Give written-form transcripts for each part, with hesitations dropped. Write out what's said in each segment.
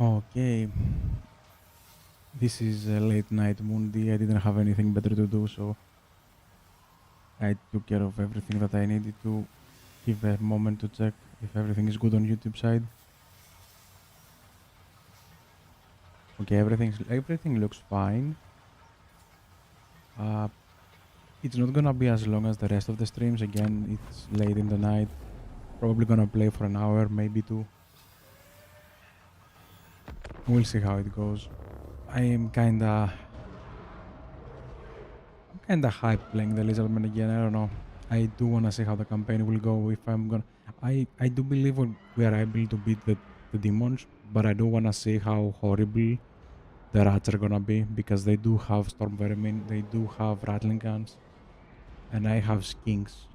Okay, this is a late night Mundi. I didn't have anything better to do, so I took care of everything that I needed to give a moment to check if everything is good on YouTube side. Okay, everything looks fine. Uh, it's not gonna be as long as the rest of the streams. Again, it's late in the night. Probably gonna play for an hour, maybe two. We'll see how it goes. I'm kinda hyped playing the Lizardman again. I don't know. I do wanna see how the campaign will go. If I'm gonna, I do believe we are able to beat the demons, but I do wanna see how horrible the rats are gonna be because they do have storm vermin, they do have rattling guns, and I have skinks.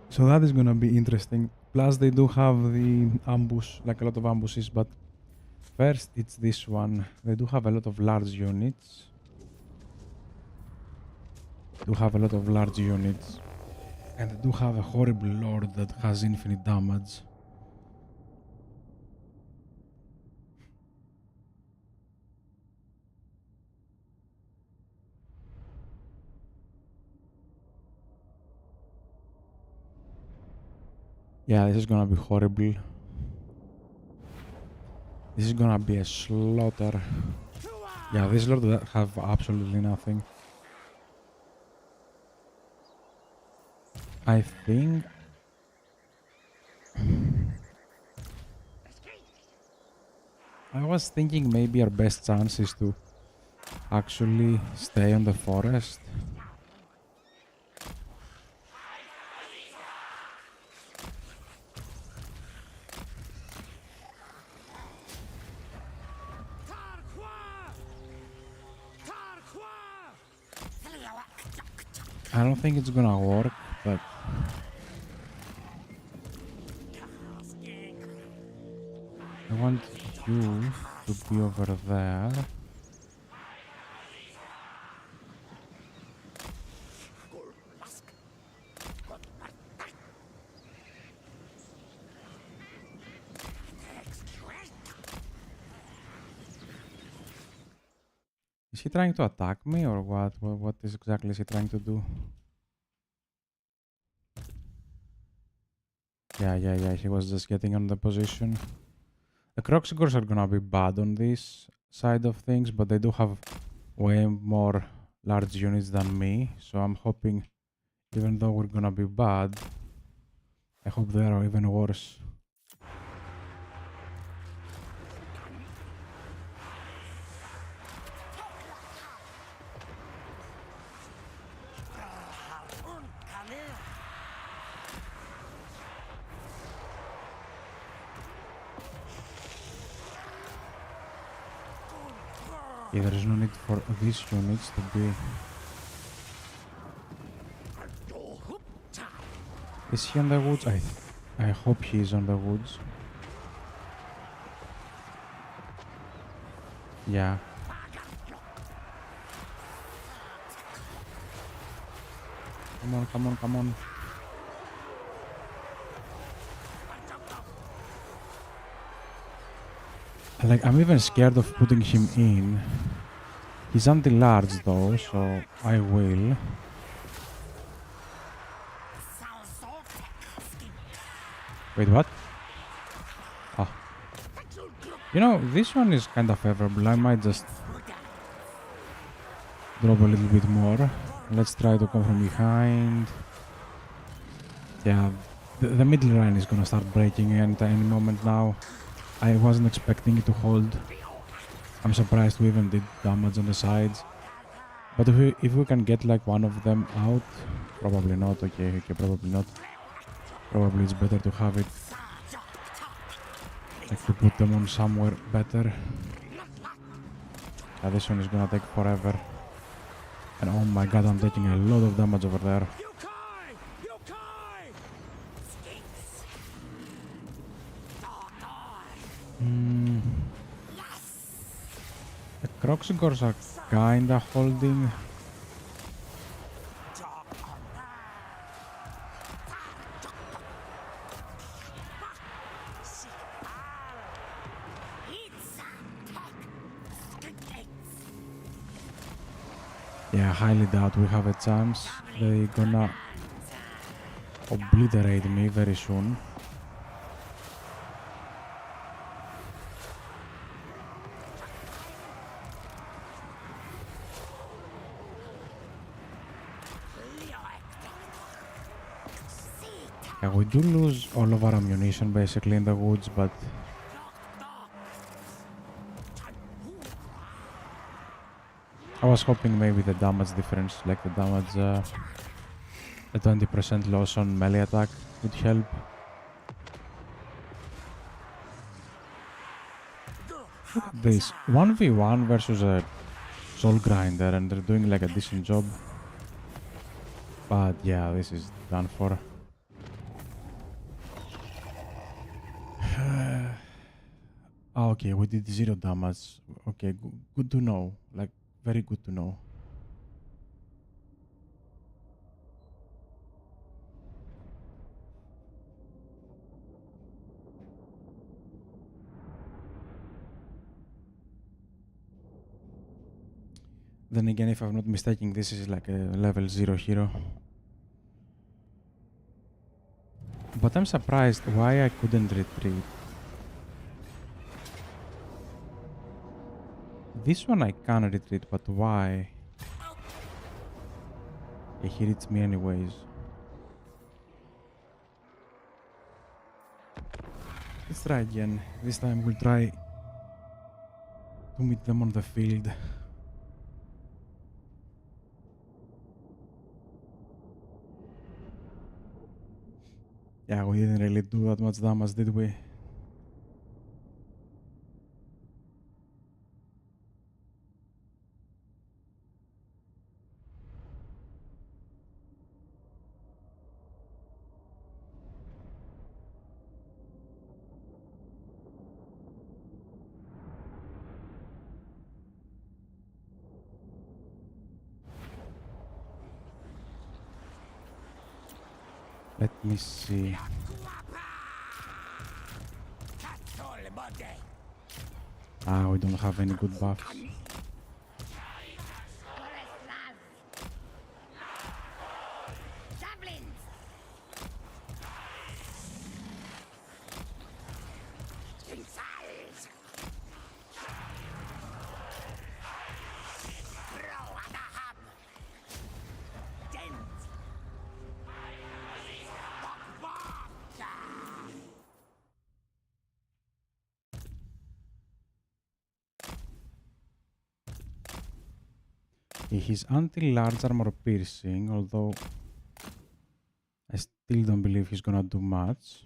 So that is gonna be interesting. Plus they do have the ambush, like a lot of ambushes, but first it's this one. They do have a lot of large units. And they do have a horrible lord that has infinite damage. Yeah, this is gonna be horrible. This is gonna be a slaughter. Yeah, this lord that have absolutely nothing. I think I was thinking maybe our best chance is to actually stay on the forest. I don't think it's gonna work, but I want you to be over there. Is he trying to attack me or what? What is exactly is he trying to do? Yeah, he was just getting on the position. The Croxigors are gonna be bad on this side of things, but they do have way more large units than me, so I'm hoping, even though we're gonna be bad, I hope they are even worse. Yeah, there is no need for these units to be... Is he on the woods? I hope he is on the woods. Yeah. Come on. Like, I'm even scared of putting him in. He's anti-large though, so I will. Wait, what? Oh. You know, this one is kind of favorable. I might just drop a little bit more. Let's try to come from behind. Yeah, the middle line is gonna start breaking any moment now. I wasn't expecting it to hold. I'm surprised we even did damage on the sides. But if we can get like one of them out, probably not. Okay, probably not. Probably it's better to have it, like to put them on somewhere better. Yeah, this one is gonna take forever. And oh my god, I'm taking a lot of damage over there. The Croxigors are kinda holding. Yeah, I highly doubt we have a chance. They're gonna obliterate me very soon. Yeah, we do lose all of our ammunition basically in the woods, but I was hoping maybe the damage difference, like the damage, the 20% loss on melee attack would help. Look at this, 1v1 versus a soul grinder, and they're doing like a decent job. But yeah, this is done for. Okay, we did 0 damage. Okay, good to know. Like, very good to know. Then again, if I'm not mistaken, this is like a level 0 hero. But I'm surprised why I couldn't retreat. This one I can retreat, but why? Yeah, he hits me anyways. Let's try again. This time we'll try to meet them on the field. Yeah, we didn't really do that much damage, did we? Let me see. Ah, we don't have any good buffs. He's anti-large armor piercing, although I still don't believe he's gonna do much.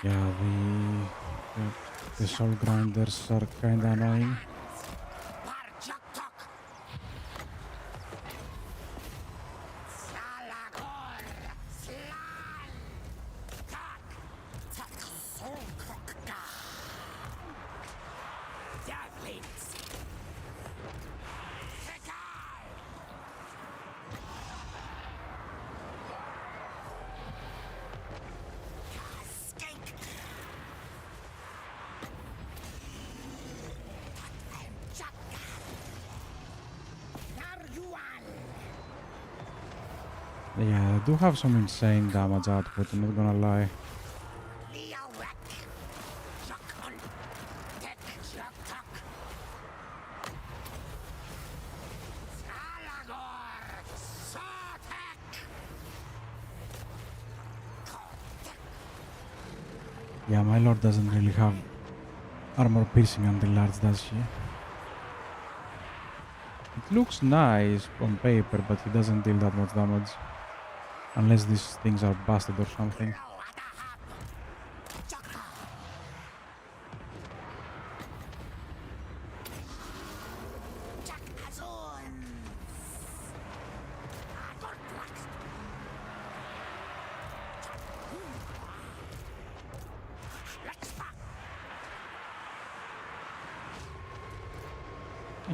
Yeah, the soul grinders are kinda annoying. Yeah, they do have some insane damage output, I'm not gonna lie. Yeah, my lord doesn't really have armor piercing until large, does he? It looks nice on paper, but he doesn't deal that much damage. Unless these things are busted or something.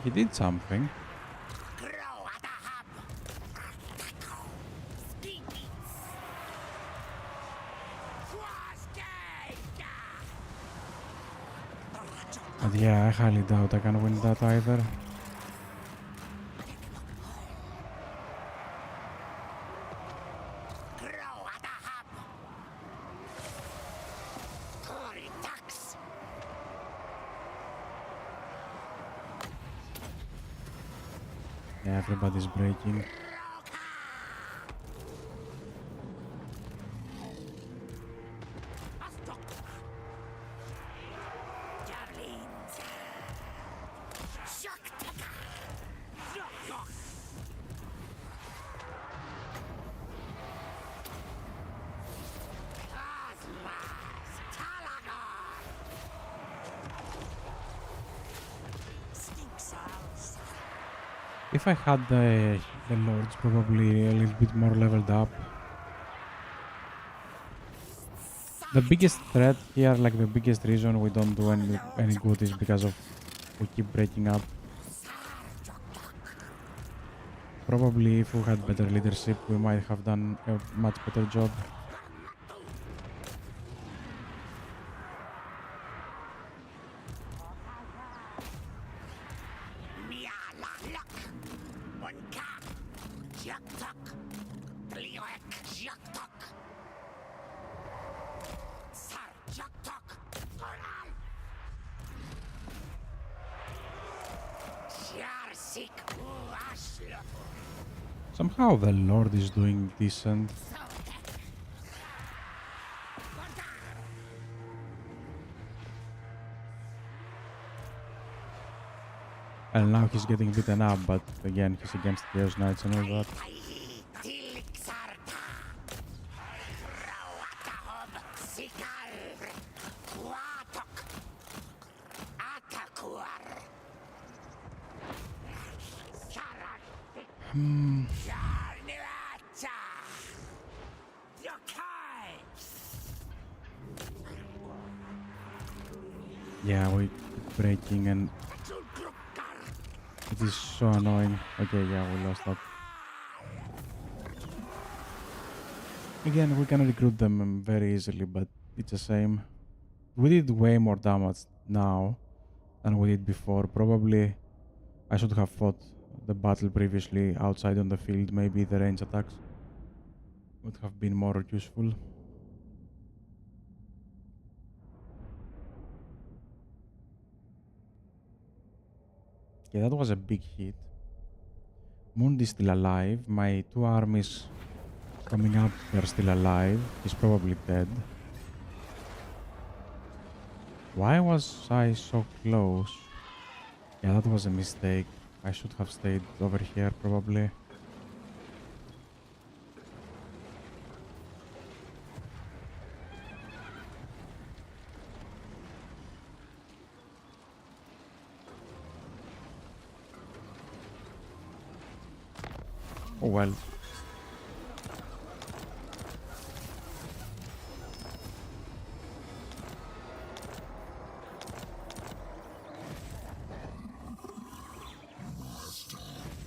He did something. But yeah, I highly doubt I can win that either. Yeah, everybody's breaking. If I had the lords probably a little bit more leveled up. The biggest threat here, like the biggest reason we don't do any good is because of we keep breaking up. Probably if we had better leadership, we might have done a much better job. Somehow the Lord is doing decent. And now he's getting beaten up, but again, he's against Chaos Knights and all that. Yeah, we keep breaking and it is so annoying. Okay, yeah, we lost that. Again, we can recruit them very easily, but it's the same. We did way more damage now than we did before. Probably I should have fought the battle previously outside on the field. Maybe the range attacks would have been more useful. Yeah, that was a big hit. Mundi is still alive. My two armies coming up are still alive. He's probably dead. Why was I so close? Yeah, that was a mistake. I should have stayed over here probably. Oh well.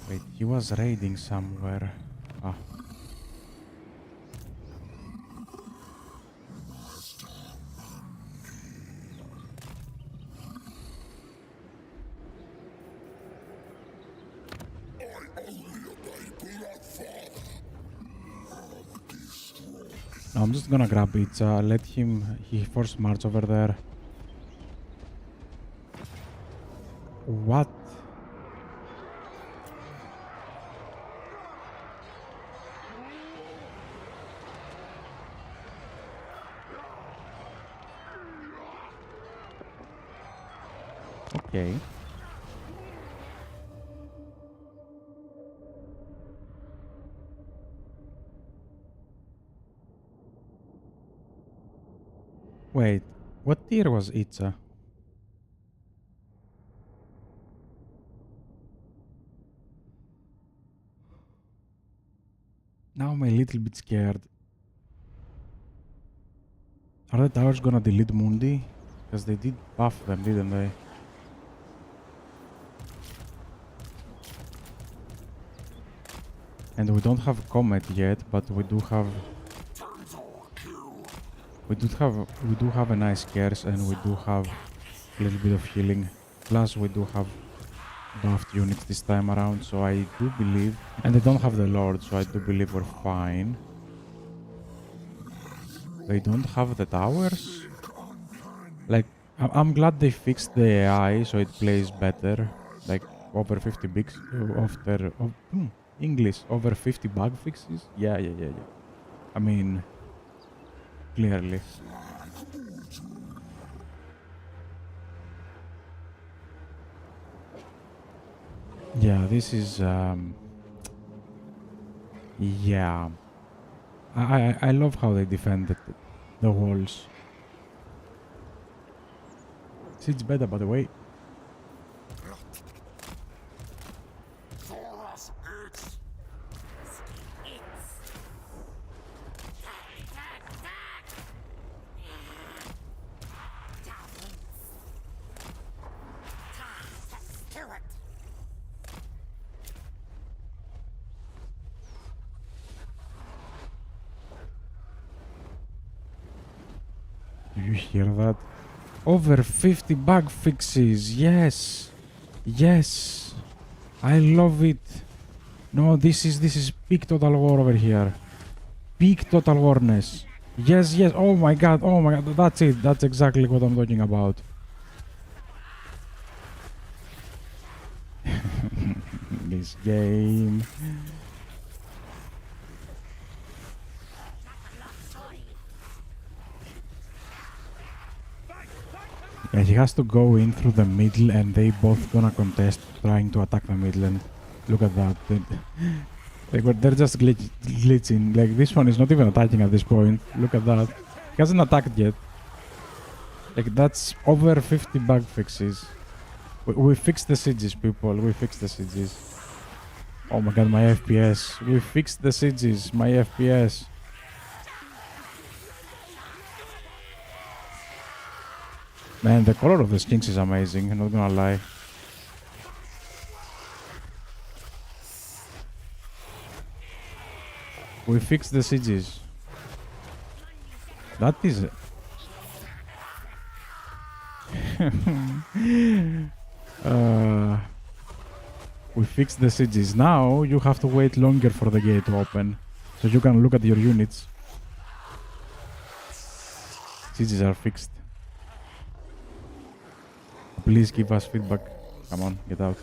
Wait, he was raiding somewhere. Ah. No, I'm just gonna grab it. Let him. He force march over there. What? Okay. Wait, what tier was Itza? Now I'm a little bit scared. Are the towers gonna delete Mundi? Because they did buff them, didn't they? And we don't have Comet yet, but we do have a nice curse, and we do have a little bit of healing. Plus we do have buffed units this time around, so I do believe, and they don't have the Lord, so I do believe we're fine. They don't have the towers? Like, I'm glad they fixed the AI so it plays better. Like, over 50 bigs English, over 50 bug fixes? Yeah. I mean, clearly. Yeah, this is, yeah. I love how they defended the walls. Siege better, by the way. Do you hear that? Over 50 bug fixes. Yes. Yes. I love it. No, this is peak total war over here. Peak total warness. Yes. Oh my god. That's it. That's exactly what I'm talking about. This game. Yeah, he has to go in through the middle, and they both gonna contest trying to attack the middle. And look at that. They're just glitching. Like, this one is not even attacking at this point. Look at that. He hasn't attacked yet. Like, that's over 50 bug fixes. We fixed the sieges, people. We fixed the sieges. Oh my god, my FPS. We fixed the sieges. My FPS. Man, the color of the skins is amazing. I'm not gonna lie. We fixed the sieges. That is... we fixed the sieges. Now you have to wait longer for the gate to open, so you can look at your units. Sieges are fixed. Please give us feedback. Come on, get out.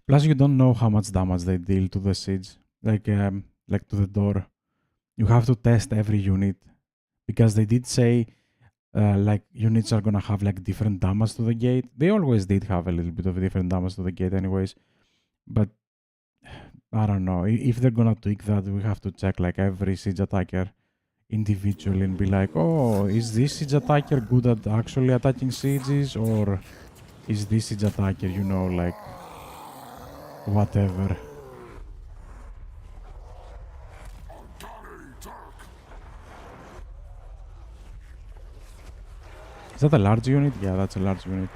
Plus, you don't know how much damage they deal to the siege, like to the door. You have to test every unit, because they did say like units are gonna have like different damage to the gate. They always did have a little bit of different damage to the gate, anyways. But I don't know if they're gonna tweak that. We have to check like every siege attacker individually and be like, oh, is this siege attacker good at actually attacking sieges, or is this siege attacker, you know, like whatever. Is that a large unit? Yeah, that's a large unit.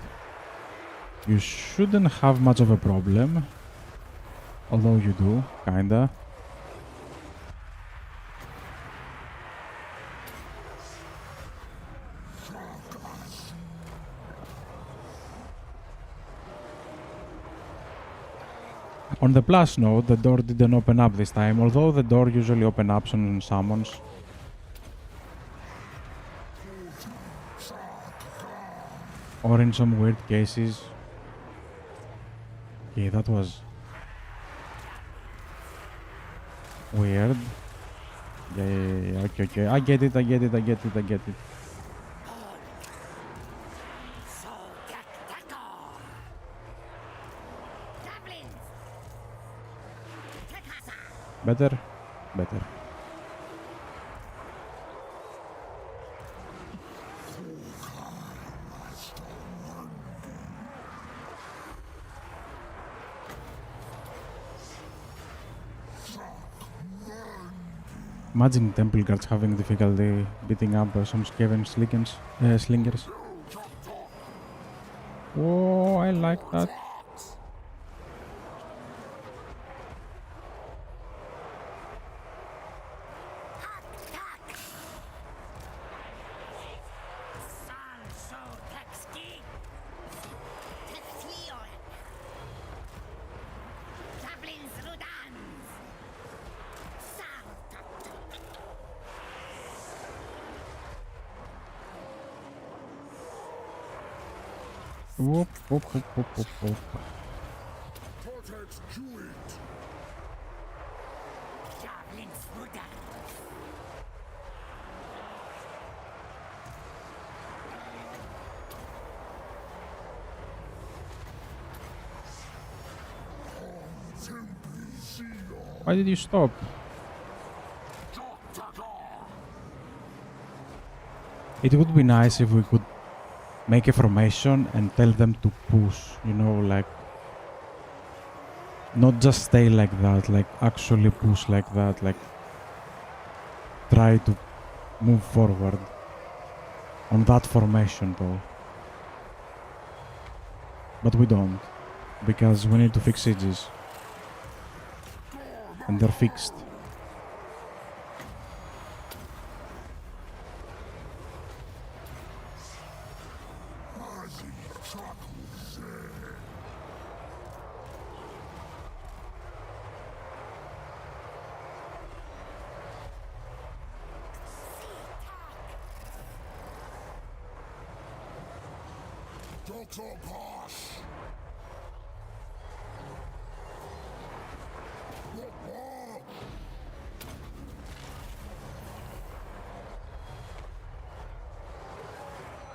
You shouldn't have much of a problem, although you do, kinda. On the plus note, the door didn't open up this time, although the door usually opens up on summons. Or in some weird cases. Okay, that was weird. Yeah. Okay. I get it. Better. Imagine temple guards having difficulty beating up some Skaven slingers. Oh, I like that. Whoop, whoop, whoop, whoop, whoop, whoop. Why did you stop? It would be nice if we could make a formation and tell them to push, you know, like not just stay like that, like actually push like that, like try to move forward on that formation though. But we don't, because we need to fix sieges. And they're fixed.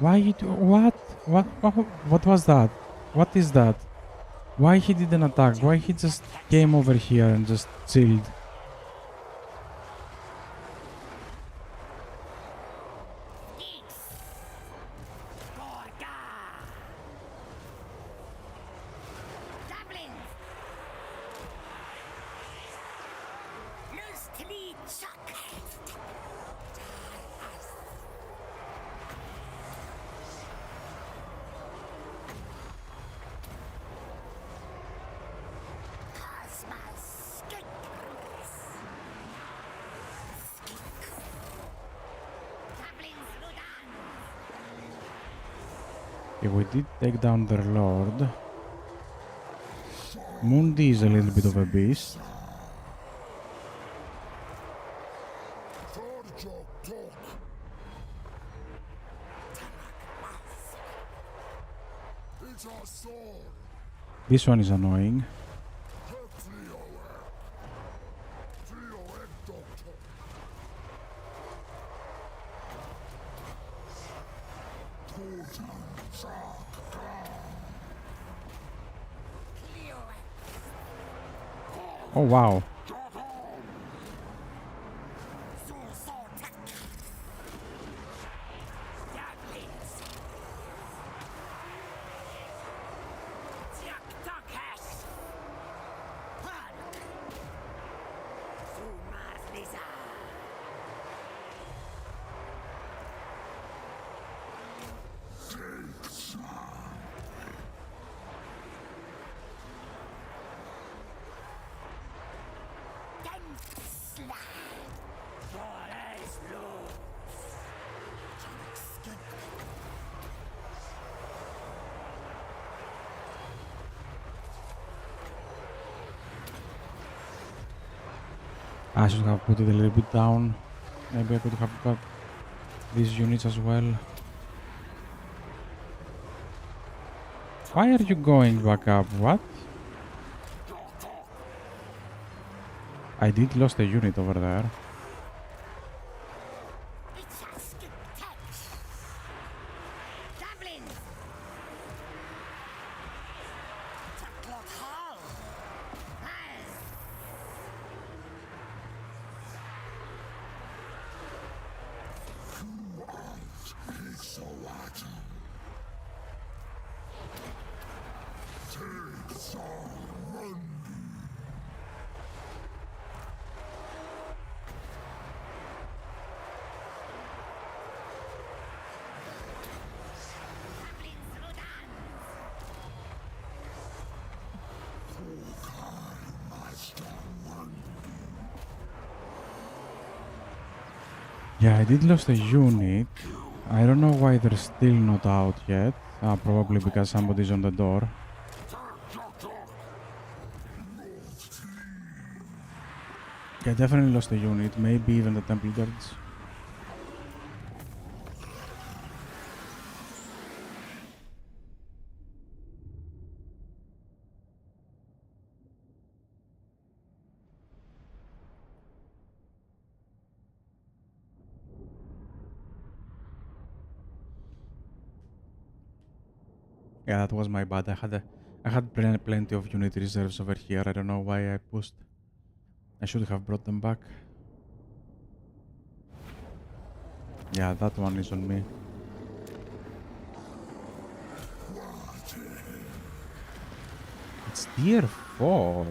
Why he do what? What was that? What is that? Why he didn't attack? Why he just came over here and just chilled? Okay, we did take down their lord. Mundi is a little bit of a beast. This one is annoying. Oh wow. I should have put it a little bit down. Maybe I could have got these units as well. Why are you going back up? What? I did lost a unit over there. Yeah, I did lose a unit. I don't know why they're still not out yet. Probably because somebody's on the door. Yeah, definitely lost a unit. Maybe even the temple guards. Yeah, that was my bad. I had plenty of unit reserves over here. I don't know why I pushed. I should have brought them back. Yeah, that one is on me. It's tier 4.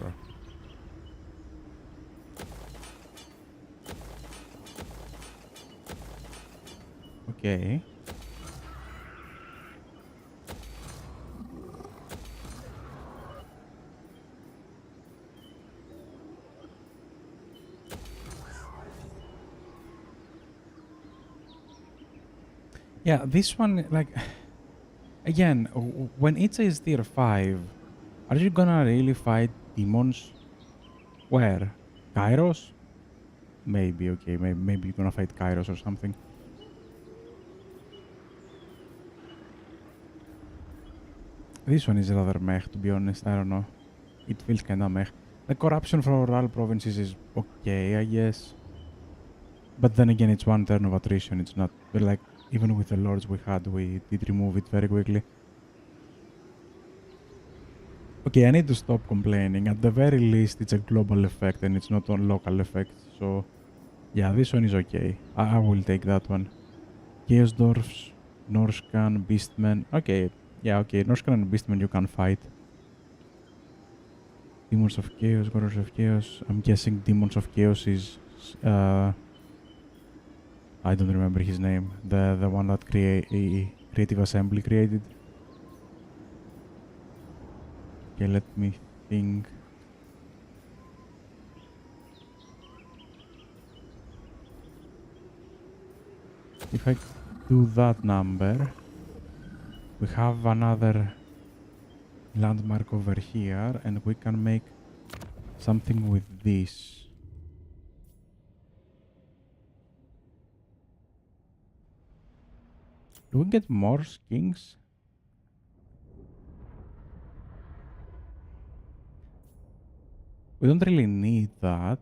Okay. Yeah, this one, like, again, when it says tier 5, are you gonna really fight demons? Where? Kairos? Maybe, okay, maybe you're gonna fight Kairos or something. This one is rather meh, to be honest, I don't know. It feels kinda meh. The corruption for all provinces is okay, I guess. But then again, it's one turn of attrition, it's not, but like, even with the lords we had, we did remove it very quickly. Okay, I need to stop complaining. At the very least, it's a global effect and it's not a local effect, so... Yeah, this one is okay. I will take that one. Chaos Dwarfs, Norscan, Beastmen. Okay, yeah, okay. Norscan and Beastmen you can fight. Demons of Chaos, Warriors of Chaos. I'm guessing Demons of Chaos is... I don't remember his name. The one that Creative Assembly created. Okay, let me think. If I do that number, we have another landmark over here, and we can make something with this. Do we get more skins? We don't really need that,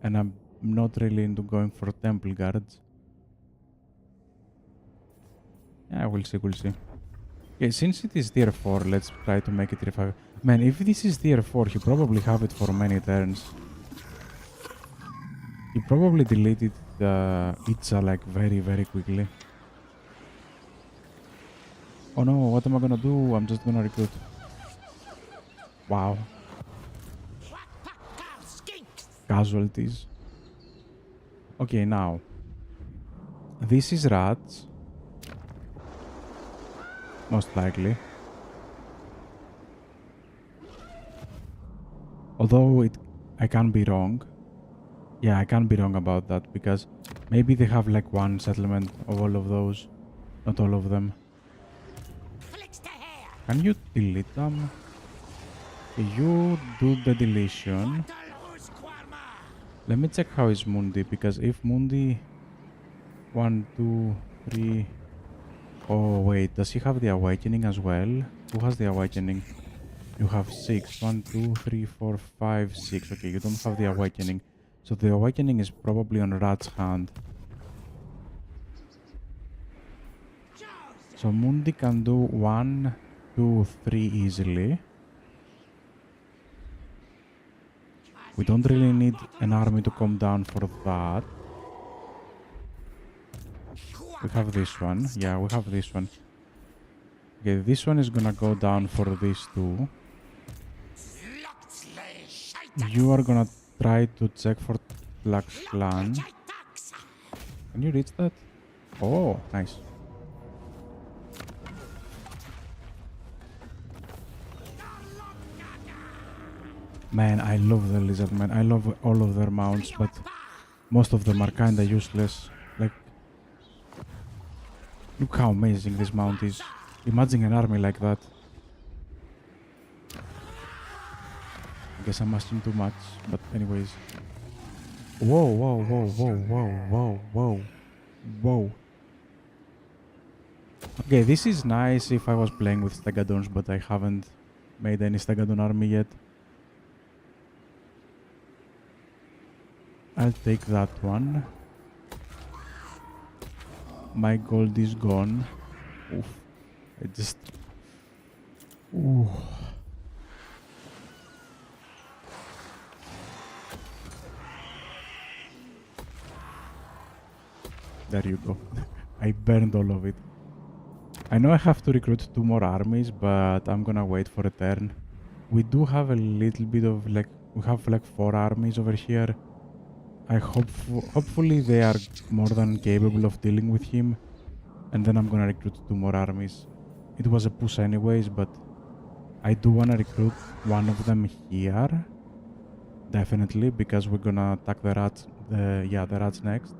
and I'm not really into going for temple guards. Yeah, we'll see, we'll see. Okay, since it is tier 4, let's try to make it tier 5. Man, if this is tier 4, he probably have it for many turns. He probably deleted the Itza like very, very quickly. Oh no, what am I gonna do? I'm just gonna recruit. Wow. Casualties. Okay, now. This is rats. Most likely. Although I can be wrong. Yeah, I can be wrong about that because maybe they have like one settlement of all of those. Not all of them. Can you delete them? You do the deletion. Let me check how is Mundi, because if Mundi 1, 2, 3... Oh wait, does he have the awakening as well? Who has the awakening? You have 6. 1, 2, 3, 4, 5, 6. Okay, you don't have the awakening. So the awakening is probably on Rat's hand. So Mundi can do 1, 2, 3 easily. We don't really need an army to come down for that. We have this one. Yeah, we have this one. Okay, this one is gonna go down for these two. You are gonna try to check for Tlak's clan. Can you reach that? Oh, nice. Man, I love the lizard man. I love all of their mounts, but most of them are kinda useless. Like Look how amazing this mount is. Imagine an army like that. I guess I'm asking too much, but anyways. Whoa, whoa, whoa, whoa, whoa, whoa, whoa, whoa. Okay, this is nice if I was playing with Stegadons, but I haven't made any Stegadon army yet. I'll take that one. My gold is gone. Oof. I just... Ooh. There you go. I burned all of it. I know I have to recruit 2 more armies, but I'm gonna wait for a turn. We do have a little bit of like... We have like 4 armies over here. Hopefully they are more than capable of dealing with him. And then I'm gonna recruit 2 more armies. It was a push anyways, but I do wanna recruit one of them here. Definitely, because we're gonna attack the rats. The rats next.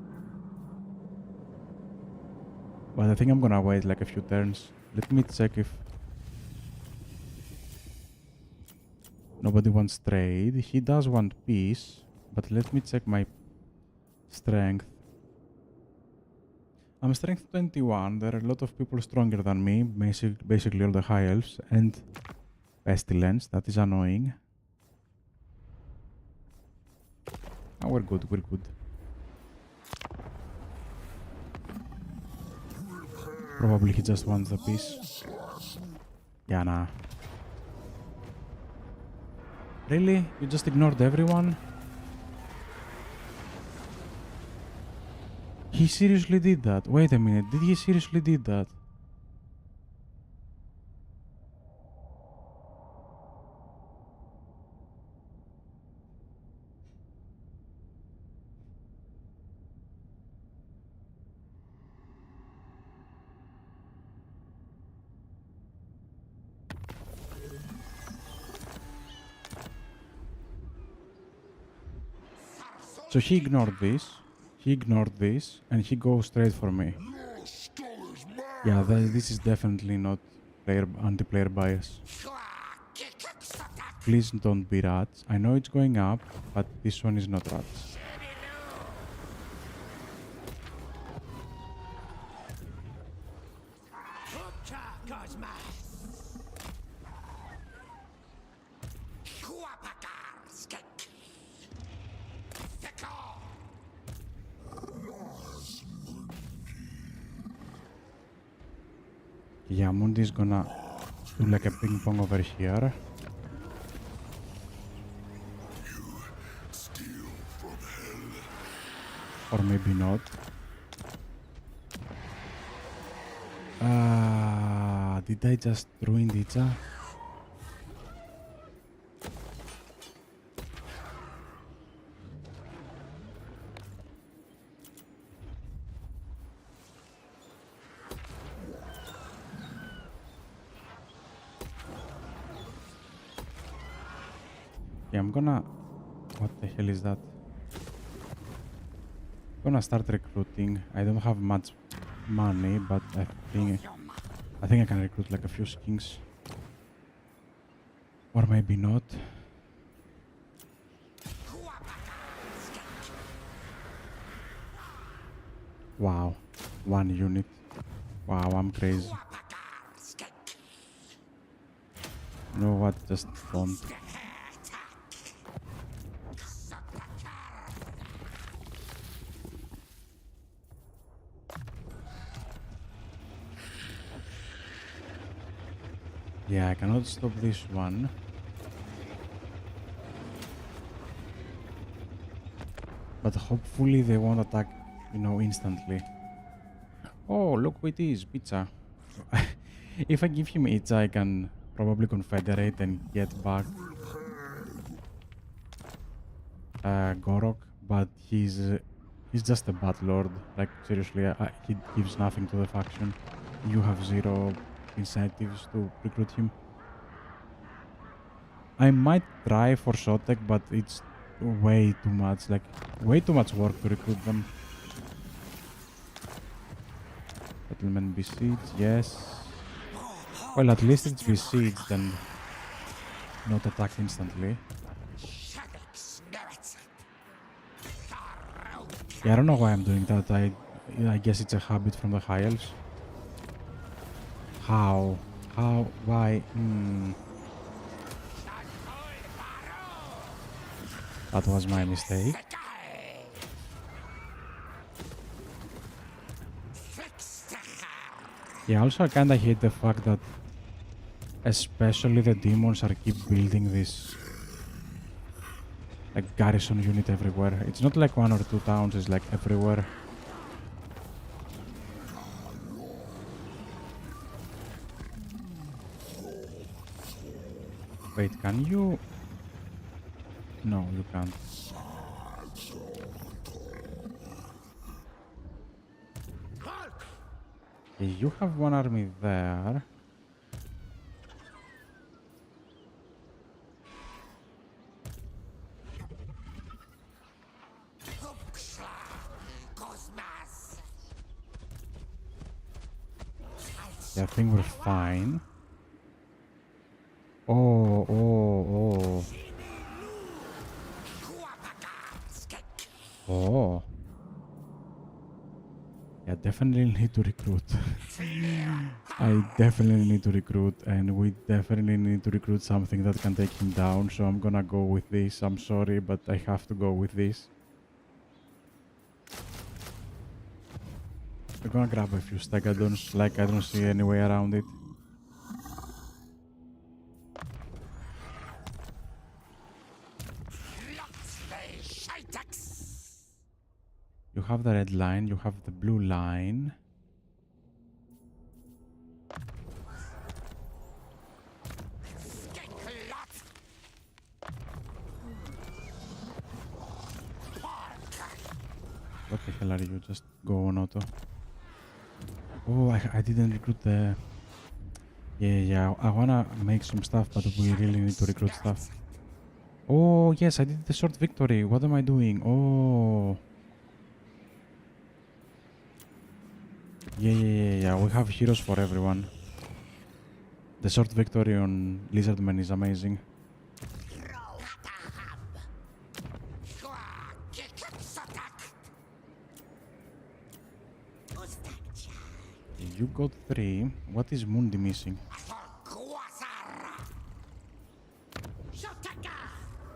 But I think I'm gonna wait like a few turns. Let me check if nobody wants trade. He does want peace, but let me check my strength. I'm strength 21. There are a lot of people stronger than me, basically all the high elves, and pestilence. That is annoying. Oh, we're good, we're good. Probably he just wants the peace. Yeah, nah. Really? You just ignored everyone? He seriously did that. Wait a minute, did he seriously did that? So he ignored this, and he goes straight for me. Yeah, this is definitely not anti-player bias. Please don't be rats. I know it's going up, but this one is not rats. Yeah, Mundi is gonna do like a ping pong over here. Or maybe not. Did I just ruin Ditcha? Yeah, I'm gonna... What the hell is that? I'm gonna start recruiting. I don't have much money, but I think I can recruit like a few skins. Or maybe not. Wow. 1 unit. Wow, I'm crazy. You know what? Just don't. Yeah, I cannot stop this one. But hopefully they won't attack, you know, instantly. Oh, look who it is, pizza. If I give him pizza, I can probably confederate and get back Gorok, but he's just a bad lord. Like seriously, he gives nothing to the faction. You have 0 incentives to recruit him. I might try for Sotek, but it's way too much, like way too much work to recruit them. But settlement besieged, yes. Well, at least it's besieged and not attacked instantly. Yeah, I don't know why I'm doing that. I guess it's a habit from the high elves. How? How? Why? That was my mistake. Yeah, also I kinda hate the fact that especially the demons are keep building this like garrison unit everywhere. It's not like 1 or 2 towns, it's like everywhere. Wait, can you? No, you can't. Okay, you have one army there. Yeah, I think we're fine. Oh. Oh. Yeah, definitely need to recruit. I definitely need to recruit, and we definitely need to recruit something that can take him down, so I'm gonna go with this. I'm sorry, but I have to go with this. I'm gonna grab a few stegadons, like I don't see any way around it. You have the red line, you have the blue line. What the hell are you? Just go on auto. Oh, I didn't recruit the... Yeah, I wanna make some stuff, but we really need to recruit stuff. Oh, yes, I did the short victory. What am I doing? Oh. Yeah. We have heroes for everyone. The short victory on Lizardman is amazing. You got 3. What is Mundi missing?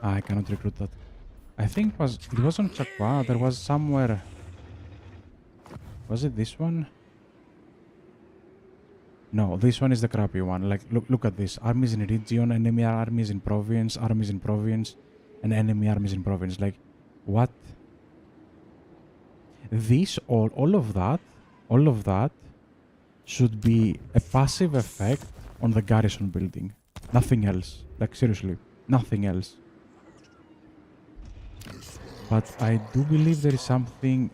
I cannot recruit that. I think it was on Chakwa. There was somewhere. Was it this one? No, this one is the crappy one. Like, look at this. Armies in region, enemy armies in province, and enemy armies in province. Like, what? This, all of that should be a passive effect on the garrison building. Nothing else. Like, seriously, nothing else. But I do believe there is something...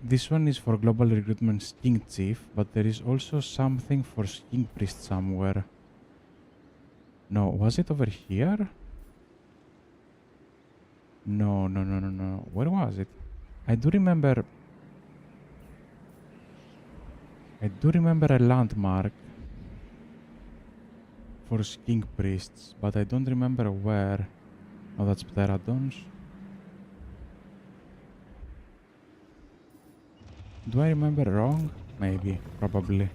This one is for global recruitment King Chief, but there is also something for King Priest somewhere. No, was it over here? No. Where was it? I do remember a landmark for King Priests, but I don't remember where. Oh, that's Pterodons. Do I remember wrong? Maybe, probably.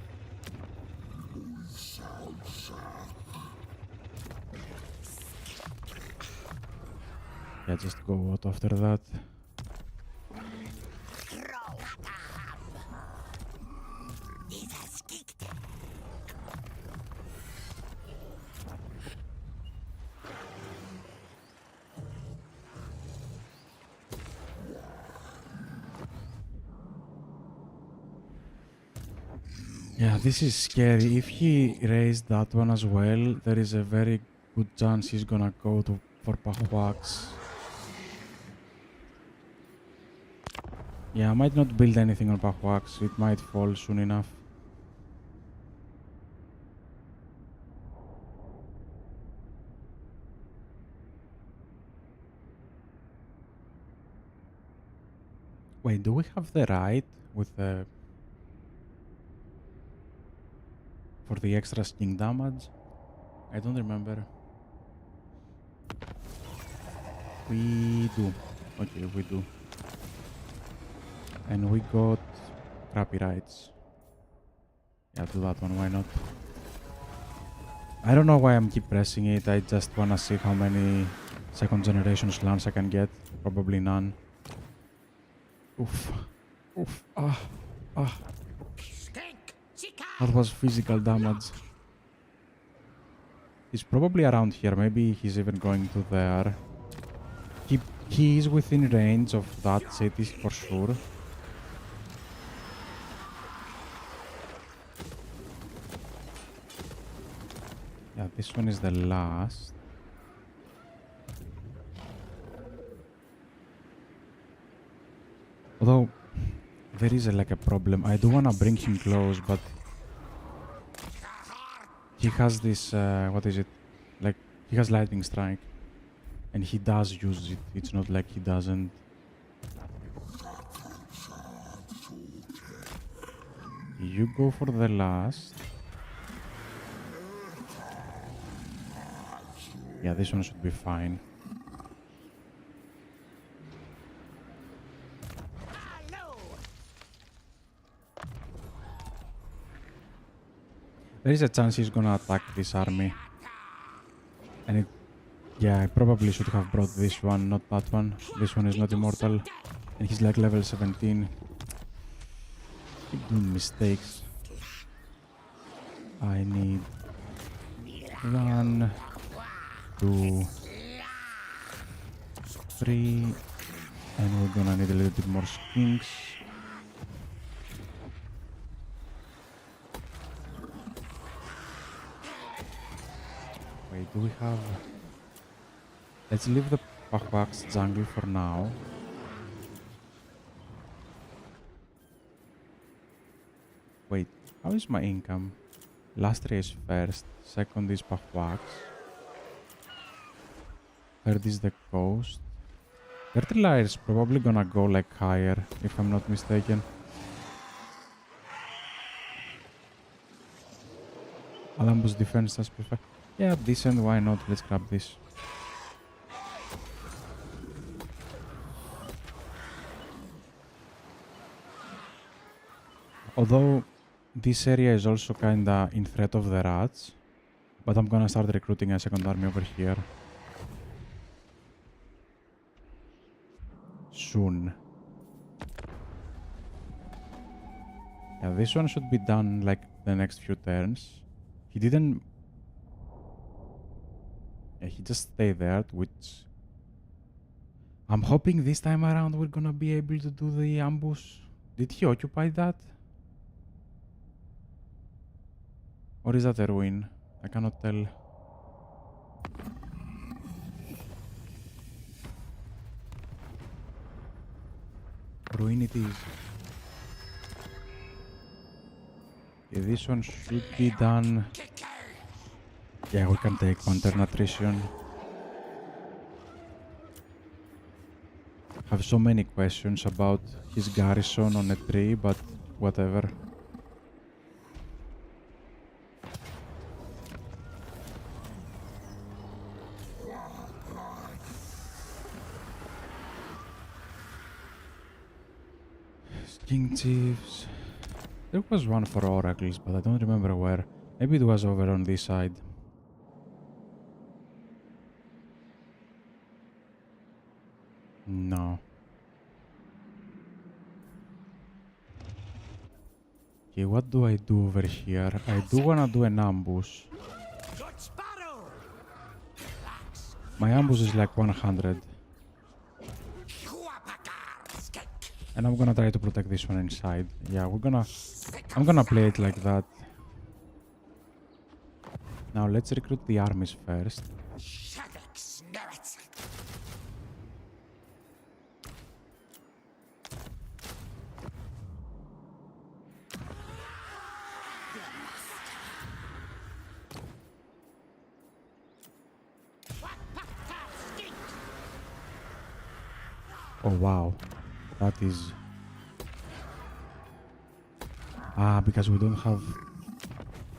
Yeah, just go out after that. Yeah, this is scary. If he raised that one as well, there is a very good chance he's gonna go for tw-wh3. Yeah, I might not build anything on tw-wh3. It might fall soon enough. Wait, do we have the right with the... for the extra sting damage. I don't remember. We do. Okay, we do. And we got crappy rights. Yeah, do that one, why not? I don't know why I'm keep pressing it, I just wanna see how many second generation slants I can get. Probably none. Oof. Oof. Ah. Ah. That was physical damage. He's probably around here, maybe he's even going to there. He is within range of that city for sure. Yeah, this one is the last. Although, there is like a problem. I do wanna bring him close, but he has this, what is it? Like, he has lightning strike. And he does use it. It's not like he doesn't. You go for the last. Yeah, this one should be fine. There is a chance he's gonna attack this army. And yeah, I probably should have brought this one, not that one. This one is not immortal. And he's like level 17. Keep doing mistakes. I need 1, 2, 3. And we're gonna need a little bit more skinks. Wait, do we have... Let's leave the tw-wh3 jungle for now. Wait, how is my income? Last race first, second is tw-wh3. Third is the coast. Fertilizer is probably gonna go like higher, if I'm not mistaken. Alambus defense does prefer. Yeah, decent, why not? Let's grab this. Although this area is also kinda in threat of the rats, but I'm gonna start recruiting a second army over here. Soon. Yeah, this one should be done like the next few turns. He didn't... Yeah, he just stayed there, which... I'm hoping this time around we're gonna be able to do the ambush. Did he occupy that? Or is that a ruin? I cannot tell. Ruin it is. Okay, this one should be done. Yeah, we can take one turn attrition. Have so many questions about his garrison on a tree, but whatever. King Chiefs. There was one for oracles, but I don't remember where. Maybe it was over on this side. No. Okay, what do I do over here? I do wanna do an ambush. My ambush is like 100. And I'm gonna try to protect this one inside. Yeah, I'm gonna play it like that. Now let's recruit the armies first. Oh wow. That is... Ah, because we don't have...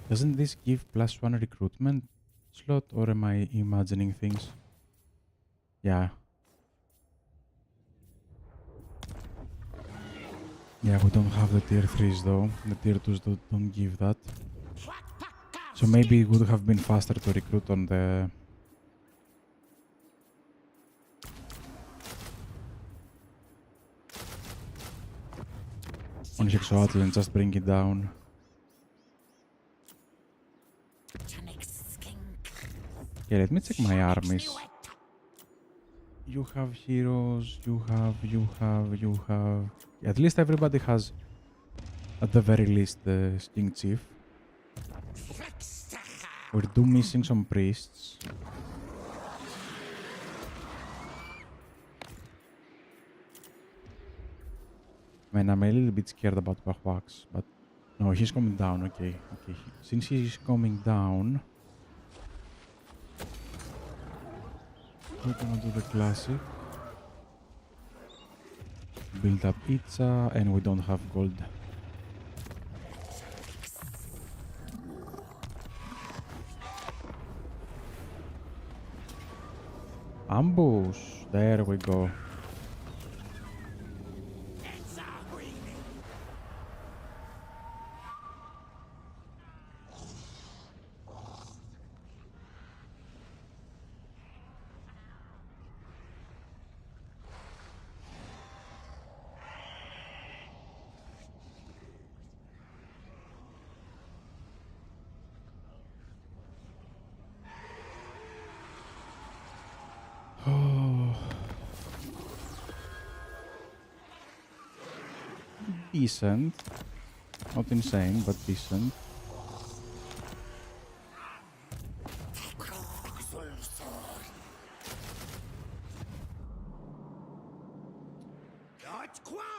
Doesn't this give +1 recruitment slot, or am I imagining things? Yeah. Yeah, we don't have the tier 3s though. The tier 2s don't give that. So maybe it would have been faster to recruit on the... on Hexoatl and just bring it down. Okay, let me check my armies. You have heroes, you have... At least everybody has, at the very least, the King Chief. We do missing some priests. Man, I'm a little bit scared about tw-wh3, but... No, he's coming down, okay. Since he's coming down... we're gonna do the classic. Build up pizza, and we don't have gold. Ambush! There we go. Decent. Not insane, but decent.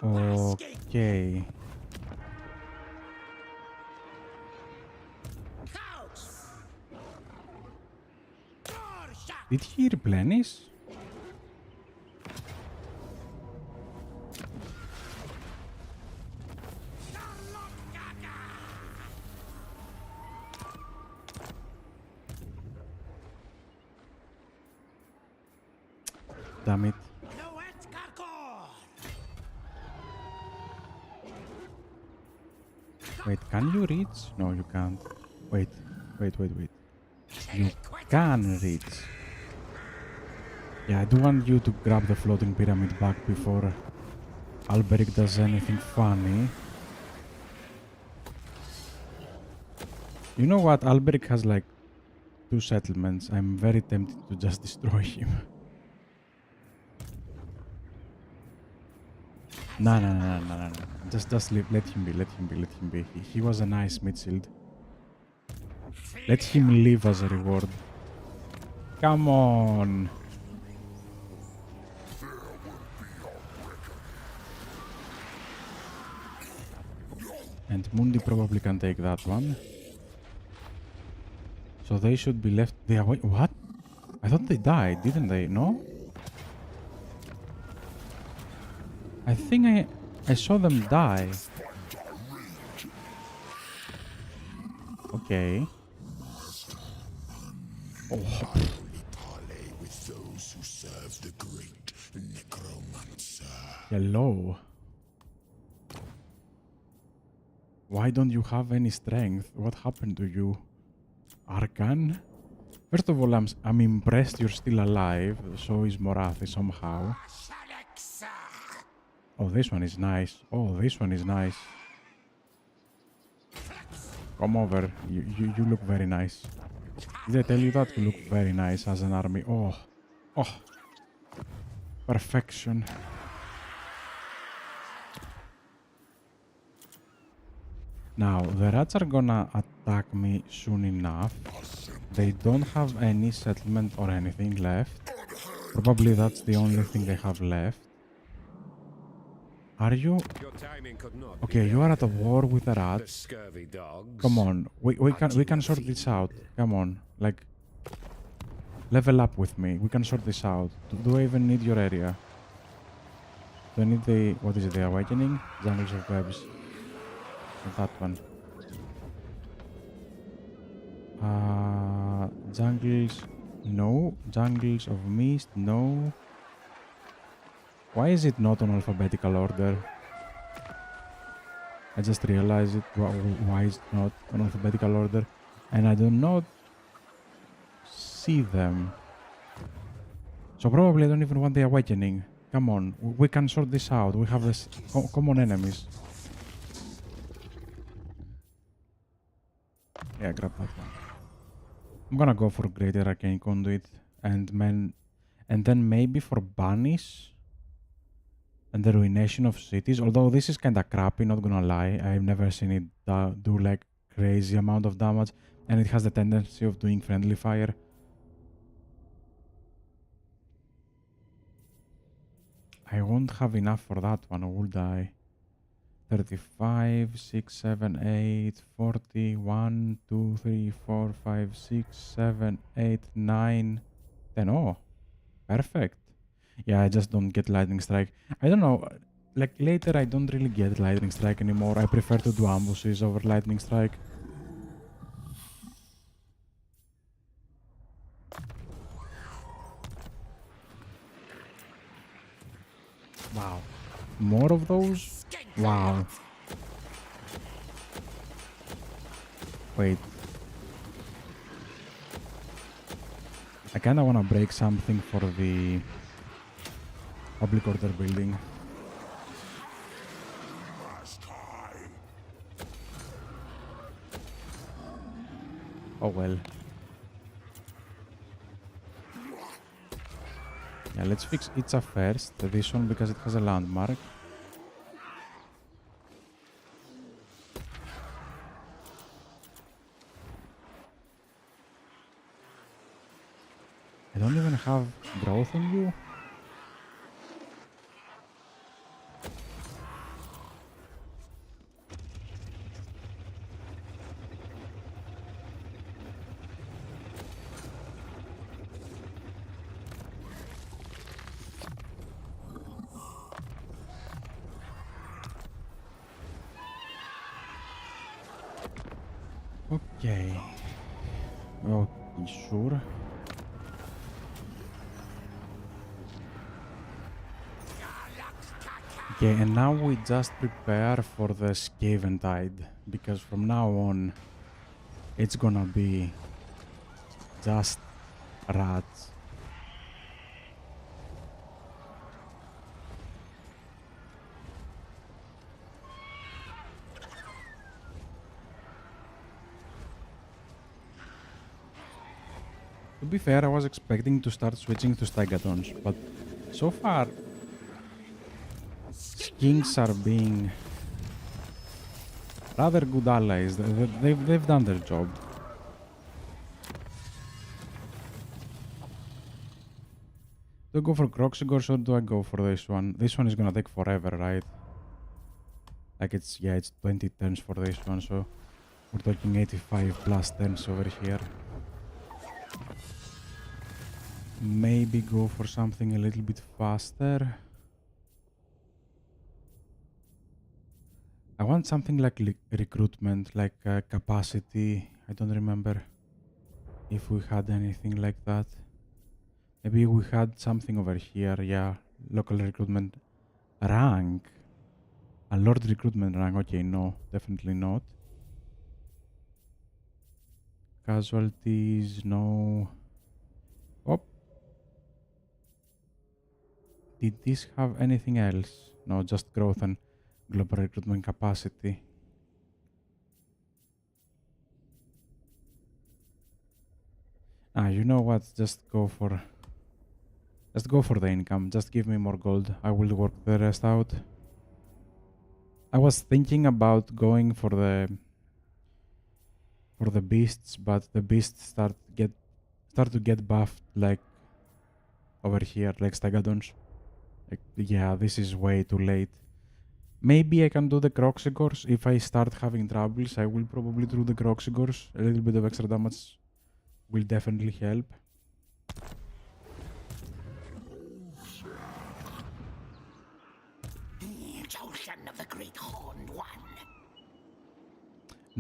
Okay. Did he replenish? Damn it. Wait, can you reach? No, you can't. Wait. You can reach. Yeah, I do want you to grab the floating pyramid back before Alberic does anything funny. You know what? Alberic has like 2 settlements. I'm very tempted to just destroy him. No. Just leave. Let him be. He was a nice Midfield. Let him live as a reward. Come on. And Mundi probably can take that one. So they should be left there. Wait, what? I thought they died, didn't they? No? I think I saw them die. Okay. Oh. Hello. Why don't you have any strength? What happened to you? Arkan? First of all, I'm impressed you're still alive. So is Morathi somehow. Oh, this one is nice. Come over. You look very nice. Did I tell you that? You look very nice as an army. Oh. Perfection. Now, the rats are gonna attack me soon enough. They don't have any settlement or anything left. Probably that's the only thing they have left. Are you? Okay, you are at a war with the rats. Come on, we can sort this out. Come on, like, level up with me. We can sort this out. Do I even need your area? Do I need the, what is it, the awakening? Jungles of webs. That one. Jungles, no. Jungles of Mist, no. Why is it not on alphabetical order? I just realized it. Why is it not on alphabetical order? And I do not see them. So probably I don't even want the awakening. Come on, we can sort this out. We have this common enemies. Yeah, grab that one. I'm gonna go for Greater Arcane Conduit and then maybe for Banish and the Ruination of Cities. Although this is kinda crappy, not gonna lie. I've never seen it do like crazy amount of damage, and it has the tendency of doing friendly fire. I won't have enough for that one, would I? 35, 6, 7, 8, 40, 1, 2, 3, 4, 5, 6, 7, 8, 9, 10. Oh, perfect. Yeah, I just don't get Lightning Strike. I don't know, like later I don't really get Lightning Strike anymore. I prefer to do ambushes over Lightning Strike. Wow. More of those? Wow. Wait. I kinda wanna break something for the public order building. Oh well. Yeah, let's fix Itza first, this one, because it has a landmark. I don't even have growth on you. Okay. Okay, sure. Okay, and now we just prepare for the Skaven Tide, because from now on, it's gonna be just rats. To be fair, I was expecting to start switching to Stegatons, but so far, Skinks are being rather good allies. They've done their job. Do I go for Croxigors or do I go for this one? This one is gonna take forever, right? Like it's 20 turns for this one, so we're talking 85 plus turns over here. Maybe go for something a little bit faster. I want something like recruitment, like capacity. I don't remember if we had anything like that. Maybe we had something over here, yeah. Local recruitment rank. A Lord recruitment rank, okay, no, definitely not. Casualties, no. Oh. Did this have anything else? No, just growth and global recruitment capacity. You know what? Just go for the income. Just give me more gold. I will work the rest out. I was thinking about going for the beasts, but the beasts start to get buffed like over here, like Stegadons. Like, yeah, this is way too late. Maybe I can do the Croxigors. If I start having troubles, I will probably do the Croxigors. A little bit of extra damage will definitely help.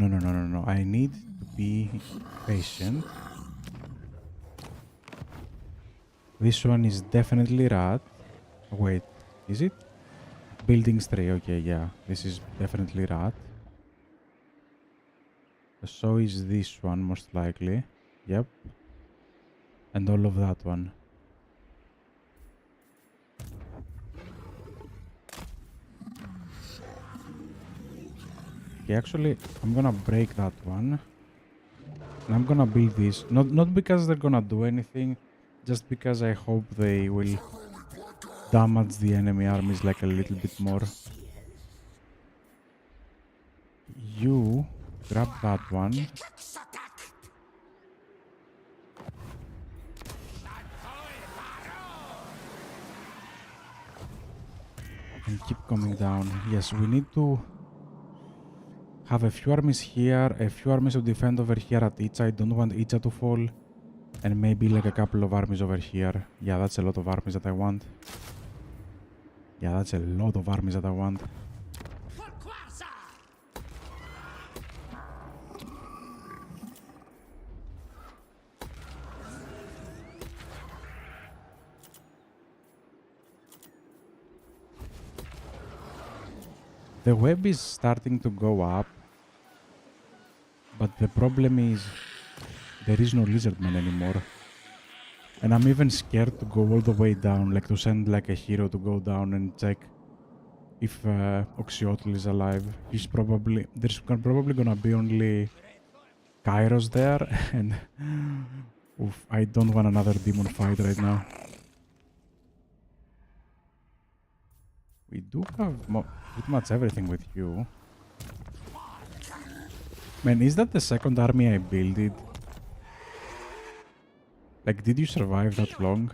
No. I need to be patient. This one is definitely rat. Wait, is it? Buildings 3, okay, yeah. This is definitely rat. So is this one, most likely. Yep. And all of that one. Okay, actually, I'm gonna break that one. And I'm gonna build this. Not because they're gonna do anything, just because I hope they will damage the enemy armies like a little bit more. You grab that one. And keep coming down. Yes, we need to have a few armies here, a few armies to defend over here at Icha. I don't want Icha to fall. And maybe like a couple of armies over here. Yeah, that's a lot of armies that I want. Yeah, that's a lot of armies that I want. The web is starting to go up. But the problem is there is no lizardman anymore. And I'm even scared to go all the way down, like to send like a hero to go down and check if Oxyotl is alive. He's probably, probably gonna be only Kairos there, and oof, I don't want another demon fight right now. We do have pretty much everything with you. Man, is that the second army I builded? Like, did you survive that long?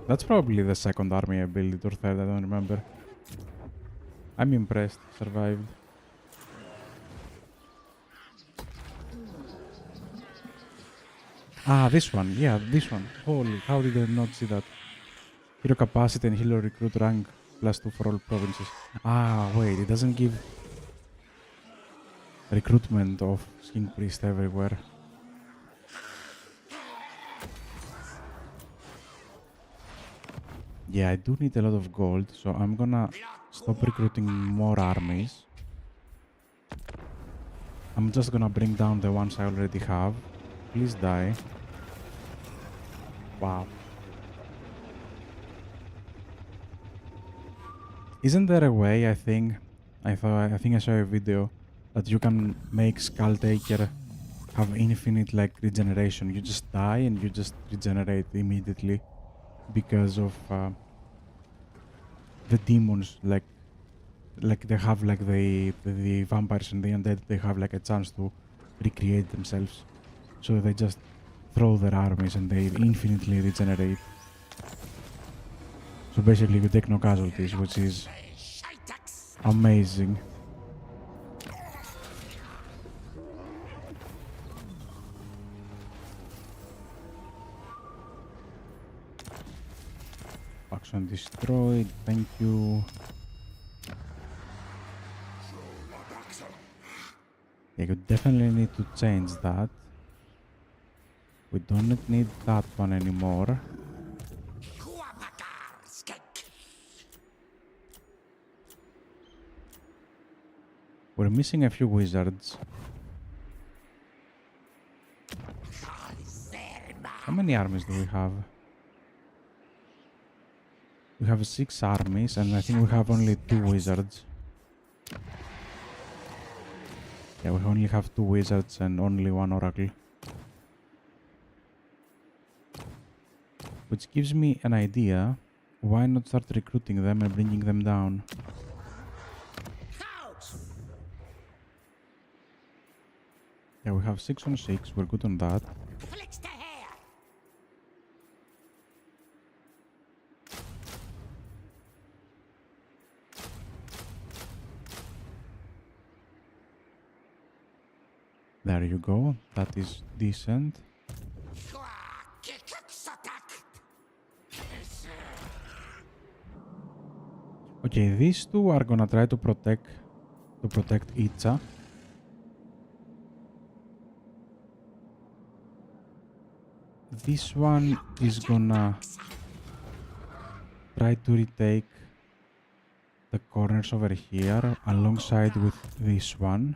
That's probably the second army I built, or third, I don't remember. I'm impressed. Survived. Ah, this one. Yeah, this one. Holy, how did I not see that? Hero capacity and hero recruit rank +2 for all provinces. Ah, wait, it doesn't give recruitment of Skin Priest everywhere. Yeah, I do need a lot of gold, so I'm gonna stop recruiting more armies. I'm just gonna bring down the ones I already have. Please die. Wow. Isn't there a way, I think I saw a video that you can make Skulltaker have infinite like regeneration. You just die and you just regenerate immediately because of the demons, like they have like the vampires and the undead, they have like a chance to recreate themselves. So they just throw their armies and they infinitely regenerate. So basically you take no casualties, which is amazing. Faction destroyed, thank you. Yeah, you definitely need to change that. We don't need that one anymore. We're missing a few wizards. How many armies do we have? We have 6 armies and I think we have only 2 wizards. Yeah, we only have 2 wizards and only 1 oracle. Which gives me an idea. Why not start recruiting them and bringing them down? Yeah, we have 6 on 6. We're good on that. There you go. That is decent. Okay, these two are gonna try to to protect Itza. This one is gonna try to retake the corners over here alongside with this one.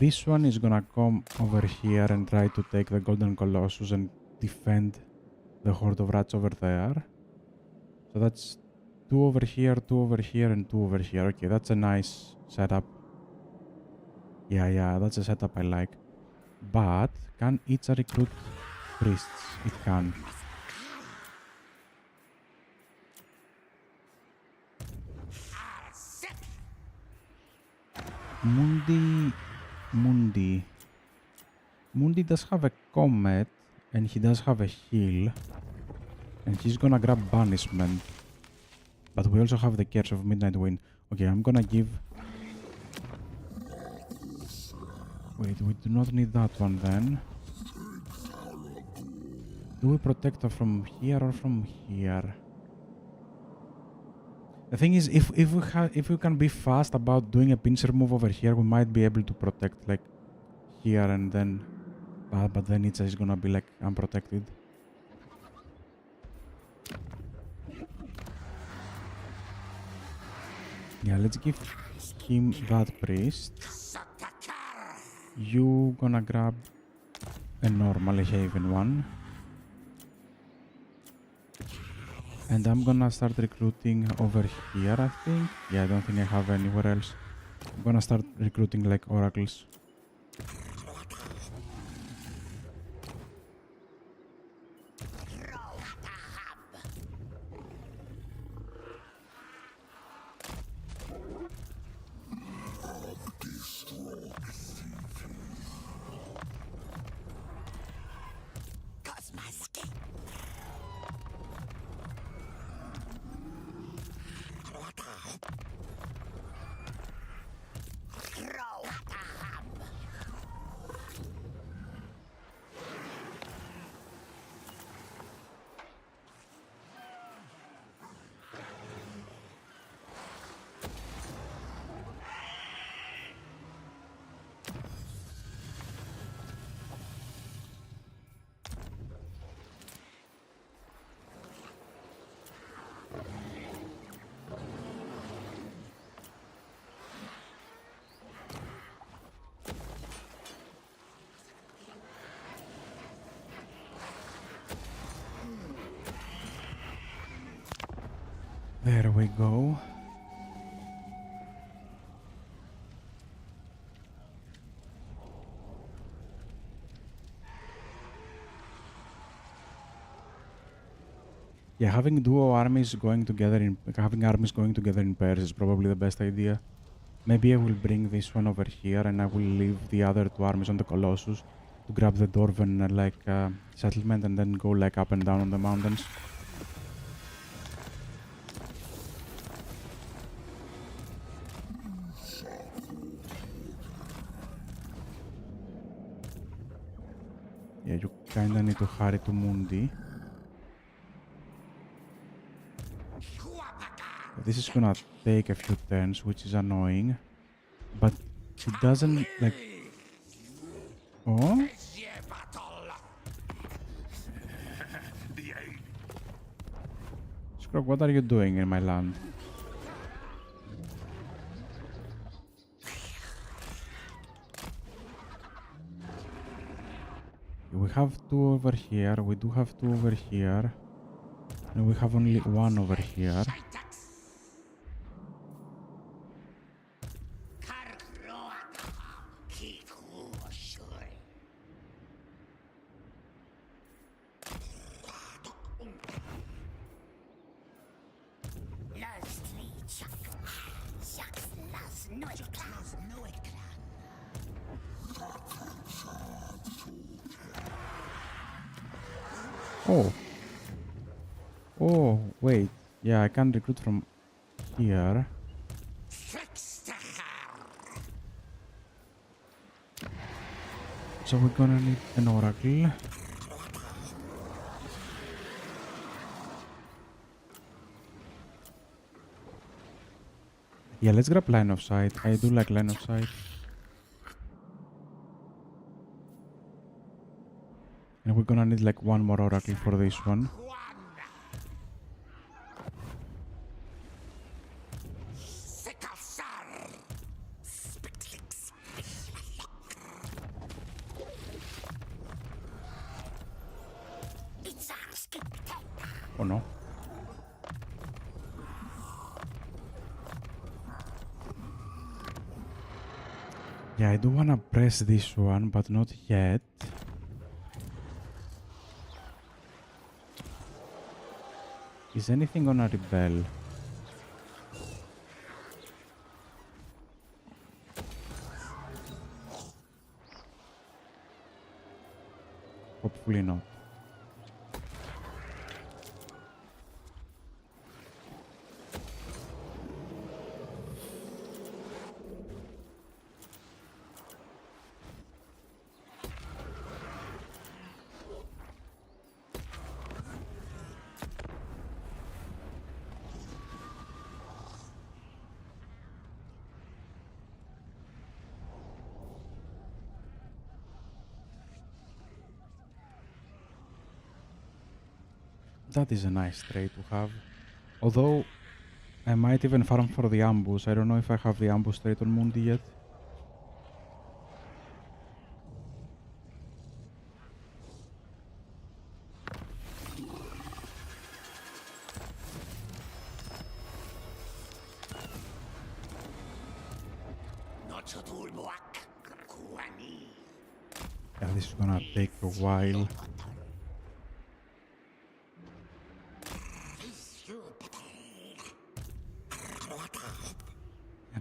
This one is gonna come over here and try to take the Golden Colossus and defend the Horde of Rats over there. So that's 2 over here, 2 over here, and 2 over here. Okay, that's a nice setup. Yeah, that's a setup I like. But can Itza recruit priests? It can. Mundi does have a comet and he does have a heal. And he's gonna grab banishment. But we also have the Curse of Midnight Wind. Okay, I'm gonna give... Wait, we do not need that one then. Do we protect her from here or from here? The thing is, if we can be fast about doing a pincer move over here, we might be able to protect like here and then... But then Itza is gonna be like unprotected. Yeah, let's give him that priest. You gonna grab a normal Haven one. And I'm gonna start recruiting over here, I think. Yeah, I don't think I have anywhere else. I'm gonna start recruiting like oracles. There we go. Yeah, having duo armies going together having armies going together in pairs is probably the best idea. Maybe I will bring this one over here and I will leave the other 2 armies on the Colossus to grab the Dwarven settlement and then go like up and down on the mountains. Yeah, you kinda need to hurry to Mundi. This is gonna take a few turns, which is annoying. But it doesn't like... Oh? Scrog, what are you doing in my land? We have 2 over here, we do have 2 over here, and we have only 1 over here. Oh, wait. Yeah, I can recruit from here. So we're gonna need an oracle. Yeah, let's grab line of sight. I do like line of sight. And we're gonna need like one more oracle for this one. Oh no. Yeah, I do wanna press this one, but not yet. Is anything gonna rebel? Hopefully not. That is a nice trait to have. Although, I might even farm for the ambush. I don't know if I have the ambush trait on Mundi yet. Yeah, this is gonna take a while.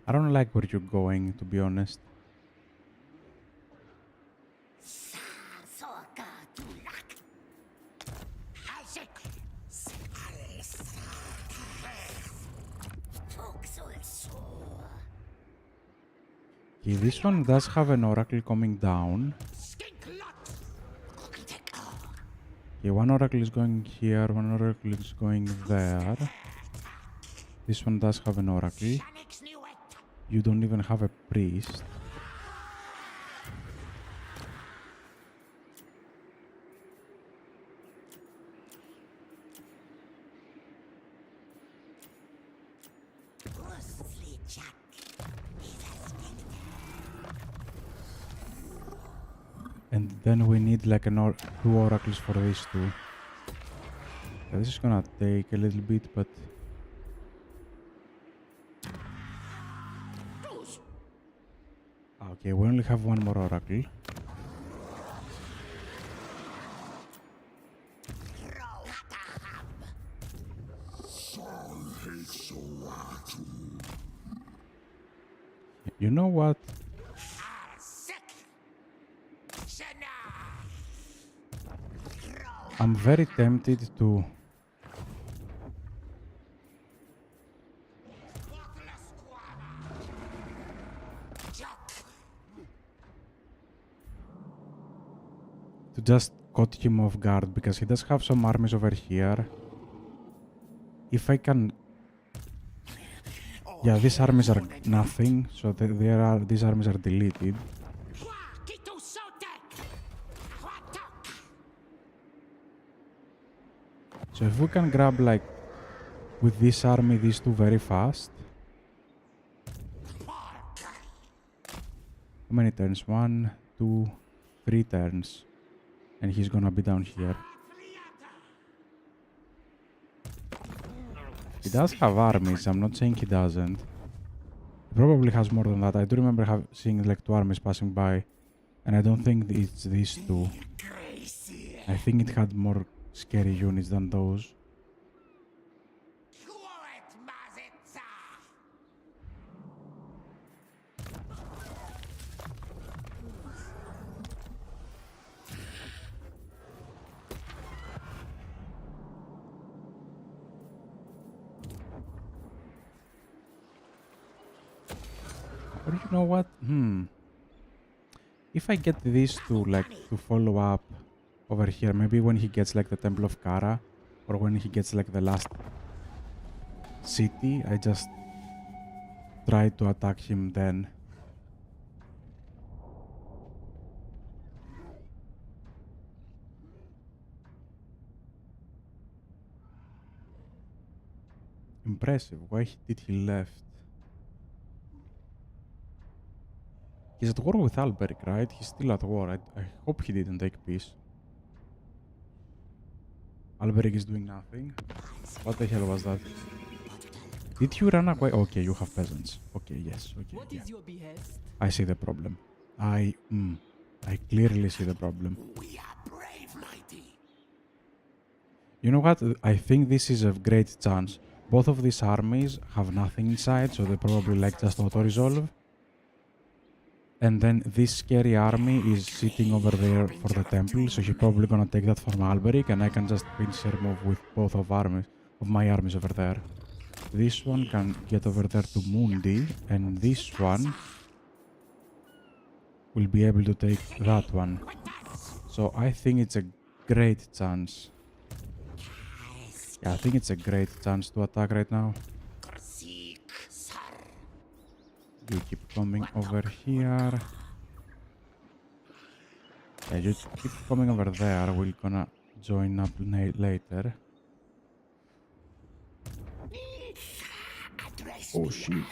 I don't like where you're going, to be honest. Okay, this one does have an oracle coming down. Okay, one oracle is going here, one oracle is going there. This one does have an oracle. You don't even have a priest. And then we need like two oracles for these two. Yeah, this is gonna take a little bit, but... Okay, we only have one more oracle. You know what? I'm very tempted to... just caught him off guard, because he does have some armies over here. If I can... Yeah, these armies are nothing, so these armies are deleted. So if we can grab, like, with this army, these two very fast. How many turns? 1, 2, 3 turns. And he's gonna be down here. He does have armies, I'm not saying he doesn't. He probably has more than that. I do remember seeing like 2 armies passing by. And I don't think it's these 2. I think it had more scary units than those. Or you know what? If I get these two, like, to follow up over here, maybe when he gets, like, the Temple of Kara, or when he gets, like, the last city, I just try to attack him then. Impressive. Why did he left? He's at war with Alberic, right? He's still at war. I hope he didn't take peace. Alberic is doing nothing. What the hell was that? Did you run away? Okay, you have peasants. Okay, yes. Okay. What is your behest? I see the problem. I clearly see the problem. We are brave, mighty. You know what? I think this is a great chance. Both of these armies have nothing inside, so they probably like just auto-resolve. And then this scary army is sitting over there for the temple, so he's probably gonna take that from Alberic, and I can just pincer move with both of my armies over there. This one can get over there to Mundi, and this one will be able to take that one. So I think it's a great chance. Yeah, I think it's a great chance to attack right now. You keep coming over here. Yeah, you keep coming over there. We're gonna join up later. Oh shit.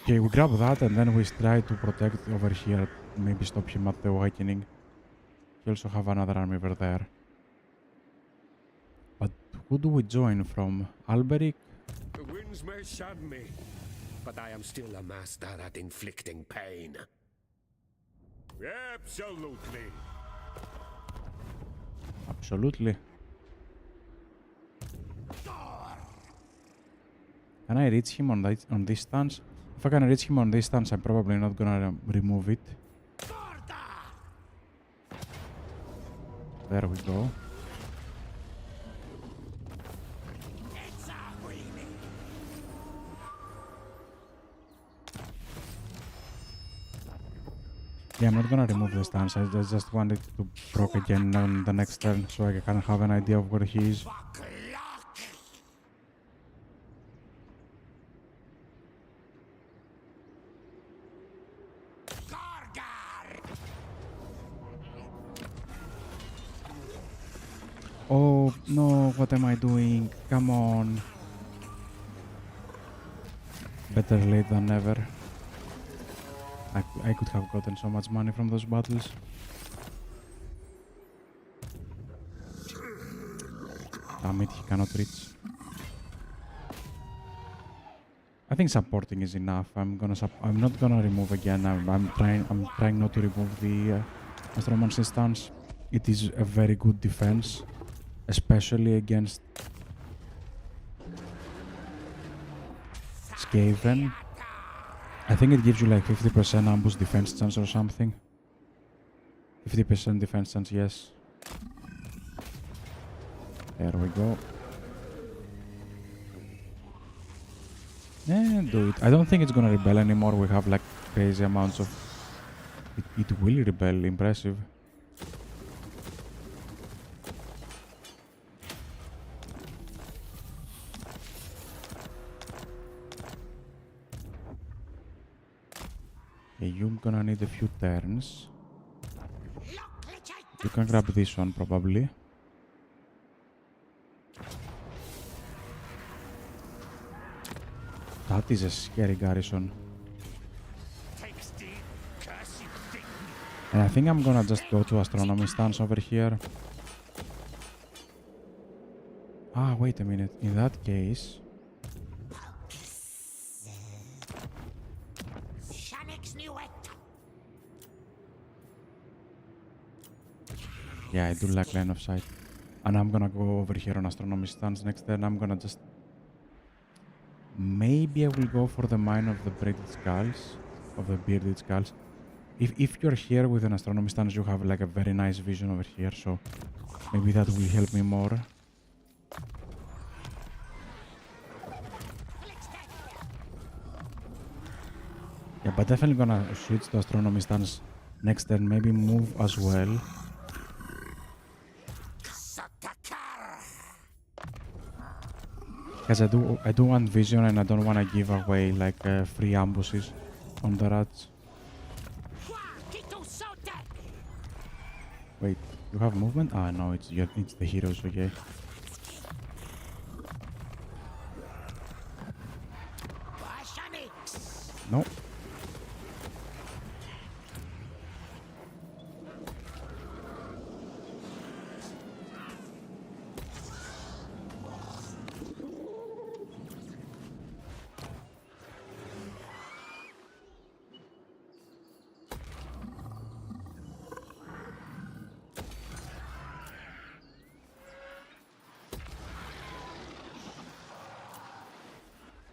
Okay, we grab that and then we try to protect over here. Maybe stop him at the awakening. We also have another army over there. But who do we join from? Alberic? The winds may sadden me, but I am still a master at inflicting pain. Absolutely. Absolutely. Can I reach him on this stance? If I can reach him on this stance, I'm probably not gonna remove it. There we go. Yeah, I'm not gonna remove the stance. I just wanted to proc again on the next turn so I can have an idea of where he is. Oh no, what am I doing? Come on. Better late than never. I could have gotten so much money from those battles. Damn it, he cannot reach. I think supporting is enough. I'm not gonna remove again. I'm trying not to remove the Astromancy stance. It is a very good defense, especially against Skaven. I think it gives you like 50% ambush defense chance or something. 50% defense chance, yes. There we go. Yeah, do it. I don't think it's gonna rebel anymore. We have like crazy amounts of... It will rebel, impressive. Okay, you're gonna need a few turns. You can grab this one probably. That is a scary garrison. And I think I'm gonna just go to astronomy stance over here. Ah, wait a minute. In that case... Yeah, I do like line of sight. And I'm gonna go over here on astronomy stance next turn. I'm gonna just... Maybe I will go for the mine of the braided skulls. Of the bearded skulls. If you're here with an astronomy stance, you have like a very nice vision over here, so maybe that will help me more. Yeah, but definitely gonna switch to astronomy stance next turn. Maybe move as well. Because I do want vision and I don't want to give away like free ambushes on the rats. Wait, you have movement? Ah, no, it's the heroes, okay. No.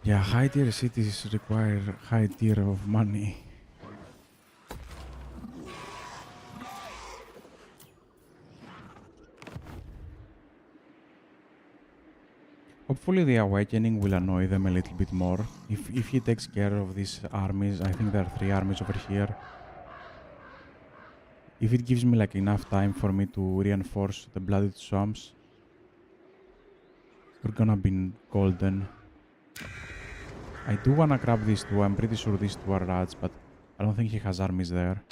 Yeah, high tier cities require high tier of money. Hopefully the awakening will annoy them a little bit more. If he takes care of these armies, I think there are 3 armies over here. If it gives me like enough time for me to reinforce the blooded swamps, we're gonna be golden. I do wanna grab these 2, I'm pretty sure these 2 are rats, but I don't think he has armies there.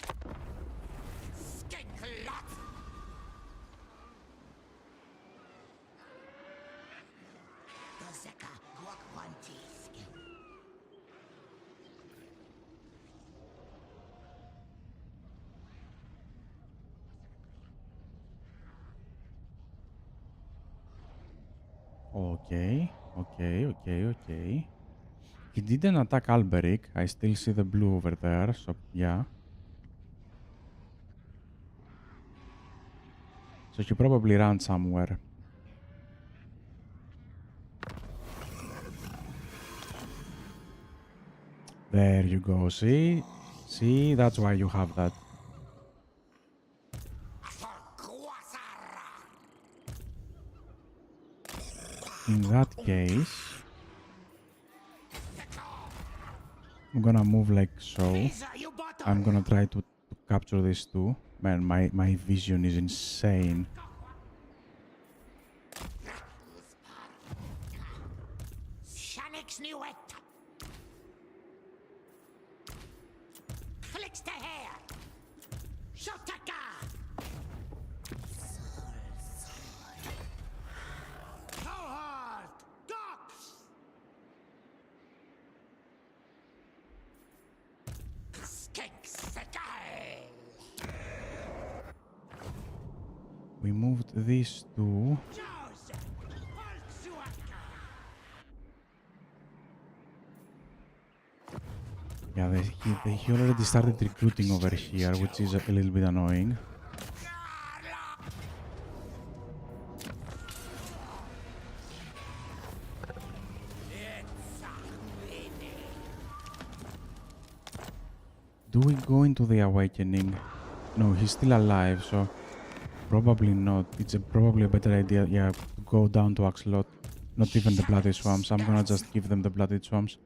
Okay. He didn't attack Alberic. I still see the blue over there, so yeah. So he probably ran somewhere. There you go, see? See, that's why you have that. In that case, I'm gonna move like so. I'm gonna try to capture these 2. Man, my vision is insane. We moved these 2. Yeah, he already started recruiting over here, which is a little bit annoying. Do we go into the awakening? No, he's still alive, so probably not. It's probably a better idea, yeah, to go down to Axolot. Not even the bloody swamps. I'm gonna just give them the bloody swamps.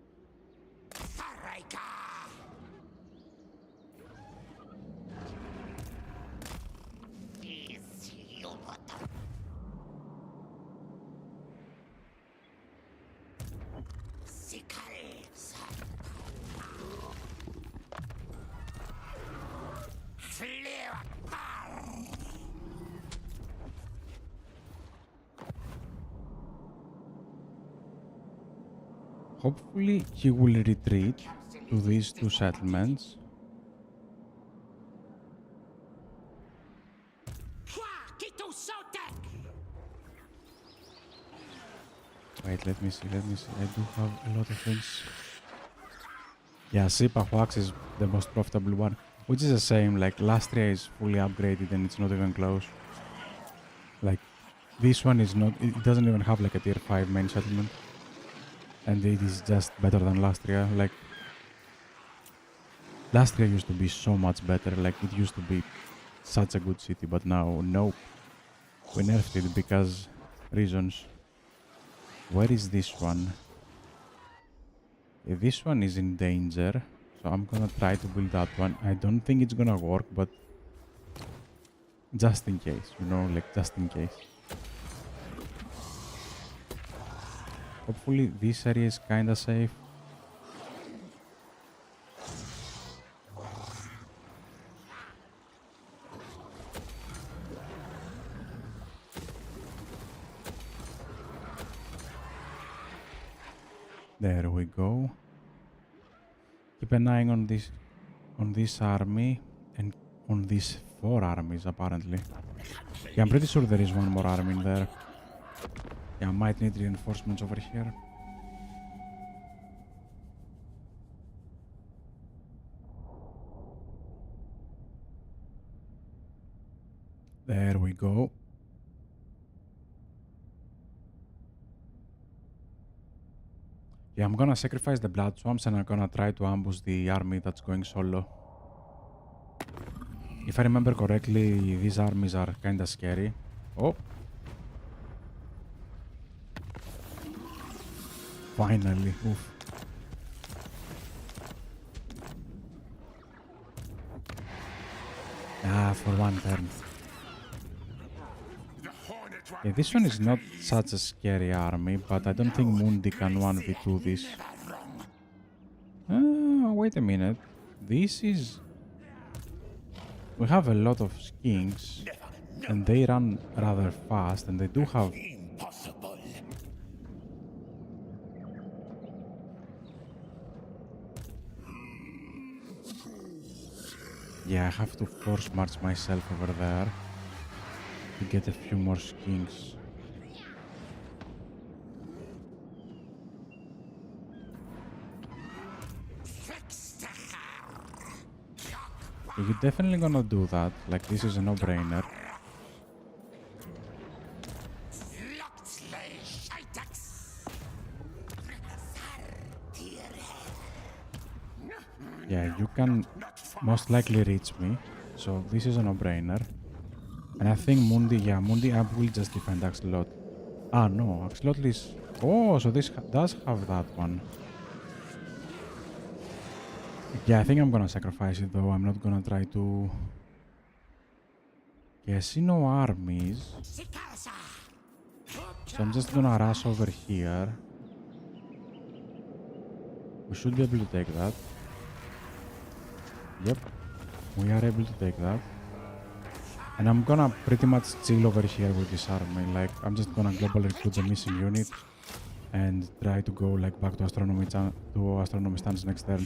Hopefully he will retreat to these 2 settlements. Wait, let me see. I do have a lot of things. Yeah, see, Pahuax is the most profitable one. Which is the same, like Lastria is fully upgraded and it's not even close. Like, this one is not, it doesn't even have like a tier 5 main settlement. And it is just better than Lastria. Like, Lastria used to be so much better, like it used to be such a good city, but now, nope. We nerfed it because reasons. Where is this one? This one is in danger, so I'm gonna try to build that one. I don't think it's gonna work, but just in case, you know, like just in case. Hopefully this area is kinda safe. There we go. Keep an eye on this army and on these 4 armies apparently. Yeah, I'm pretty sure there is one more army in there. Yeah, I might need reinforcements over here. There we go. Yeah, I'm gonna sacrifice the blood swamps and I'm gonna try to ambush the army that's going solo. If I remember correctly, these armies are kinda scary. Oh! Finally, oof. Ah, for one turn. Yeah, this one is not such a scary army, but I don't think Mundi can 1v2 this. Wait a minute. This is... We have a lot of skinks, and they run rather fast, and they do have... Impossible. Yeah, I have to force march myself over there to get a few more skinks. You're definitely gonna do that, like this is a no-brainer. Yeah, you can most likely reach me, so this is a no-brainer. And I think Mundi, yeah, Mundi Amp will just defend Axolot. Ah, no, Axolot is... Oh, so this does have that one. Yeah, I think I'm gonna sacrifice it though. I'm not gonna try to... Yeah, I see no armies. So I'm just gonna rush over here. We should be able to take that. Yep, we are able to take that. And I'm gonna pretty much chill over here with this army. Like, I'm just gonna global recruit the missing unit and try to go like back to astronomy stance next turn.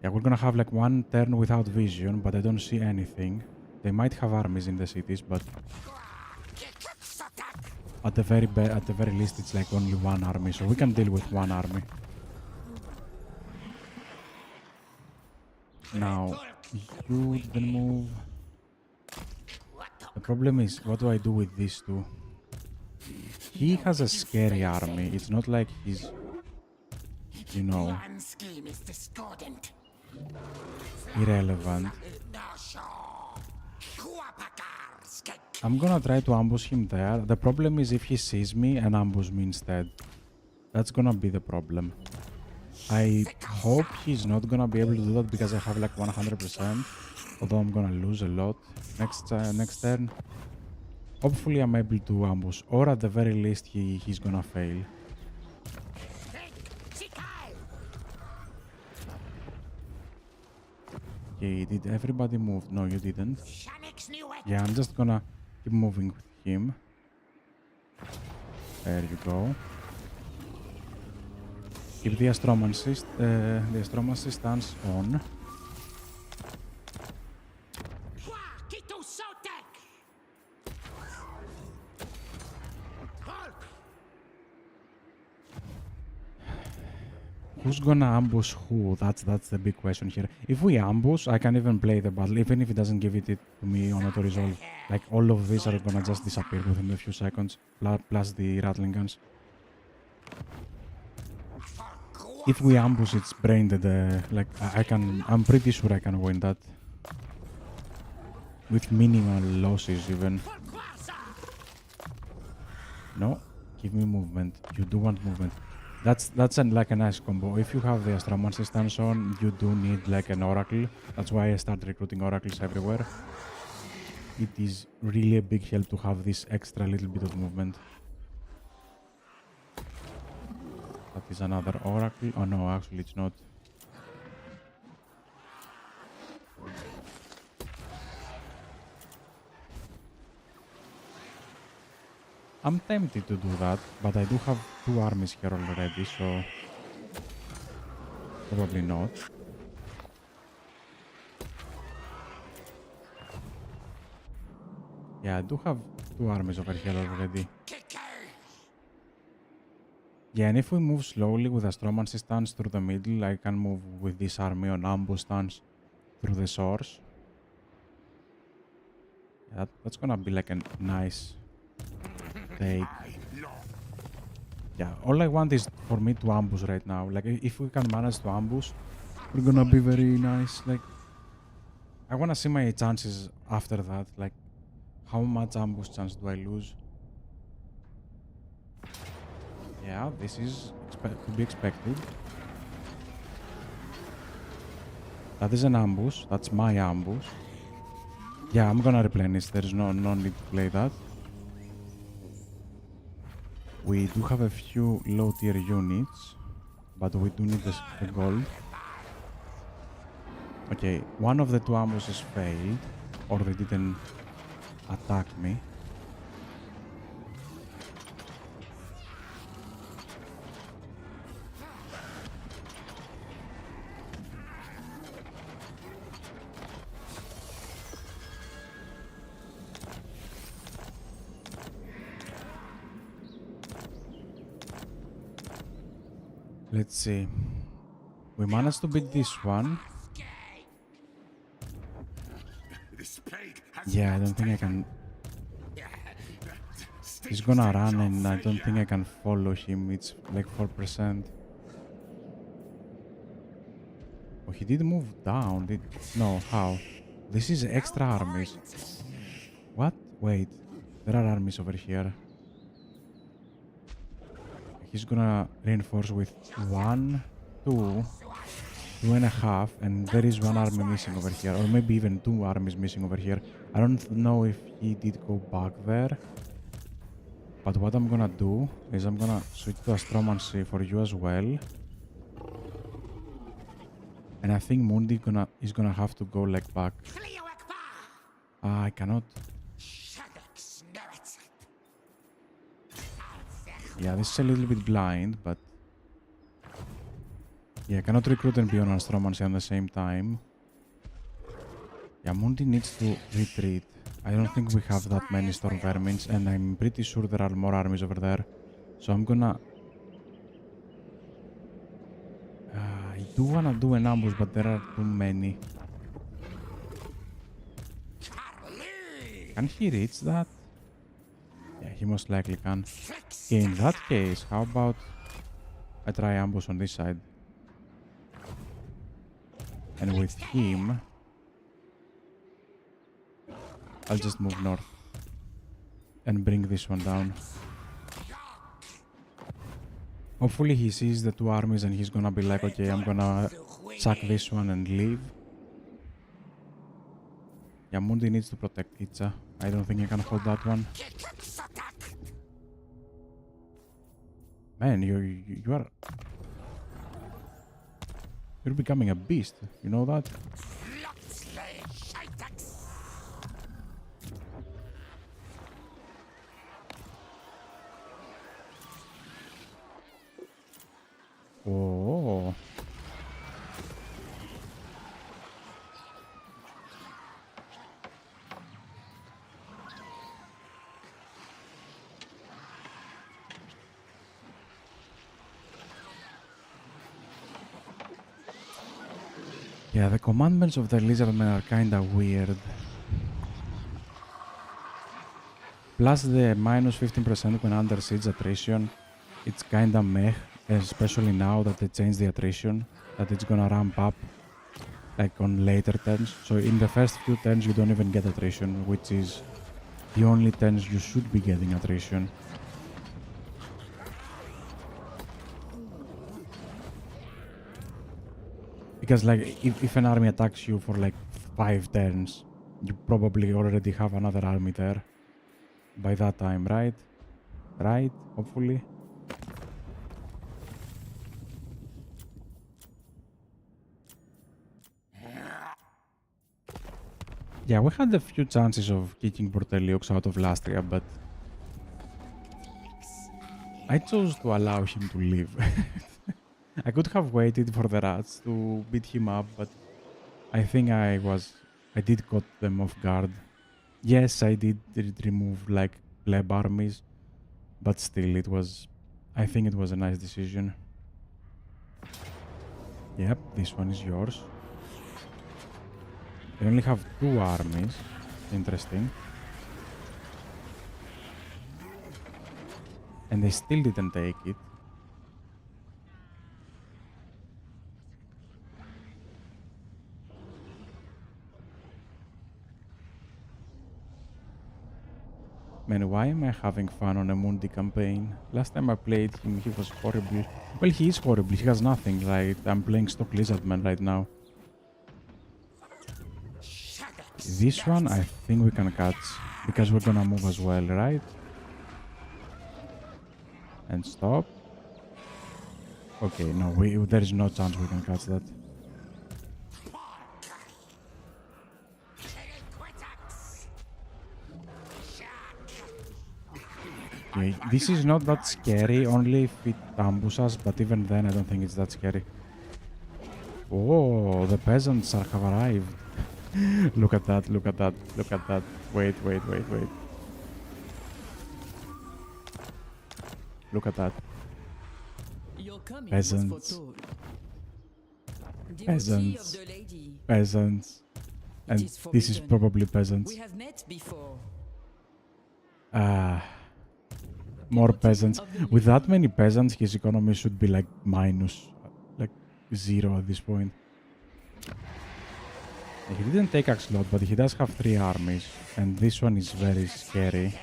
Yeah, we're gonna have like one turn without vision, but I don't see anything. They might have armies in the cities, but at the very least, it's like only one army, so we can deal with one army. Now, you didn't move. The problem is, what do I do with these two? He has a scary army. It's not like he's, you know, irrelevant. I'm gonna try to ambush him there. The problem is if he sees me and ambush me instead. That's gonna be the problem. I hope he's not gonna be able to do that because I have like 100%. Although I'm gonna lose a lot next turn. Hopefully I'm able to ambush, or at the very least he's gonna fail. Okay, did everybody move? No, you didn't. Yeah, I'm just gonna keep moving with him. There you go. Keep the astromancy stance on. Who's gonna ambush who? That's the big question here. If we ambush, I can even play the battle, even if it doesn't give it to me on auto-resolve. Like, all of these are gonna just disappear within a few seconds, plus the rattling guns. If we ambush, it's brain dead. Like, I'm pretty sure I can win that. With minimal losses, even. No, give me movement. You do want movement. That's like a nice combo. If you have the astromancy stance on, you do need like an oracle. That's why I started recruiting oracles everywhere. It is really a big help to have this extra little bit of movement. That is another oracle. Oh no, actually it's not. I'm tempted to do that, but I do have 2 armies here already, so probably not. Yeah, I do have 2 armies over here already. Yeah, and if we move slowly with Astromancy stance through the middle, I can move with this army on ambush stance through the source. Yeah, that's gonna be like a nice take. Yeah, all I want is for me to ambush right now. Like, if we can manage to ambush, we're gonna be very nice. Like, I wanna see my chances after that. Like, how much ambush chance do I lose? Yeah, this is to be expected. That is an ambush. That's my ambush. Yeah, I'm gonna replenish. There's no need to play that. We do have a few low tier units, but we do need the gold. Okay, one of the 2 ambushes failed, or they didn't attack me. Let's see. We managed to beat this one. Yeah, I don't think I can. He's gonna run and I don't think I can follow him. It's like 4%. Oh, he did move down. No, how? This is extra armies. What? Wait. There are armies over here. He's gonna reinforce with 1, 2, 2.5, and there is 1 army missing over here, or maybe even 2 armies missing over here. I don't know if he did go back there, but what I'm gonna do is I'm gonna switch to Astromancy for you as well, and I think Mundi is gonna have to go like back. I cannot. Yeah, this is a little bit blind, but yeah, I cannot recruit and be on Astromancy at the same time. Yeah, Mundi needs to retreat. I don't think we have that many storm vermins, and I'm pretty sure there are more armies over there. So I'm gonna... I do wanna do an ambush, but there are too many. Can he reach that? Yeah, he most likely can. Okay, in that case, how about I try ambush on this side? And with him, I'll just move north and bring this one down. Hopefully he sees the 2 armies and he's gonna be like, okay, I'm gonna sack this one and leave. Yeah, Mundi needs to protect Itza. I don't think I can hold that one. Man, you're becoming a beast. You know that? Oh. Yeah, the commandments of the lizardmen are kinda weird. Plus the minus 15% when under siege attrition, it's kinda meh, especially now that they changed the attrition, that it's gonna ramp up like on later turns. So in the first few turns you don't even get attrition, which is the only turns you should be getting attrition. Because like if an army attacks you for like 5 turns, you probably already have another army there by that time, right? Right? Hopefully. Yeah, we had a few chances of kicking Borteliux out of Lastria, but I chose to allow him to live. I could have waited for the rats to beat him up, but I think I did caught them off guard. Yes, I did remove like pleb armies, but still I think it was a nice decision. Yep, this one is yours. They only have 2 armies. Interesting. And they still didn't take it. Man, why am I having fun on a Mundi campaign? Last time I played him, he was horrible. Well, he is horrible. He has nothing, right? I'm playing stock Lizardman right now. This one, I think we can catch. Because we're gonna move as well, right? And stop. Okay, no, there is no chance we can catch that. Okay, this is not that scary, only if it ambushes us, but even then I don't think it's that scary. Oh, the peasants have arrived. Look at that, look at that, look at that. Wait. Look at that. Your coming Peasants. was foretold. Devotee Peasants. of the lady. Peasants. And It is this is forbidden. probably peasants. We have met before. More Devotee peasants. of the With that lady. many peasants, his economy should be like minus, like 0 at this point. He didn't take Axolot, but he does have 3 armies, and this one is very scary.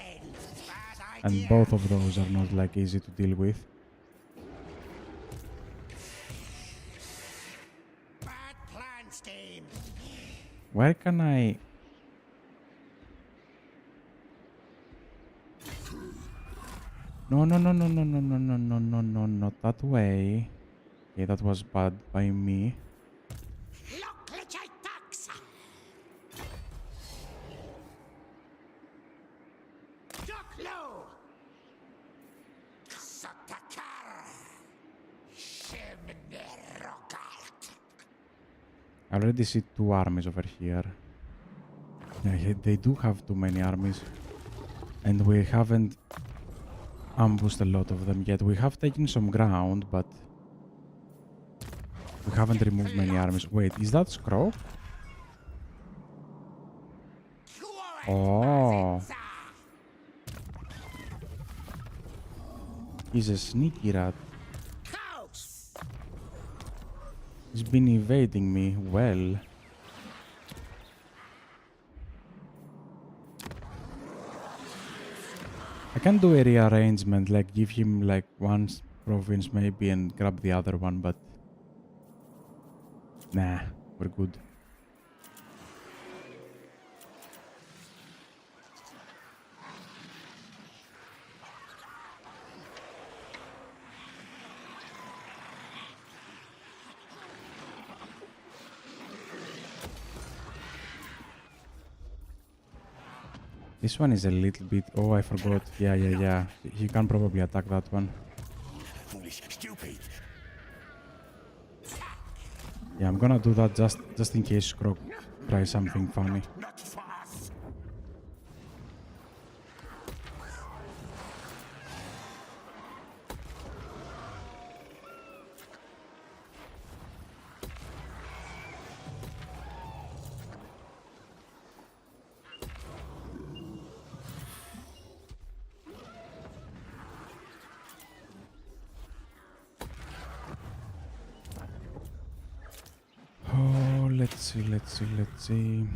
And both of those are not like easy to deal with. Bad plan, Steam. Where can I... No, not that way. Okay, that was bad by me. I already see 2 armies over here. Yeah, they do have too many armies. And we haven't ambushed a lot of them yet. We have taken some ground, but we haven't removed many armies. Wait, is that Scrope? Oh. He's a sneaky rat. He's been evading me well. I can do a rearrangement, like give him like one province maybe and grab the other one, but nah, we're good. This one is a little bit... Oh, I forgot. Yeah. He can probably attack that one. Foolish, stupid. Yeah, I'm gonna do that just in case Croc tries something funny. Not fast. Oh, let's see.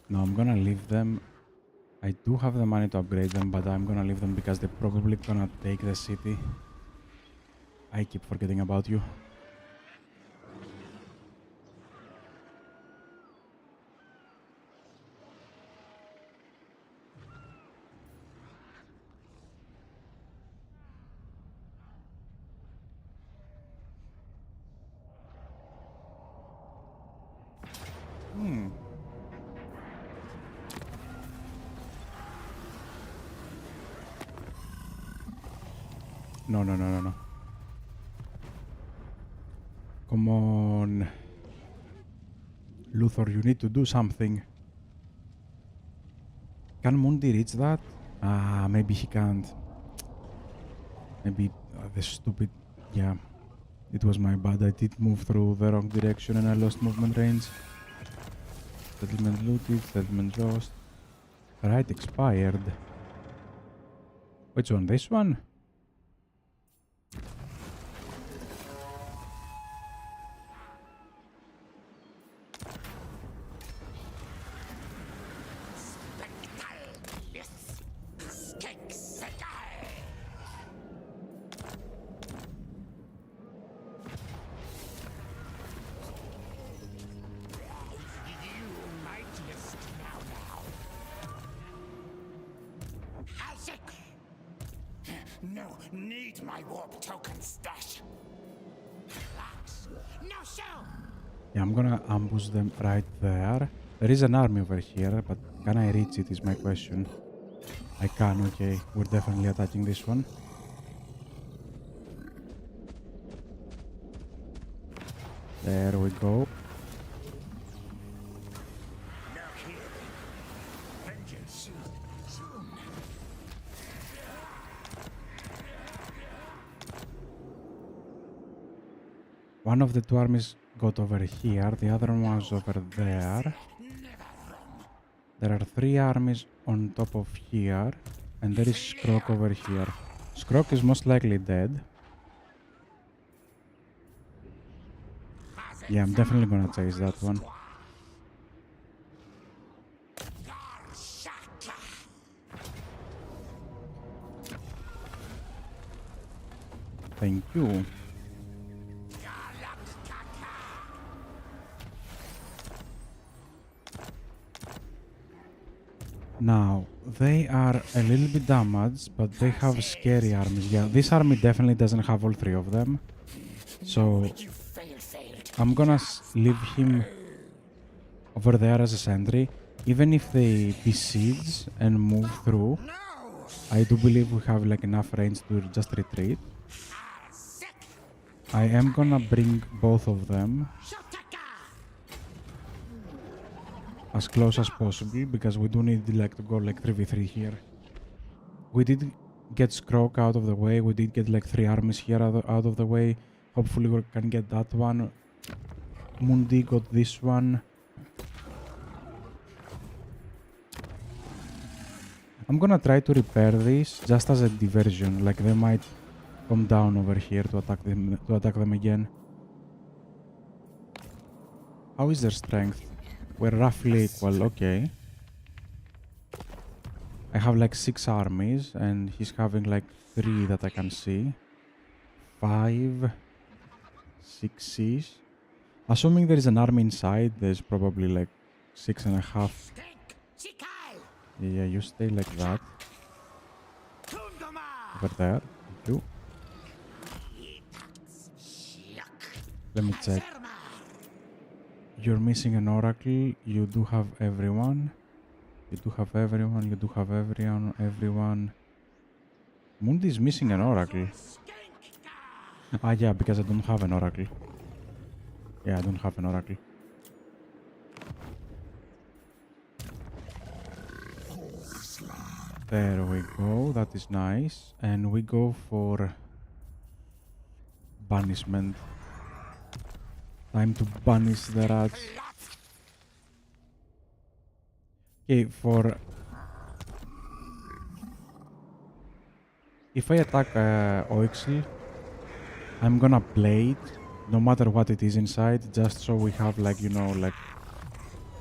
No, I'm gonna leave them. I do have the money to upgrade them, but I'm gonna leave them because they're probably gonna take the city. I keep forgetting about you. No, no, no, no, no. Come on. Luthor, you need to do something. Can Mundi reach that? Ah, maybe he can't. Maybe the stupid... Yeah. It was my bad. I did move through the wrong direction and I lost movement range. Settlement looted, settlement lost. Right, expired. Which one? This one? No, need my warp token stash. Relax. No show. Yeah, I'm gonna ambush them right there. There is an army over here, but can I reach it is my question. I can, okay. We're definitely attacking this one. There we go. One of the two armies got over here, the other one was over there. There are three armies on top of here, and there is Skrok over here. Skrok is most likely dead. Yeah, I'm definitely gonna chase that one. Thank you. Now, they are a little bit damaged, but they have scary armies. Yeah, this army definitely doesn't have all three of them. So, I'm gonna leave him over there as a sentry. Even if they besiege and move through, I do believe we have like enough range to just retreat. I am gonna bring both of them as close as possible, because we do need like to go like 3v3 here. We did get Skrok out of the way, we did get like 3 armies here out of the way. Hopefully we can get that one. Mundi got this one. I'm gonna try to repair this just as a diversion, like they might come down over here to attack them again. How is their strength? We're roughly equal, okay. I have like 6 armies and he's having like 3 that I can see. 5, 6-ish. Assuming there is an army inside, there's probably like 6.5. Yeah, you stay like that. Over there, thank you. Let me check. You're missing an oracle. You do have everyone. You do have everyone. You do have everyone. Mundi is missing an oracle. Ah, yeah, because I don't have an oracle. Yeah, I don't have an oracle. There we go. That is nice. And we go for banishment. Time to banish the rats. Okay, for... If I attack Oixel, I'm gonna play it, no matter what it is inside, just so we have like, you know, like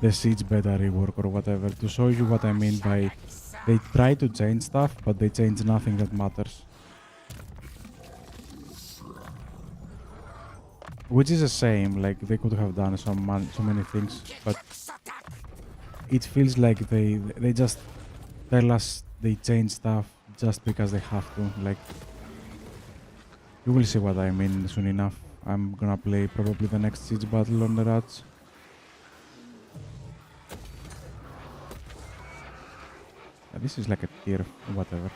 the siege beta rework or whatever, to show you what I mean by they try to change stuff, but they change nothing that matters. Which is a shame, like they could have done so many things, but it feels like they just tell us they change stuff just because they have to. Like, you will see what I mean soon enough. I'm gonna play probably the next siege battle on the rats. This is like a tier, whatever.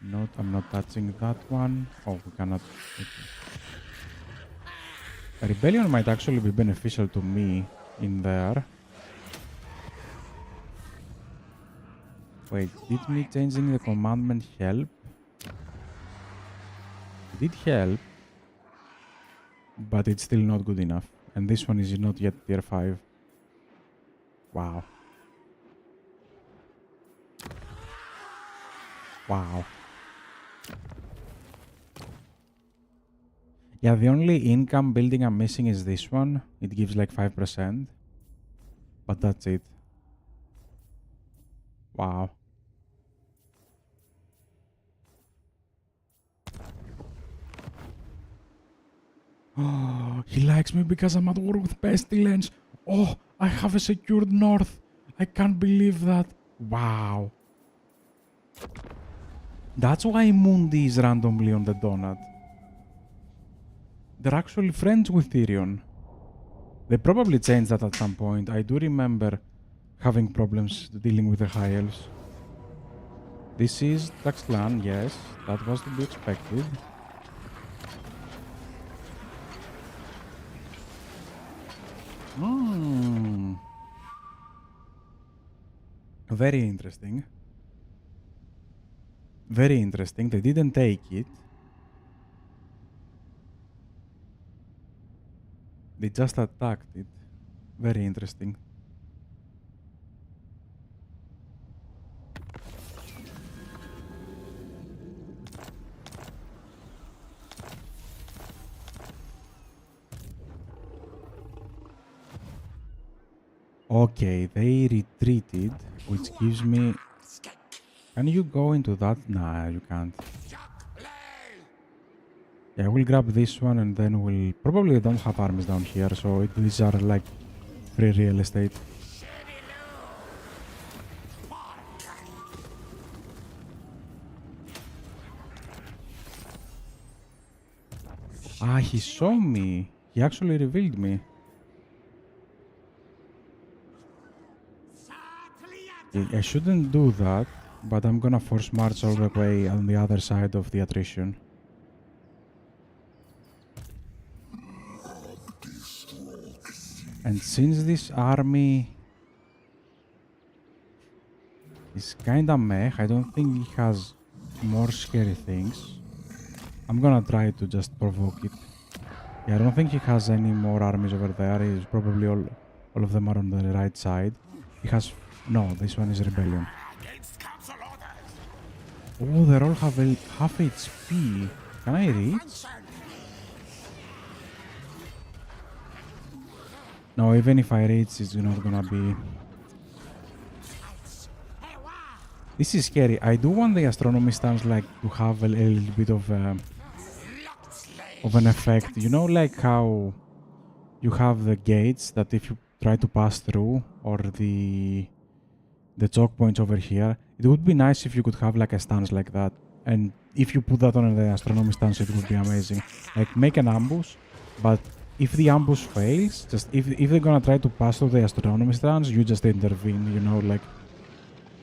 Not, I'm not touching that one. Oh, we cannot. Okay. Rebellion might actually be beneficial to me in there. Wait, did me changing the commandment help? It did help, but it's still not good enough. And this one is not yet tier 5. Wow. Wow. Yeah, the only income building I'm missing is this one. It gives like 5%. But that's it. Wow. Oh, he likes me because I'm at war with Pestilence. Oh, I have a secured north. I can't believe that. Wow. That's why Mundi is randomly on the donut. They're actually friends with Tyrion. They probably changed that at some point. I do remember having problems dealing with the High Elves. This is Taxlan, yes. That was to be expected. Very interesting. Very interesting. They didn't take it. They just attacked it. Very interesting. Okay, they retreated, which gives me... Can you go into that? Nah, you can't. Yeah, we'll grab this one and then we'll... Probably don't have armies down here, so these are like free real estate. Ah, he saw me. He actually revealed me. I shouldn't do that, but I'm gonna force march all the way on the other side of the attrition. And since this army is kinda meh, I don't think it has more scary things. I'm gonna try to just provoke it. Yeah, I don't think he has any more armies over there. He's probably all of them are on the right side. He has... No, this one is Rebellion. Oh, they all have half HP. Can I reach? No, even if I reach, it's not gonna be... This is scary. I do want the astronomy stance like to have a little bit of an effect. You know, like how you have the gates that if you try to pass through, or the choke points over here, it would be nice if you could have like a stance like that. And if you put that on the astronomy stance, it would be amazing. Like make an ambush, but if the ambush fails, just if they're gonna try to pass through the astronomy stance, you just intervene, you know, like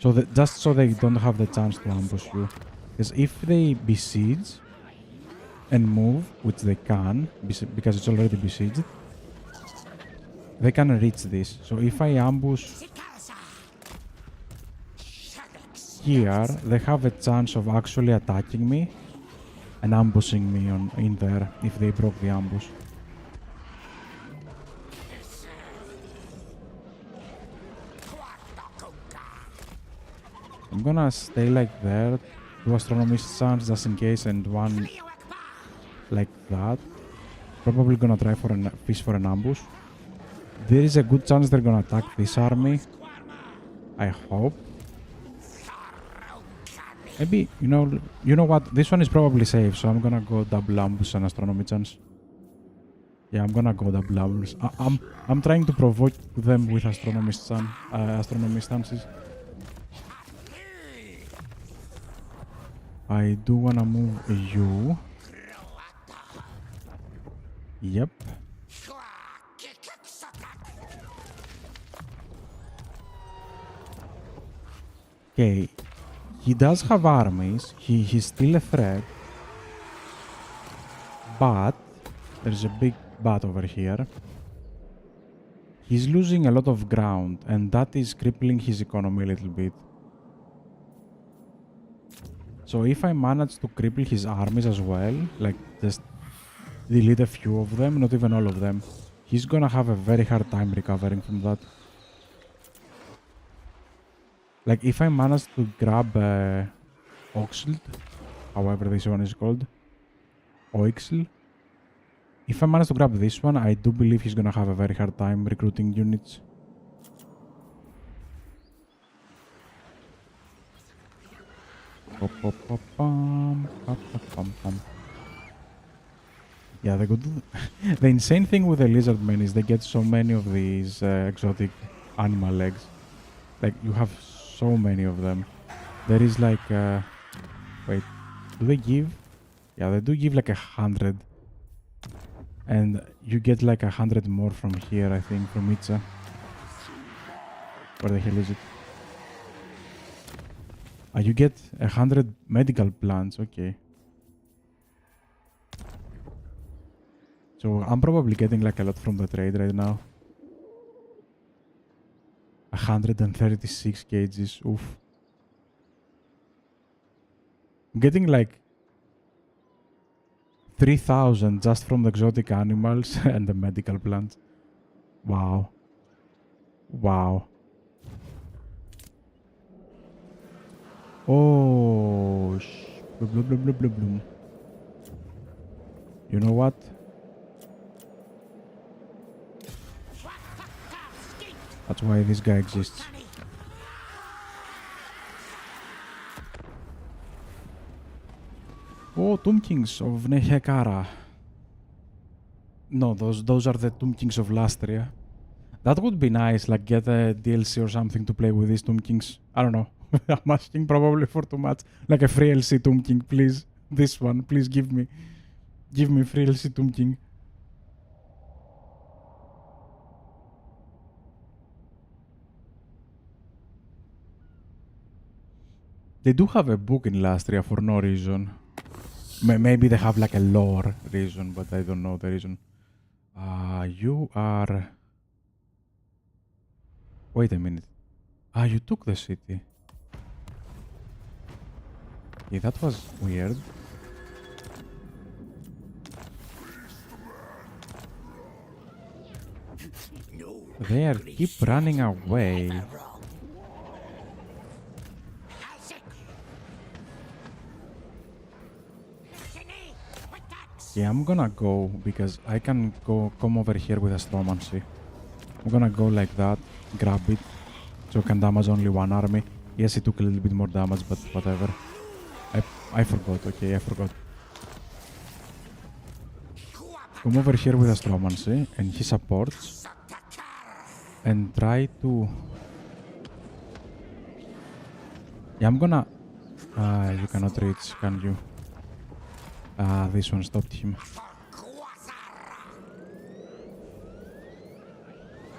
so that just so they don't have the chance to ambush you. Because if they besiege and move, which they can, because it's already besieged, they can reach this. So if I ambush here, they have a chance of actually attacking me and ambushing me in there if they broke the ambush. I'm gonna stay like there, do astronomy chance just in case, and one like that. Probably gonna try for a fish for an ambush. There is a good chance they're gonna attack this army. I hope. Maybe, you know what? This one is probably safe, so I'm gonna go double ambush and astronomy chance. Yeah, I'm gonna go double ambush. I'm trying to provoke them with astronomy stances. I do wanna move you. Yep. Okay. he does have armies. He's still a threat. But there's a big but over here. He's losing a lot of ground, and that is crippling his economy a little bit. So if I manage to cripple his armies as well, like just delete a few of them, not even all of them, he's gonna have a very hard time recovering from that. Like if I manage to grab Oxled, however this one is called, Oixl, if I manage to grab this one, I do believe he's gonna have a very hard time recruiting units. Yeah, the insane thing with the lizard men is they get so many of these exotic animal legs. Like you have so many of them. There is like wait, do they give? Yeah, they do give like 100. And you get like 100 more from here, I think, from Itza. Where the hell is it? You get 100 medical plants, okay. So I'm probably getting like a lot from the trade right now. 136 cages, oof. I'm getting like 3,000 just from the exotic animals and the medical plants. Wow. Wow. Oh, blum, blum, blum, blum, blum. You know what? That's why this guy exists. Oh, Tomb Kings of Nehekara. No, those are the Tomb Kings of Lastria. That would be nice, like get a DLC or something to play with these Tomb Kings. I don't know. I'm asking probably for too much. Like a free LC Tomb King, please. This one, please give me. Give me free LC Tomb King. They do have a book in Lastria for no reason. Maybe they have like a lore reason, but I don't know the reason. You are... Wait a minute. You took the city. Yeah, that was weird. They keep running away. Yeah, I'm gonna go because I can come over here with astromancy. I'm gonna go like that, grab it, so I can damage only one army. Yes, it took a little bit more damage, but whatever. I forgot, okay, I forgot. Come over here with astromancy and he supports. And try to... Yeah, I'm gonna... you cannot reach, can you? This one stopped him.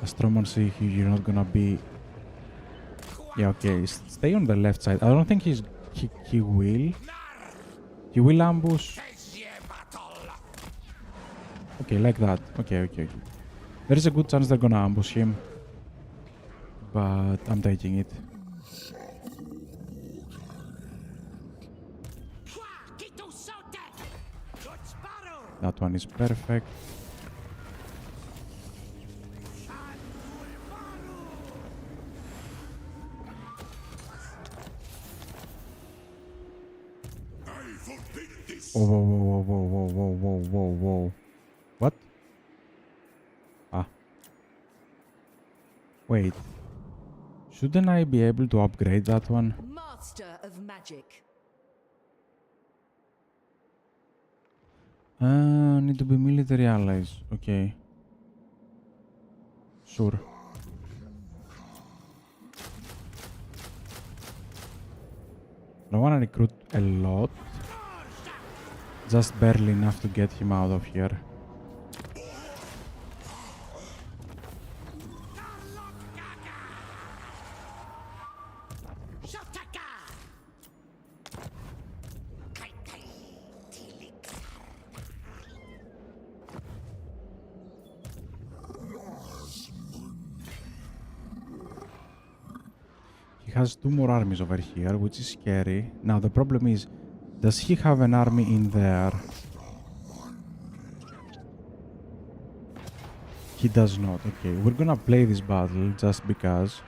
Astromancy, you're not gonna be... Yeah, okay, stay on the left side. I don't think he will. He will ambush. Okay, like that. Okay. There is a good chance they're gonna ambush him. But I'm taking it. That one is perfect. Whoa. What? Wait. Shouldn't I be able to upgrade that one? Master of Magic. Need to be military allies. Okay. Sure. I want to recruit a lot. Just barely enough to get him out of here. has 2 more armies over here, which is scary. Now the problem is, does he have an army in there? He does not. Okay, we're gonna play this battle just because.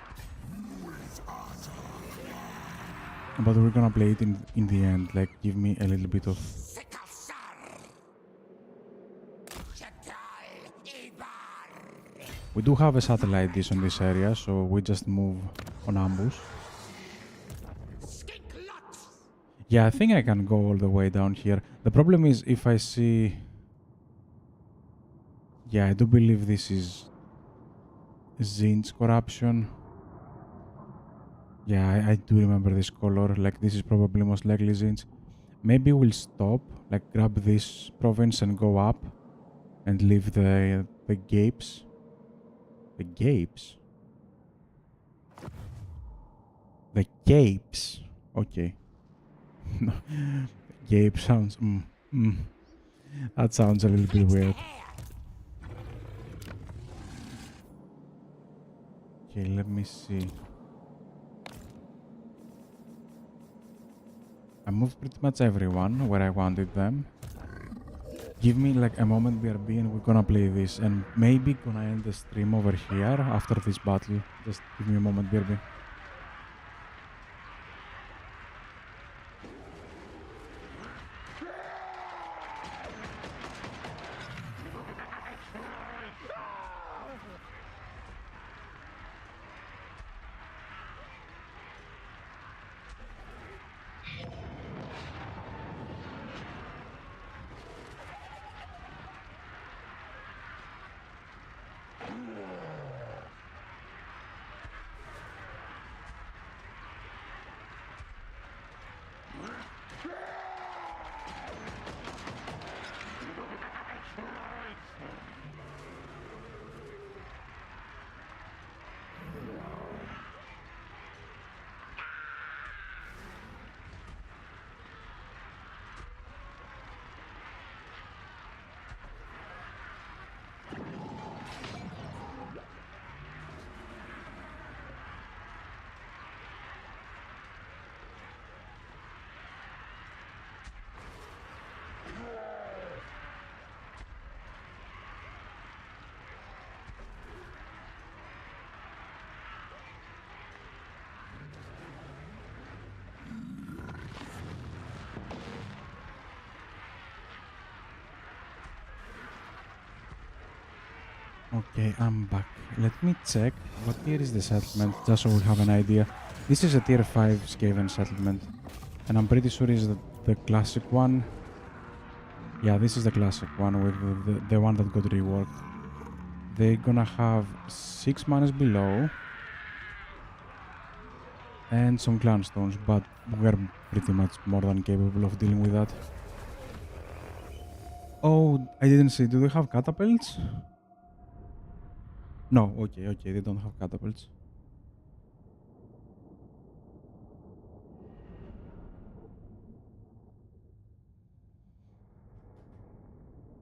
But we're gonna play it in the end, like give me a little bit of... We do have a satellite dish on this area, so we just move on ambush. Yeah, I think I can go all the way down here. The problem is if I see... Yeah, I do believe this is Zin's corruption. Yeah, I do remember this color. Like, this is probably most likely Zin's. Maybe we'll stop, like grab this province and go up and leave the gapes. The gapes? The gapes. Okay. No, gape sounds... That sounds a little bit weird. Okay, let me see. I moved pretty much everyone where I wanted them. Give me like a moment, BRB, and we're gonna play this. And maybe gonna end the stream over here after this battle. Just give me a moment, BRB. Okay, I'm back. Let me check what tier is the settlement, just so we have an idea. This is a tier 5 Skaven settlement, and I'm pretty sure it's the classic one. Yeah, this is the classic one with the one that got reworked. They're gonna have 6 manas below and some clan stones, but we're pretty much more than capable of dealing with that. Oh, I didn't see. Do they have catapults? No, okay, they don't have catapults.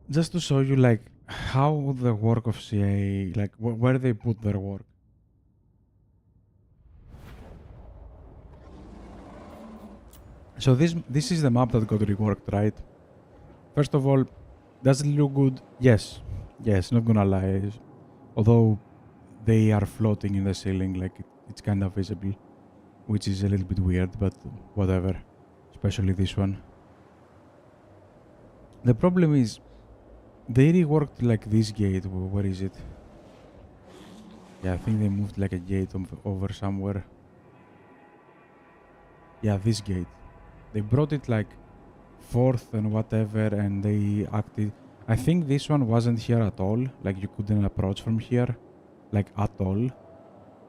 Just to show you, like, how the work of CA, like, where they put their work. So this is the map that got reworked, right? First of all, does it look good? Yes, not gonna lie. Although they are floating in the ceiling, like it's kind of visible, which is a little bit weird, but whatever. Especially this one. The problem is, they reworked like this gate. Where is it? Yeah, I think they moved like a gate over somewhere. Yeah, this gate. They brought it like fourth and whatever, and they acted... I think this one wasn't here at all, like you couldn't approach from here, like at all.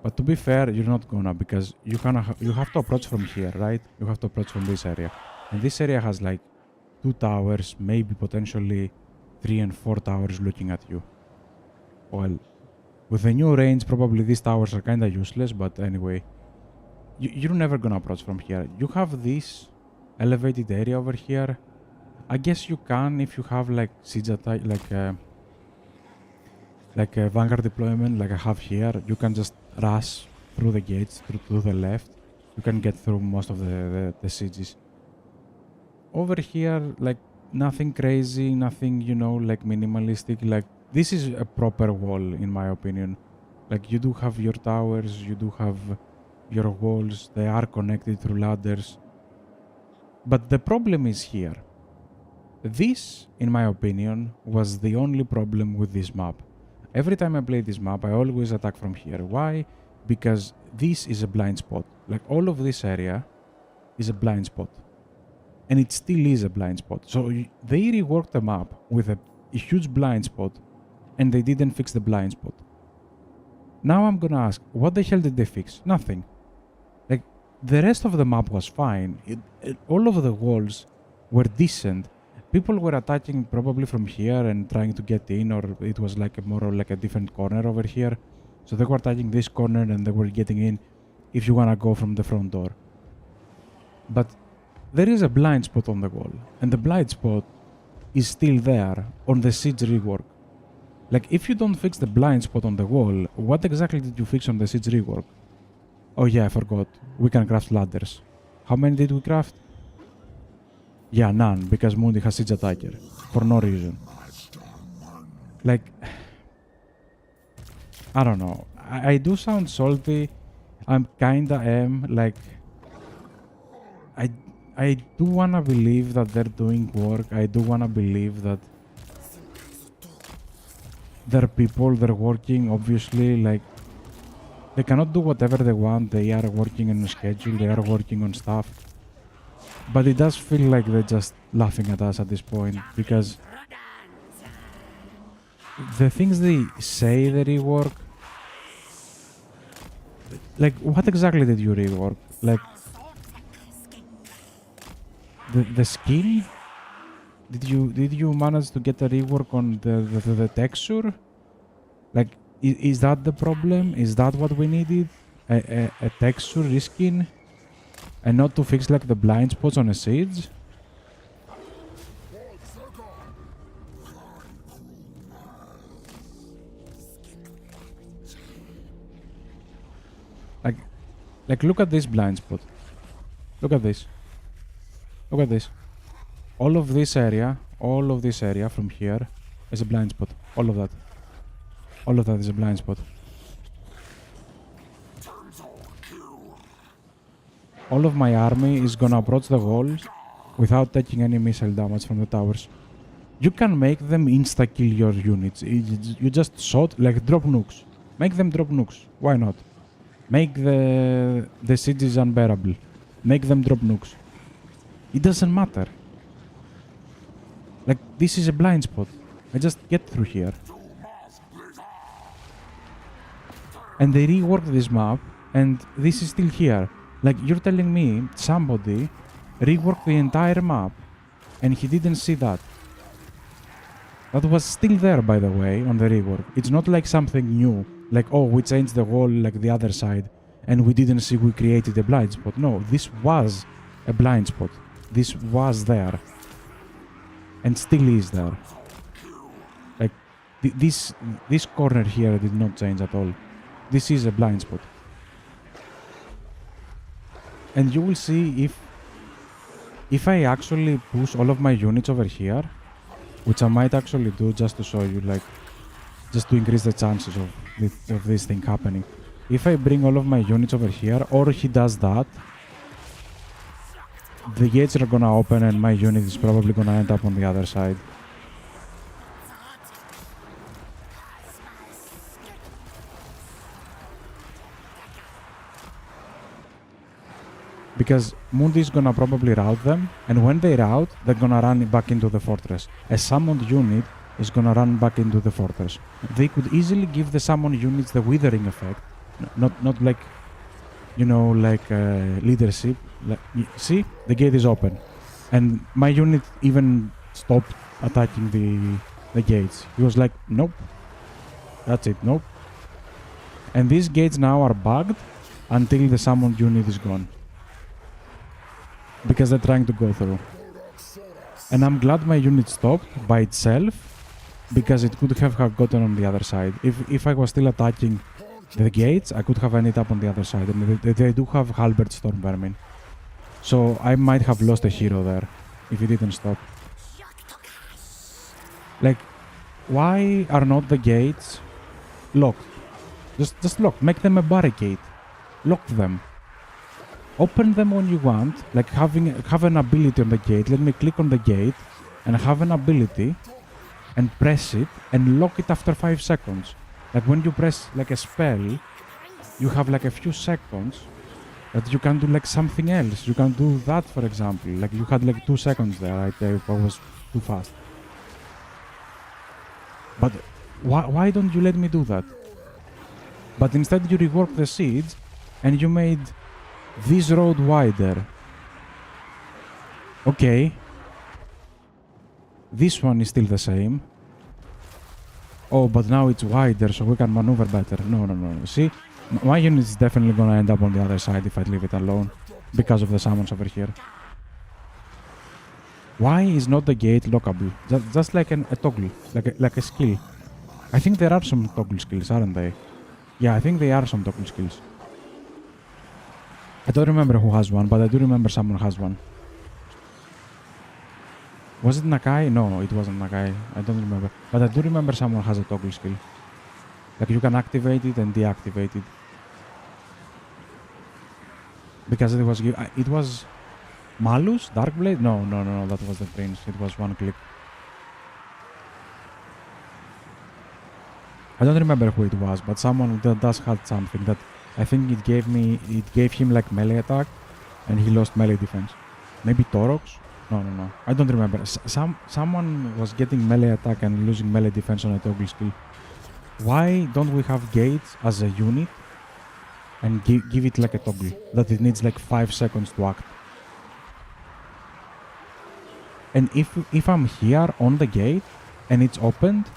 But to be fair, you're not gonna, because you have to approach from here, right? You have to approach from this area. And this area has like 2 towers, maybe potentially 3 and 4 towers looking at you. Well, with the new range, probably these towers are kinda useless, but anyway. You're never gonna approach from here. You have this elevated area over here. I guess you can if you have like siege attack, like a vanguard deployment, like I have here. You can just rush through the gates to the left You can get through most of the sieges. Over here, like, nothing crazy, nothing, you know, like minimalistic. Like, this is a proper wall, in my opinion. Like, you do have your towers, you do have your walls, they are connected through ladders. But the problem is here. This, in my opinion, was the only problem with this map. Every time I play this map, I always attack from here. Why? Because this is a blind spot. Like, all of this area is a blind spot. And it still is a blind spot. So they reworked the map with a huge blind spot, and they didn't fix the blind spot. Now I'm gonna ask, what the hell did they fix? Nothing. Like, the rest of the map was fine. All of the walls were decent. People were attacking probably from here and trying to get in, or it was like more or like a different corner over here. So they were attacking this corner and they were getting in if you wanna go from the front door. But there is a blind spot on the wall, and the blind spot is still there on the siege rework. Like, if you don't fix the blind spot on the wall, what exactly did you fix on the siege rework? Oh yeah, I forgot. We can craft ladders. How many did we craft? Yeah, none, because Mundi has siege attacker. For no reason. Like, I don't know. I do sound salty. I'm kinda am, like, I do wanna believe that they're doing work. I do wanna believe that there are people, they're working, obviously, like, they cannot do whatever they want. They are working on a schedule, they are working on stuff. But it does feel like they're just laughing at us at this point, because the things they say they rework, like, what exactly did you rework? Like, the skin? Did you manage to get a rework on the texture? Like, is that the problem? Is that what we needed? A texture reskin? And not to fix like the blind spots on a siege? Like look at this blind spot. Look at this. Look at this. All of this area from here is a blind spot. All of that. All of that is a blind spot. All of my army is gonna approach the walls without taking any missile damage from the towers. You can make them insta-kill your units. You just shot, like, drop nukes. Make them drop nukes. Why not? Make the sieges unbearable. Make them drop nukes. It doesn't matter. Like, this is a blind spot. I just get through here. And they reworked this map, and this is still here. Like, you're telling me somebody reworked the entire map, and he didn't see that. That was still there, by the way, on the rework. It's not like something new. Like, oh, we changed the wall like the other side, and we didn't see we created a blind spot. No, this was a blind spot. This was there. And still is there. Like, this corner here did not change at all. This is a blind spot. And you will see if I actually push all of my units over here, which I might actually do just to show you, like, just to increase the chances of this thing happening. If I bring all of my units over here, or he does that, the gates are gonna open and my unit is probably gonna end up on the other side. Because Mundi is gonna probably rout them, and when they rout, they're gonna run back into the fortress. A summoned unit is gonna run back into the fortress. They could easily give the summoned units the withering effect, not like, you know, like leadership. Like, see, the gate is open, and my unit even stopped attacking the gates. He was like, nope, that's it, nope. And these gates now are bugged until the summoned unit is gone. Because they're trying to go through. And I'm glad my unit stopped by itself, because it could have gotten on the other side. If I was still attacking the gates, I could have ended up on the other side. And they do have halberd storm vermin. So I might have lost a hero there if it didn't stop. Like, why are not the gates locked? Just lock. Make them a barricade. Lock them. Open them when you want. Like have an ability on the gate. Let me click on the gate and have an ability and press it and lock it after 5 seconds. Like when you press like a spell, you have like a few seconds that you can do like something else. You can do that, for example. Like you had like 2 seconds there, right? I was too fast. But why don't you let me do that? But instead you reworked the seeds and you made this road wider. Okay. This one is still the same. Oh, but now it's wider so we can maneuver better. No. See? My unit is definitely gonna end up on the other side if I leave it alone. Because of the summons over here. Why is not the gate lockable? Just like a toggle. Like a skill. I think there are some toggle skills, aren't they? Yeah, I think they are some toggle skills. I don't remember who has one, but I do remember someone has one. Was it Nakai? No, it wasn't Nakai. I don't remember. But I do remember someone has a toggle skill. Like you can activate it and deactivate it. Because it was Malus? Darkblade? No, that was the prince. It was one click. I don't remember who it was, but someone that does have something that I think it gave him like melee attack and he lost melee defense. Maybe Torox? No. I don't remember. Someone was getting melee attack and losing melee defense on a toggle skill. Why don't we have gates as a unit and give it like a toggle that it needs like 5 seconds to act? And if I'm here on the gate and it's opened,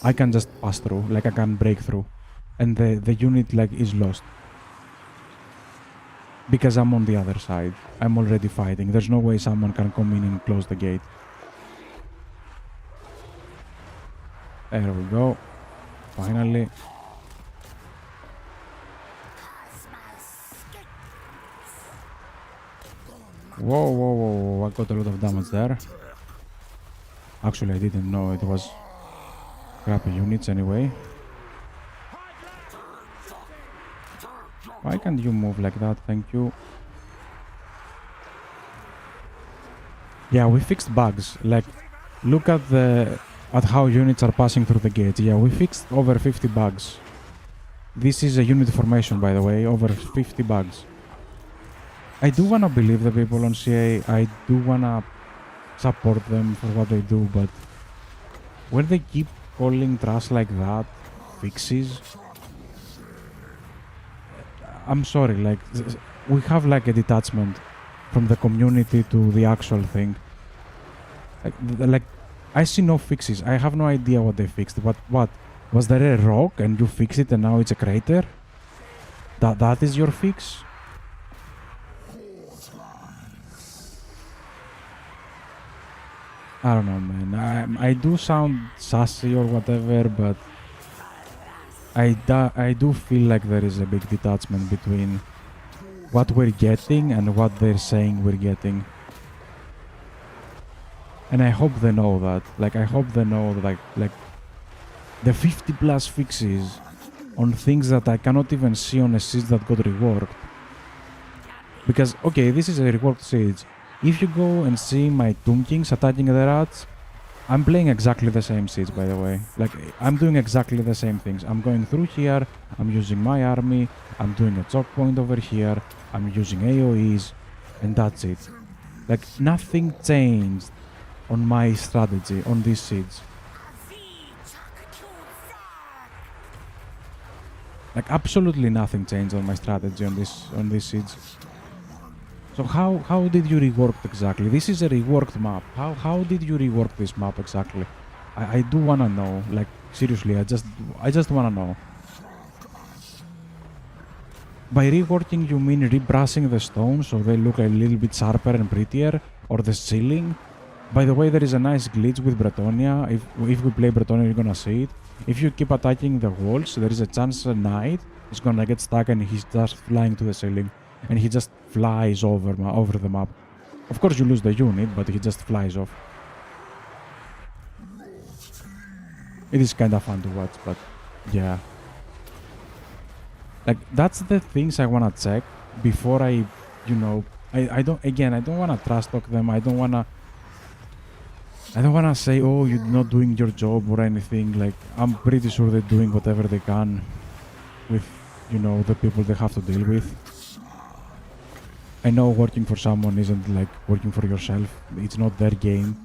I can just pass through, like I can break through, and the unit like is lost. Because I'm on the other side. I'm already fighting. There's no way someone can come in and close the gate. There we go. Finally. Whoa. I got a lot of damage there. Actually, I didn't know it was crappy units anyway. Why can't you move like that? Thank you. Yeah, we fixed bugs. Like, look at how units are passing through the gate. Yeah, we fixed over 50 bugs. This is a unit formation, by the way. Over 50 bugs. I do wanna believe the people on CA. I do wanna support them for what they do, but when they keep calling trash like that fixes, I'm sorry, like, we have like a detachment from the community to the actual thing. Like I see no fixes. I have no idea what they fixed. What? Was there a rock and you fix it and now it's a crater? That is your fix? I don't know, man. I do sound sassy or whatever, but I do feel like there is a big detachment between what we're getting and what they're saying we're getting. And I hope they know that. Like, I hope they know that, like the 50 plus fixes on things that I cannot even see on a siege that got reworked. Because, okay, this is a reworked siege. If you go and see my Tomb Kings attacking the rats, I'm playing exactly the same siege, by the way. Like, I'm doing exactly the same things. I'm going through here, I'm using my army, I'm doing a choke point over here, I'm using AoEs, and that's it. Like, nothing changed on my strategy on this siege. Like, absolutely nothing changed on my strategy on this siege. So how did you rework exactly? This is a reworked map. How did you rework this map exactly? I do wanna know. Like, seriously, I just wanna know. By reworking you mean rebrushing the stones so they look a little bit sharper and prettier? Or the ceiling? By the way, there is a nice glitch with Bretonia. If we play Bretonia, you're gonna see it. If you keep attacking the walls, there is a chance a knight is gonna get stuck and he's just flying to the ceiling. And he just flies over the map. Of course, you lose the unit, but he just flies off. It is kind of fun to watch, but yeah. Like, that's the things I wanna check before I, you know, I don't wanna trash talk them. I don't wanna say, oh, you're not doing your job or anything. Like, I'm pretty sure they're doing whatever they can with, you know, the people they have to deal with. I know working for someone isn't like working for yourself. It's not their game.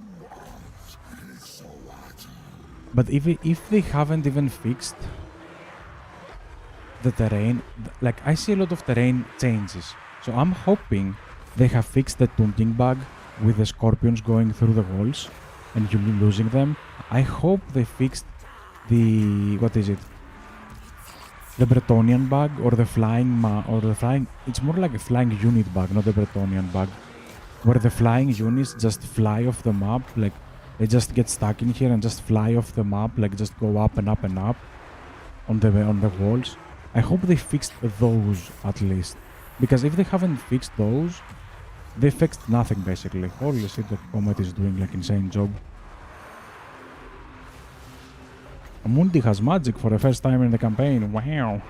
But if they haven't even fixed the terrain, like, I see a lot of terrain changes. So I'm hoping they have fixed the tunting bug with the scorpions going through the walls and you losing them. I hope they fixed the, what is it? The Bretonian bug or the flying, it's more like a flying unit bug, not the Bretonian bug. Where the flying units just fly off the map, like they just get stuck in here and just fly off the map, like just go up and up and up on the walls. I hope they fixed those at least. Because if they haven't fixed those, they fixed nothing basically. Holy shit, the Comet is doing like insane job. Mundi has magic for the first time in the campaign. Wow.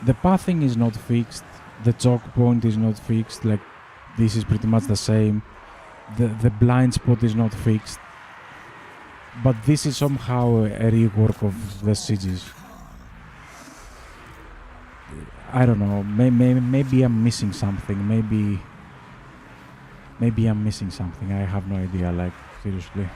The pathing is not fixed. The choke point is not fixed. Like, this is pretty much the same. The blind spot is not fixed. But this is somehow a rework of the sieges. I don't know. Maybe I'm missing something. Maybe I'm missing something. I have no idea. Like, seriously.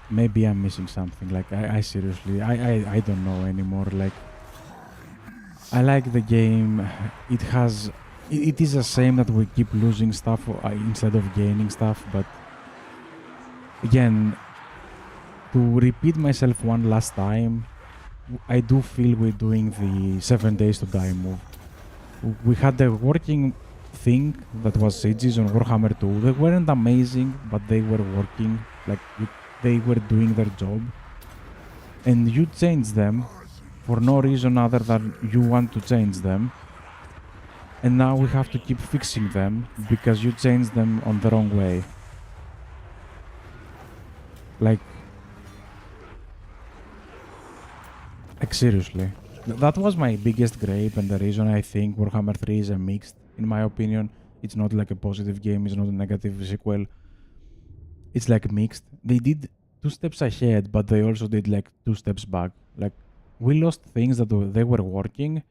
Maybe I'm missing something. Like, I seriously, I don't know anymore. Like, I like the game. It is a shame that we keep losing stuff instead of gaining stuff, but again, to repeat myself one last time, I do feel we're doing the 7 days to die move. We had a working thing that was sieges on Warhammer 2. They weren't amazing, but they were working. Like, they were doing their job. And you change them for no reason other than you want to change them. And now we have to keep fixing them because you changed them on the wrong way. Like seriously. That was my biggest gripe and the reason I think Warhammer 3 is a mixed, in my opinion. It's not like a positive game, it's not a negative sequel. It's like mixed. They did 2 steps ahead, but they also did like 2 steps back. Like, we lost things that they were working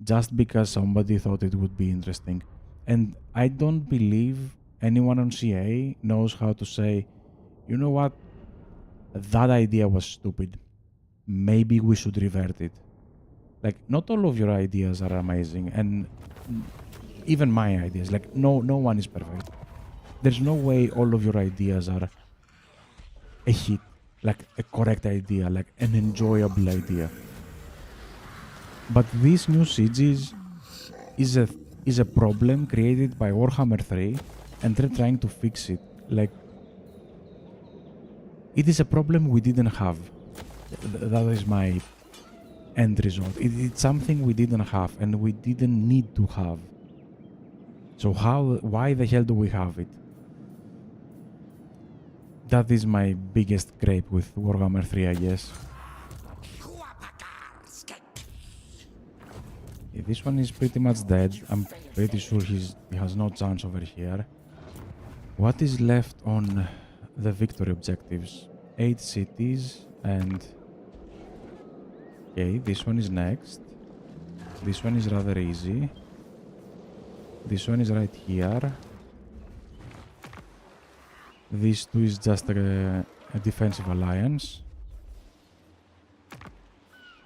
just because somebody thought it would be interesting. And I don't believe anyone on CA knows how to say, you know what, that idea was stupid. Maybe we should revert it. Like, not all of your ideas are amazing, and even my ideas, like, no one is perfect. There's no way all of your ideas are a hit, like a correct idea, like an enjoyable idea. But these new sieges is a problem created by Warhammer 3, and they're trying to fix it. Like, it is a problem we didn't have. That is my end result. It's something we didn't have, and we didn't need to have. So why the hell do we have it? That is my biggest gripe with Warhammer 3, I guess. Yeah, this one is pretty much dead. I'm pretty sure he has no chance over here. What is left on the victory objectives? 8 cities and... Okay, this one is next. This one is rather easy. This one is right here. These two is just a defensive alliance.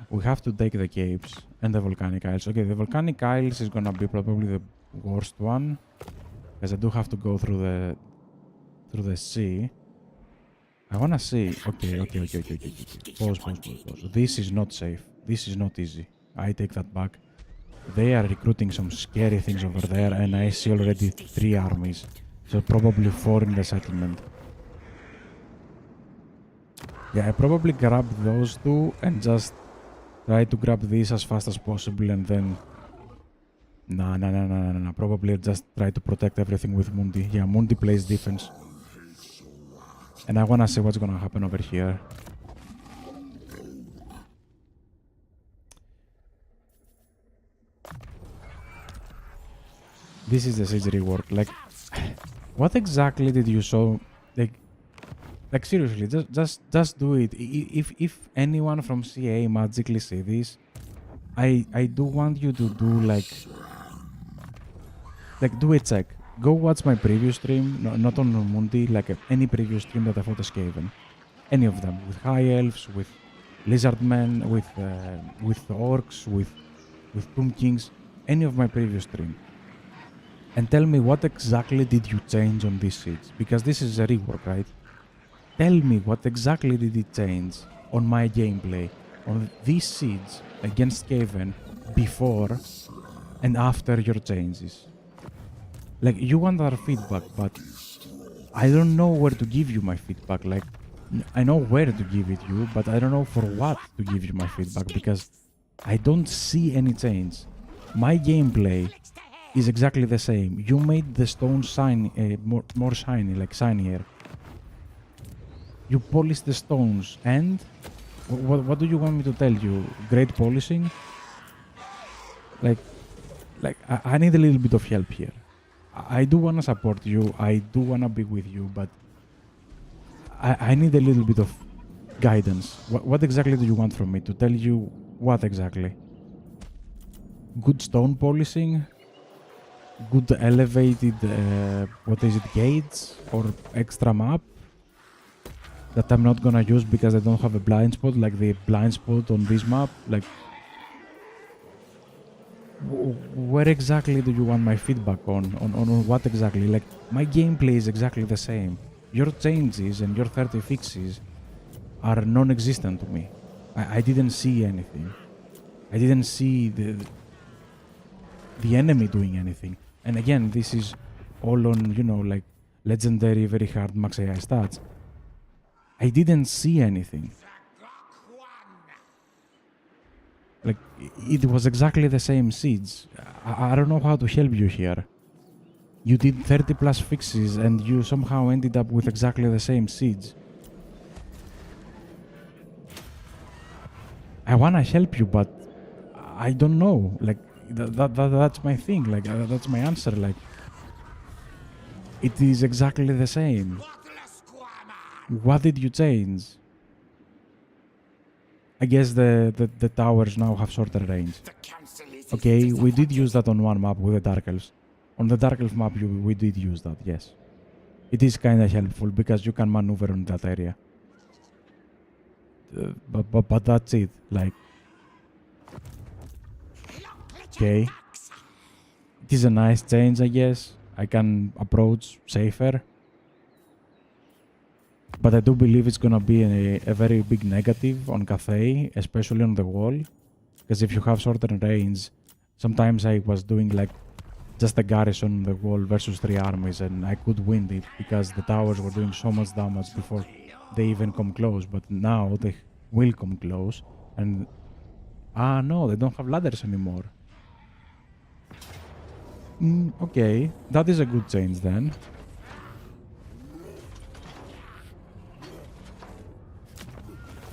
We have to take the capes. And the volcanic isles. Okay, the volcanic isles is gonna be probably the worst one, because I do have to go through the sea. I wanna see. Okay. Pause. This is not safe. This is not easy. I take that back. They are recruiting some scary things over there, and I see already 3 armies. So probably 4 in the settlement. Yeah, I probably grab those 2 and just try to grab these as fast as possible, and then... Nah. Probably just try to protect everything with Mundi. Yeah, Mundi plays defense. And I wanna see what's gonna happen over here. This is the siege rework. Like, what exactly did you show? Like seriously, just do it. If anyone from CA magically say this, I do want you to do like do a check. Go watch my previous stream, no, not on Mundi, like any previous stream that I fought as Skaven. Any of them, with high elves, with lizardmen, with orcs, with tomb kings, any of my previous stream. And tell me what exactly did you change on this siege? Because this is a rework, right? Tell me what exactly did it change on my gameplay, on this siege against Skaven before and after your changes. Like, you want our feedback, but I don't know where to give you my feedback. Like, I know where to give it you, but I don't know for what to give you my feedback, because I don't see any change. My gameplay is exactly the same. You made the stone shiny, more shiny, like shinier. You polished the stones, and what do you want me to tell you? Great polishing? Like I need a little bit of help here. I do want to support you, I do want to be with you, but I need a little bit of guidance. What exactly do you want from me? To tell you what exactly? Good stone polishing? Good elevated, gates? Or extra map? That I'm not gonna use because I don't have a blind spot, like the blind spot on this map? Like, where exactly do you want my feedback on what exactly? Like, my gameplay is exactly the same. Your changes and your 30 fixes are non-existent to me. I didn't see anything. I didn't see the enemy doing anything. And again, this is all on, like, legendary, very hard max AI stats. I didn't see anything. Like, it was exactly the same siege. I don't know how to help you here. You did 30 plus fixes and you somehow ended up with exactly the same siege. I wanna help you, but I don't know. Like, that's my thing. Like, that's my answer. Like, it is exactly the same. What did you change? I guess the towers now have shorter range. Okay, we did use that on one map with the Dark Elves. On the Dark Elf map, we did use that, yes. It is kinda helpful because you can maneuver in that area. But that's it, like... Okay. It is a nice change, I guess. I can approach safer. But I do believe it's gonna be a very big negative on Cathay, especially on the wall. Because if you have shorter range, sometimes I was doing like just a garrison on the wall versus 3 armies, and I could win it because the towers were doing so much damage before they even come close. But now they will come close, and no, they don't have ladders anymore. Okay, that is a good change then.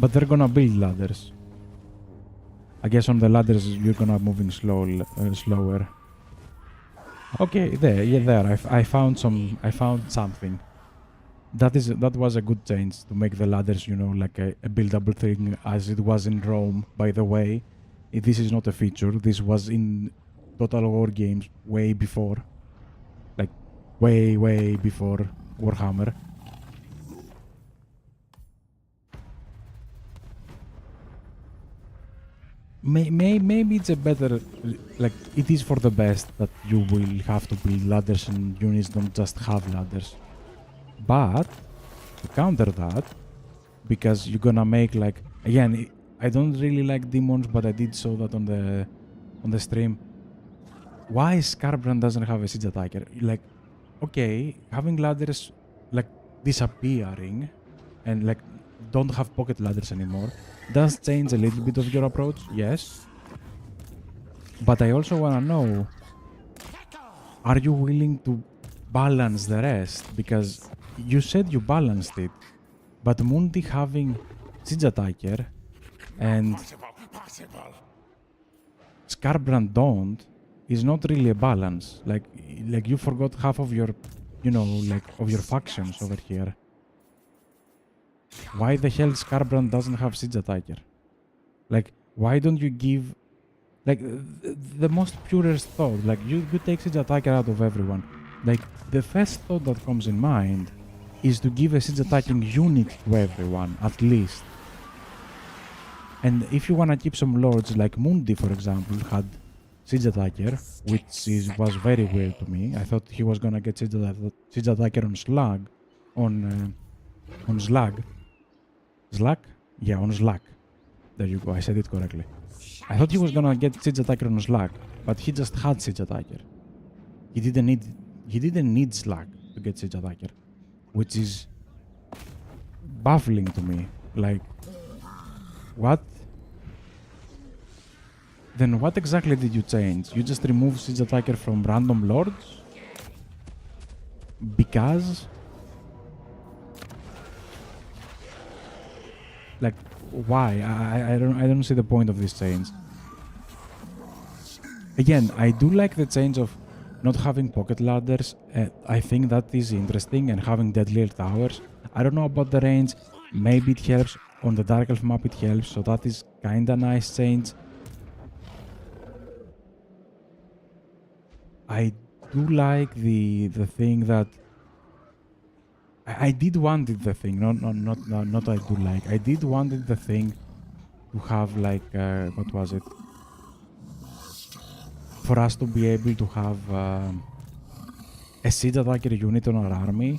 But they're gonna build ladders. I guess on the ladders you're gonna moving slower. Okay, there. I found something. That was a good change to make the ladders, like a buildable thing, as it was in Rome. By the way, this is not a feature. This was in Total War games way before, like way before Warhammer. maybe it's a better, like, it is for the best that you will have to build ladders and units don't just have ladders. But to counter that, because you're gonna make, like, again, I don't really like demons, but I did show that on the stream. Why Scarbrand doesn't have a siege attacker? Like, okay, having ladders like disappearing and like don't have pocket ladders anymore does change a little bit of your approach, yes. But I also wanna know, are you willing to balance the rest? Because you said you balanced it, but Mundi having siege attacker and Possible. Scarbrand don't is not really a balance. Like you forgot half of your, you know, like of your factions over here. Why the hell Scarbrand doesn't have siege attacker? Like, why don't you give, like, the most purest thought? Like, you take siege attacker out of everyone. Like, the first thought that comes in mind is to give a siege attacking unit to everyone, at least. And if you wanna keep some lords, like Mundi, for example, had siege attacker, which was very weird to me. I thought he was gonna get siege attacker on Slag, on Slag. Slag? Yeah, on Slag. There you go, I said it correctly. I thought he was gonna get siege attacker on Slag, but he just had siege attacker. He didn't need Slag to get siege attacker, which is baffling to me. Like, what? Then what exactly did you change? You just removed siege attacker from random lords? Because? Like, why? I don't see the point of this change. Again, I do like the change of not having pocket ladders. I think that is interesting, and having deadlier towers. I don't know about the range. Maybe it helps. On the Dark Elf map it helps, so that is kinda nice change. I do like the thing that I did wanted the thing, not I do like. I did wanted the thing to have, like, what was it? For us to be able to have a siege attacker unit on our army,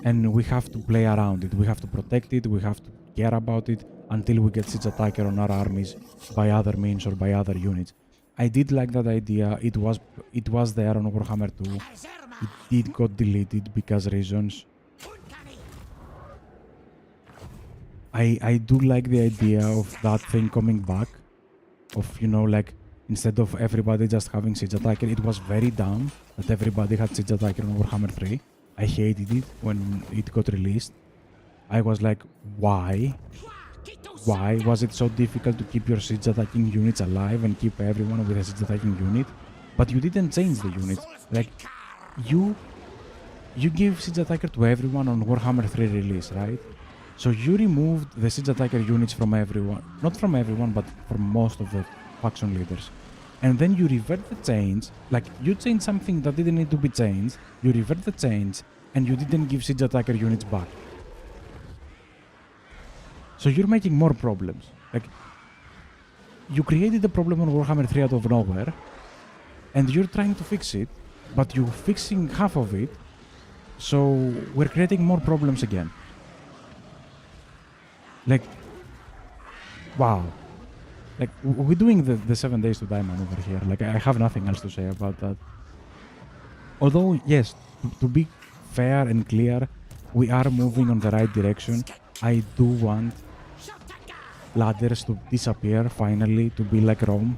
and we have to play around it. We have to protect it. We have to care about it until we get siege attacker on our armies by other means or by other units. I did like that idea. It was there on Warhammer 2. It did got deleted because reasons. I do like the idea of that thing coming back. Of, you know, like, instead of everybody just having siege attacker, it was very dumb that everybody had siege attacker on Warhammer 3. I hated it when it got released. I was like, why? Why was it so difficult to keep your siege attacking units alive and keep everyone with a siege attacking unit? But you didn't change the unit. Like, you give siege attacker to everyone on Warhammer 3 release, right? So you removed the siege attacker units from everyone. Not from everyone, but from most of the faction leaders. And then you revert the change. Like, you changed something that didn't need to be changed. You revert the change, and you didn't give siege attacker units back. So you're making more problems. Like, you created a problem on Warhammer 3 out of nowhere, and you're trying to fix it, but you're fixing half of it, so we're creating more problems again. Like, wow. Like, we're doing the 7 days to Diamond over here. Like, I have nothing else to say about that. Although, yes, to be fair and clear, we are moving on the right direction. I do want ladders to disappear, finally, to be like Rome.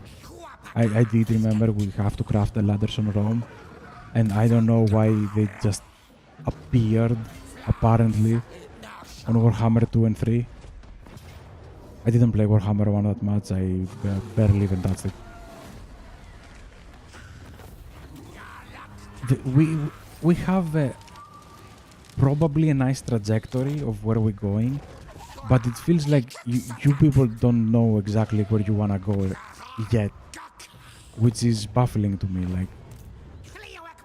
I did remember we have to craft the ladders on Rome, and I don't know why they just appeared, apparently, on Warhammer 2 and 3. I didn't play Warhammer 1 that much, I barely even touched it. We have probably a nice trajectory of where we're going, but it feels like you people don't know exactly where you wanna go yet, which is baffling to me. Like,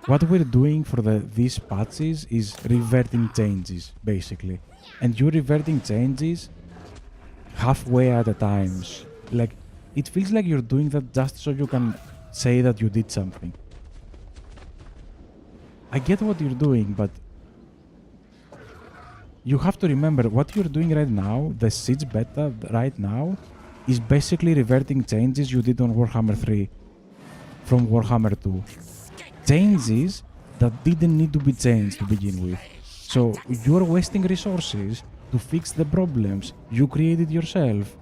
what we're doing for these patches is reverting changes, basically, and you're reverting changes halfway at a time. Like, it feels like you're doing that just so you can say that you did something. I get what you're doing, but you have to remember what you're doing right now, the Siege beta right now, is basically reverting changes you did on Warhammer 3 from Warhammer 2. Changes that didn't need to be changed to begin with. So you're wasting resources to fix the problems you created yourself,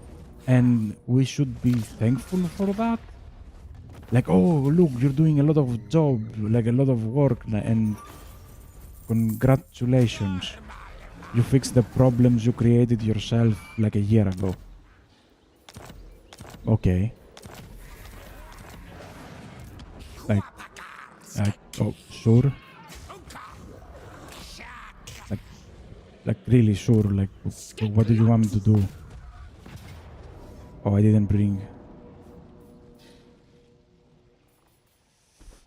and we should be thankful for that. Like, oh, look, you're doing a lot of job, like a lot of work, and congratulations. You fixed the problems you created yourself like a year ago. Okay. Like, oh, sure. Like really sure, like, what do you want me to do? Oh, I didn't bring...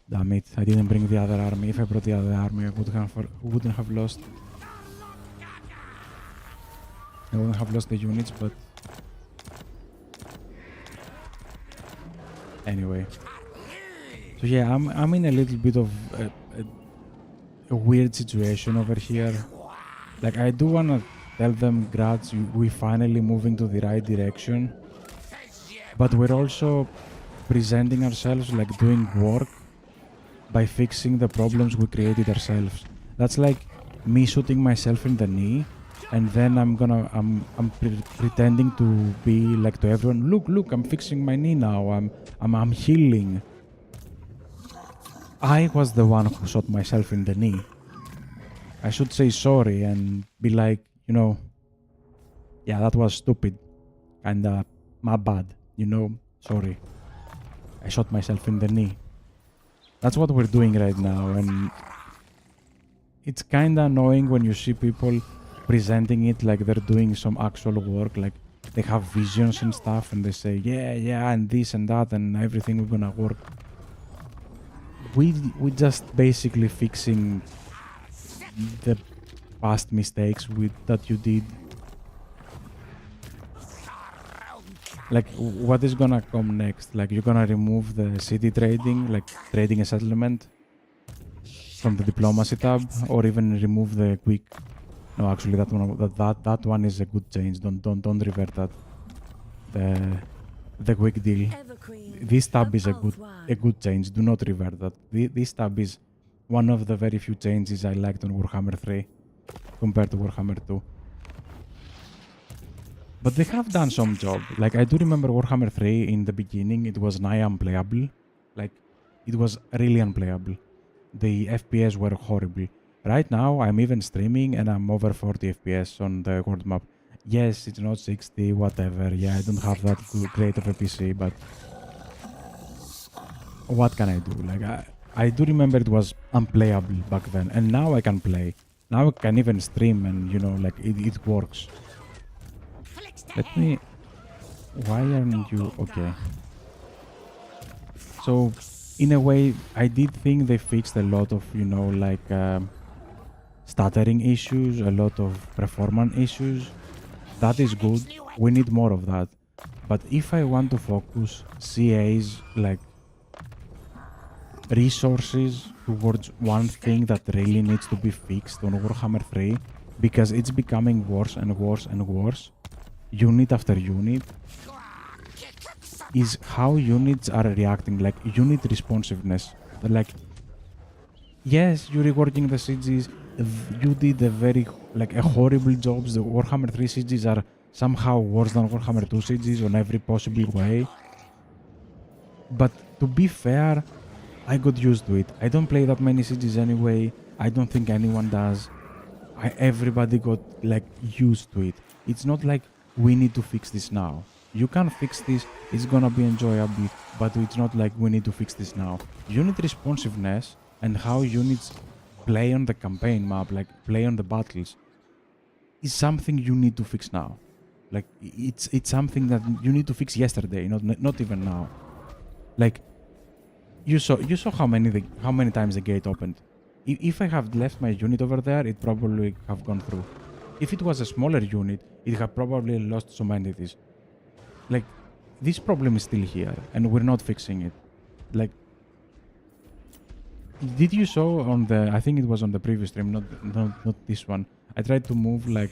Damn it, I didn't bring the other army. If I brought the other army, I wouldn't have lost. I wouldn't have lost the units, but... Anyway. So yeah, I'm in a little bit of a weird situation over here. Like, I do wanna tell them, Grats, we finally moving to the right direction. But we're also presenting ourselves like doing work by fixing the problems we created ourselves. That's like me shooting myself in the knee, and then I'm pretending to be like to everyone, look, I'm fixing my knee now, I'm healing. I was the one who shot myself in the knee. I should say sorry and be like, you know, yeah, that was stupid, and my bad, you know, sorry. I shot myself in the knee. That's what we're doing right now, and it's kinda annoying when you see people presenting it like they're doing some actual work, like they have visions and stuff, and they say, yeah, and this and that, and everything we're gonna work. We just basically fixing the past mistakes that you did. Like, what is gonna come next? Like, you're gonna remove the city trading, like trading a settlement from the diplomacy tab, or even remove the quick... No, actually, that one is a good change. Don't revert that. The quick deal. This tab is a good change. Do not revert that. This tab is one of the very few changes I liked on Warhammer 3 compared to Warhammer 2. But they have done some job. Like, I do remember Warhammer 3 in the beginning, it was nigh unplayable. Like, it was really unplayable. The FPS were horrible. Right now, I'm even streaming and I'm over 40 FPS on the world map. Yes, it's not 60, whatever. Yeah, I don't have that great of a PC, but what can I do? Like, I do remember it was unplayable back then, and now I can play. Now I can even stream, and you know, like, it works. Let me... Why aren't you... Okay. So, in a way, I did think they fixed a lot of, you know, like, stuttering issues, a lot of performance issues. That is good. We need more of that. But if I want to focus CA's, like, resources towards one thing that really needs to be fixed on Warhammer 3, because it's becoming worse and worse and worse, unit after unit, is how units are reacting, like unit responsiveness. Like, yes, you're reworking the sieges, you did a very, like, a horrible job. The Warhammer 3 sieges are somehow worse than Warhammer 2 sieges on every possible way. But to be fair, I got used to it. I don't play that many sieges anyway. I don't think anyone does. Everybody got, like, used to it. It's not like we need to fix this now. You can fix this, it's gonna be enjoyable, but it's not like we need to fix this now. Unit responsiveness and how units play on the campaign map, like play on the battles, is something you need to fix now. Like, it's something that you need to fix yesterday, not even now. Like, you saw how many times the gate opened. If I have left my unit over there, it probably have gone through. If it was a smaller unit, it had probably lost some entities. Like, this problem is still here, and we're not fixing it. Like, did you saw on the? I think it was on the previous stream, not this one. I tried to move like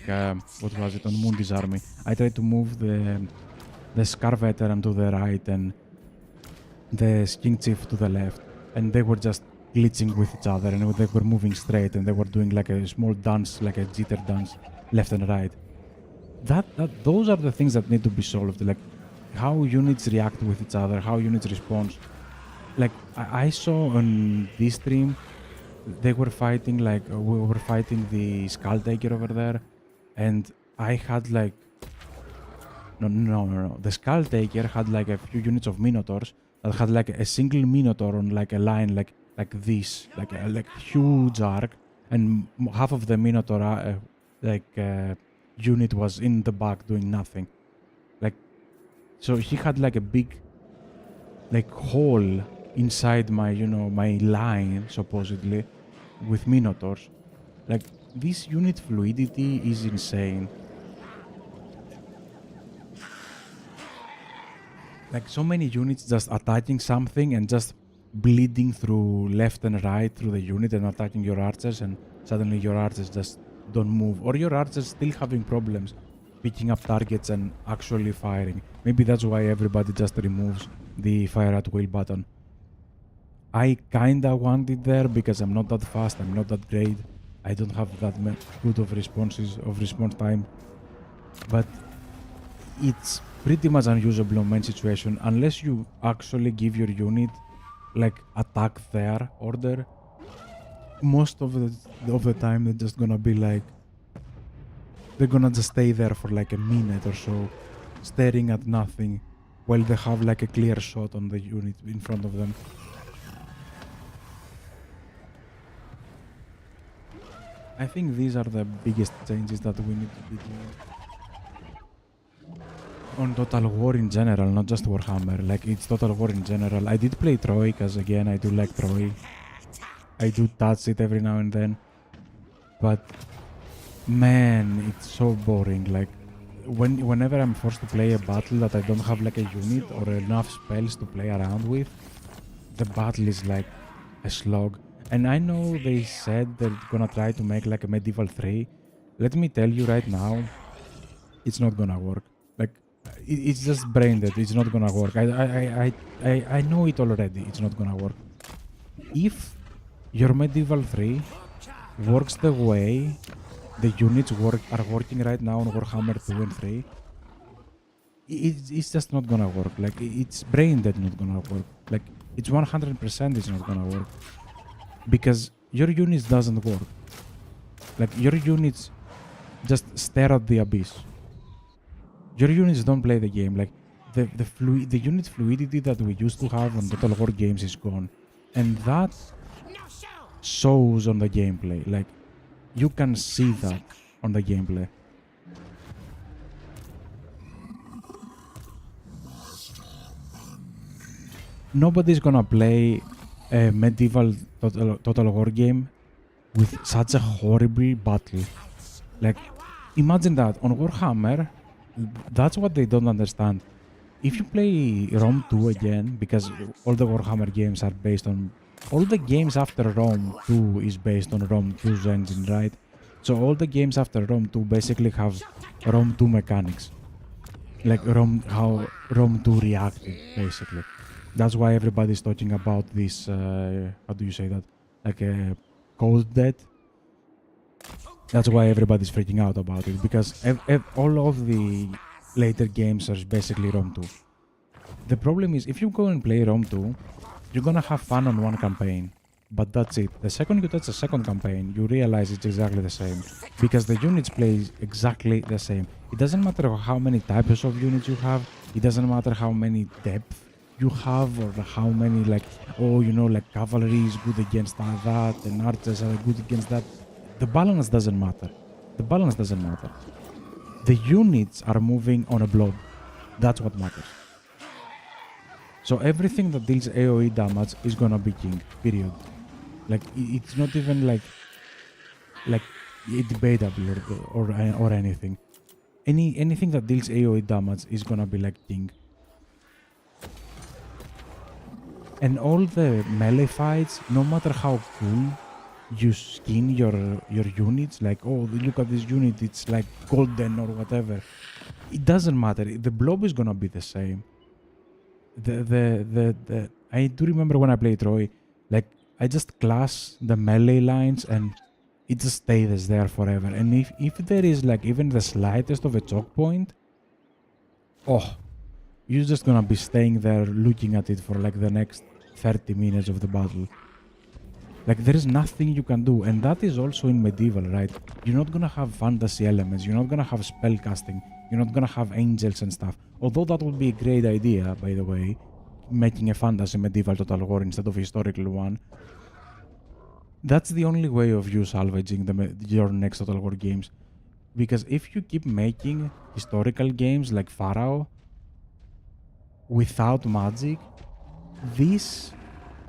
what was it on Mundi's army? I tried to move the Scar veteran to the right and the King Chief to the left, and they were just glitching with each other, and they were moving straight, and they were doing like a small dance, like a jitter dance, left and right. Those are the things that need to be solved, like how units react with each other, how units respond. Like I saw on this stream, they were fighting like we were fighting the Skull Taker over there, and I had like no. The Skull Taker had like a few units of Minotaurs that had like a single Minotaur on like a line like this, like huge arc, and half of the Minotaur unit was in the back doing nothing. Like, so he had like a big like hole inside my my line supposedly with Minotaurs. Like, this unit fluidity is insane. Like, so many units just attacking something and just bleeding through left and right through the unit and attacking your archers, and suddenly your archers just don't move, or your archers still having problems picking up targets and actually firing. Maybe that's why everybody just removes the fire at will button. I kinda want it there because I'm not that fast, I'm not that great, I don't have that good of response time, but it's pretty much unusable on main situation unless you actually give your unit like attack their order. Most of the time they're just gonna be like, they're gonna just stay there for like a minute or so, staring at nothing, while they have like a clear shot on the unit in front of them. I think these are the biggest changes that we need to be doing on Total War in general, not just Warhammer. Like, it's Total War in general. I did play Troy, because again, I do like Troy. I do touch it every now and then. But, man, it's so boring. Like, whenever I'm forced to play a battle that I don't have like a unit or enough spells to play around with, the battle is like a slog. And I know they said they're gonna try to make like a Medieval 3. Let me tell you right now, it's not gonna work. Like, it's just brain dead. It's not gonna work. I know it already. It's not gonna work. If your Medieval 3 works the way the units are working right now on Warhammer 2 and 3, it's just not gonna work. Like, it's brain dead not gonna work. Like, it's 100% it's not gonna work. Because your units doesn't work. Like, your units just stare at the abyss. Your units don't play the game. Like, the unit fluidity that we used to have on Total War games is gone. And that shows on the gameplay. Like, you can see that on the gameplay. Nobody's gonna play a medieval Total War game with such a horrible battle. Like, imagine that on Warhammer. That's what they don't understand. If you play Rome 2 again, because all the Warhammer games are based on, all the games after Rome 2 is based on Rome 2's engine, right? So all the games after Rome 2 basically have Rome 2 mechanics. Like how Rome 2 reacted, basically. That's why everybody's talking about this, how do you say that? Like a cold death. That's why everybody's freaking out about it, because all of the later games are basically Rome 2. The problem is, if you go and play Rome 2, you're gonna have fun on one campaign, but that's it. The second you touch the second campaign, you realize it's exactly the same, because the units play exactly the same. It doesn't matter how many types of units you have, it doesn't matter how many depth you have, or how many, like, oh, like cavalry is good against that, and archers are good against that. The balance doesn't matter. The balance doesn't matter. The units are moving on a blob. That's what matters. So everything that deals AoE damage is gonna be king, period. Like, it's not even like debatable or anything. Anything that deals AoE damage is gonna be like king. And all the melee fights, no matter how cool you skin your units, like, oh, look at this unit, it's like golden or whatever. It doesn't matter. The blob is gonna be the same. The I do remember when I played Troy, like I just class the melee lines and it just stays there forever. And if there is like even the slightest of a choke point, oh, you're just gonna be staying there looking at it for like the next 30 minutes of the battle. Like there is nothing you can do, and that is also in medieval, right? You're not gonna have fantasy elements, you're not gonna have spell casting, you're not gonna have angels and stuff. Although that would be a great idea, by the way, making a fantasy medieval Total War instead of a historical one. That's the only way of you salvaging your next Total War games. Because if you keep making historical games like Pharaoh without magic, this